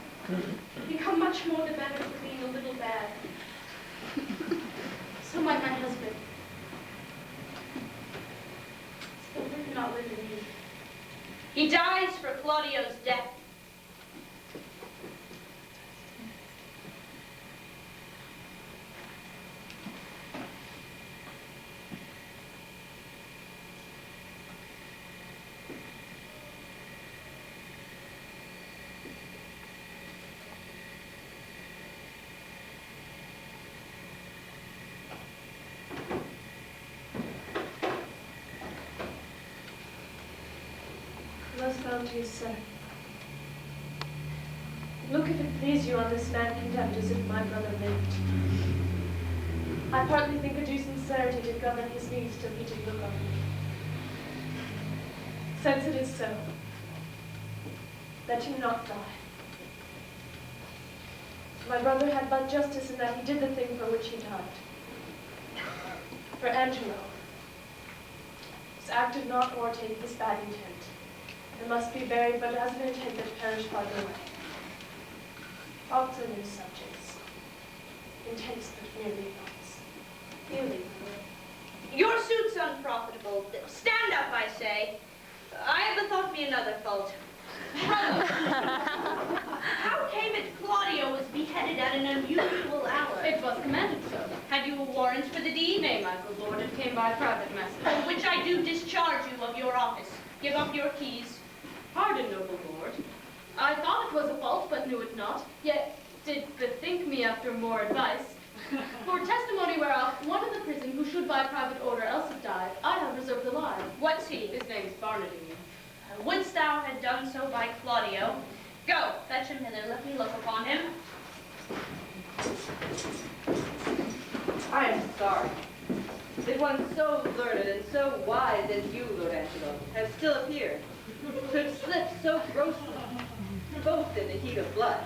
become much more the better for being a little bad. So might my husband. Still live not live in me. He dies for Claudio's death. Thus found to his son. Look, if it please you, on this man condemned as if my brother lived. I partly think a due sincerity did govern his needs till he did look on me. Since it is so, let him not die. My brother had but justice in that he did the thing for which he died. For Angelo, his act did not o'ertake his bad intent. It must be buried, but as an intent that perished by the way. Thoughts are new subjects. Intents but merely thoughts. Feeling. Your suit's unprofitable. Stand up, I say. I have bethought me another fault. How came it Claudio was beheaded at an unusual hour? It was commanded so. Had you a warrant for the deed? Nay, my good lord, it came by private message. For which I do discharge you of your office. Give up your keys. Pardon, noble lord. I thought it was a fault, but knew it not. Yet did bethink me after more advice. For testimony whereof, one in the prison who should by private order else have died, mercy. His name's Barnaby. Wouldst thou had done so by Claudio? Go, fetch him hither. Let me look upon him. I am sorry that one so learned and so wise as you, Lord Angelo, has still appeared, should slip so grossly, both in the heat of blood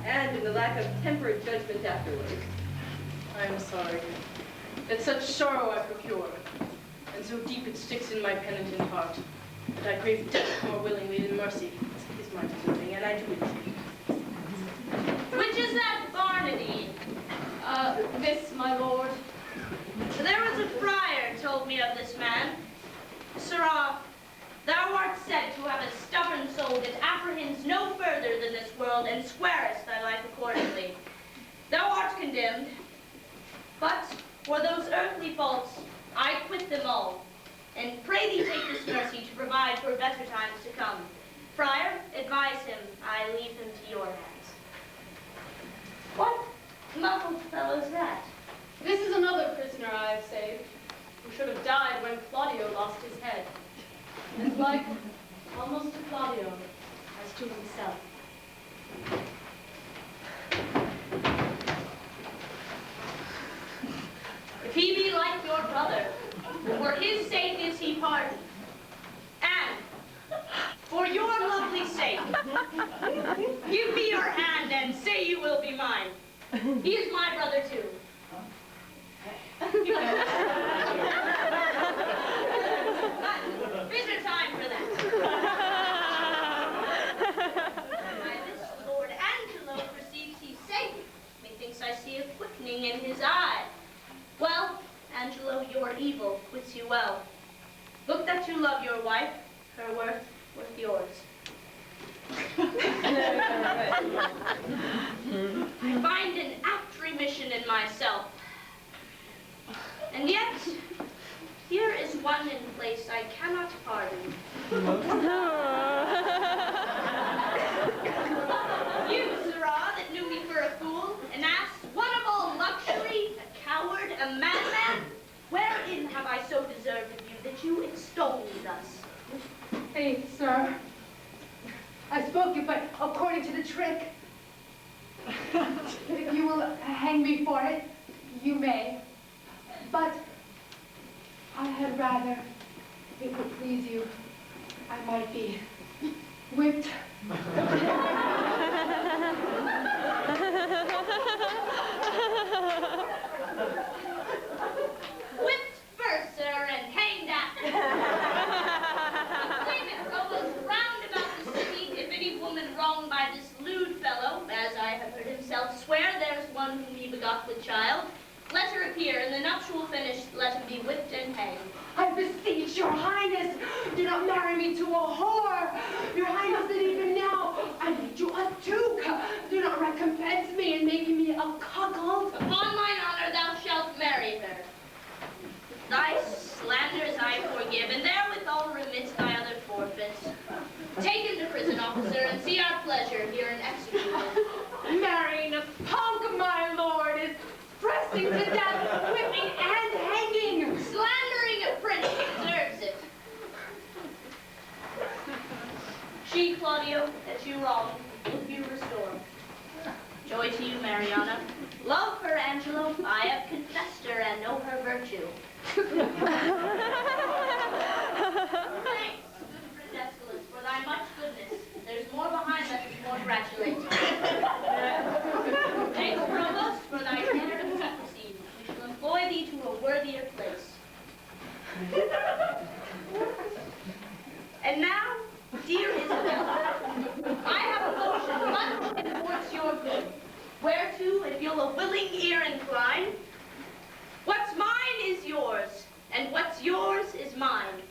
and in the lack of tempered judgment afterwards. I am sorry that such sorrow I procure, and so deep it sticks in my penitent heart, that I crave death more willingly than mercy is my deserving, and I do it. Which is that Barnardine? This, my lord. There was a friar told me of this man. Sirrah, thou art said to have a stubborn soul that apprehends no further than this world, and swearest thy life accordingly. Thou art condemned, but for those earthly faults, I quit them all, and pray thee take this mercy to provide for better times to come. Friar, advise him, I leave him to your hands. What muffled fellow's that? This is another prisoner I have saved, who should have died when Claudio lost his head. It's like almost to Claudio as to himself. If he be like your brother, for his sake is he pardoned. And for your lovely sake, give me your hand and say you will be mine. He is my brother too. Bitter time for that. By this Lord Angelo perceives he's safe. Methinks I see a quickening in his eye. Well, Angelo, your evil quits you well. Look that you love your wife, her worth yours. I find an apt remission in myself. And yet, here is one in place I cannot pardon. You, Sirrah, that knew me for a fool, and asked, one of all luxury, a coward, a madman, wherein have I so deserved of you that you extol me thus? Hey, sir. I spoke it, but according to the trick, if you will hang me for it, you may. But I had rather, if it would please you, I might be whipped. Whipped first, sir, and hanged after. Claimant provost round about the city, if any woman wronged by this lewd fellow, as I have heard himself swear there's one whom he begot with child, let her appear, and the nuptial finished, let him be whipped and hanged. I beseech your highness, do not marry me to a whore. Your highness, that even now I need you a duke. Do not recompense me in making me a cuckold. Upon mine honor, thou shalt marry her. Thy slanders I forgive, and therewithal remit thy other forfeits. Take him to prison, officer, and see our pleasure here in execution. Marrying a punk, my lord, is pressing to death, whipping and hanging. Slandering a prince deserves it. She, Claudio, that you wronged, will be restored. Joy to you, Mariana. Love her, Angelo. I have confessed her and know her virtue. Thanks, good friend Escalus, for thy much goodness. There's more behind that is more gratulating. Thanks, Provost, for thy care and secrecy. We shall employ thee to a worthier place. And now, dear Isabel, I have a motion much towards your good, whereto, if you'll a willing ear incline, what's mine is yours, and what's yours is mine.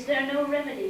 Is there no remedy?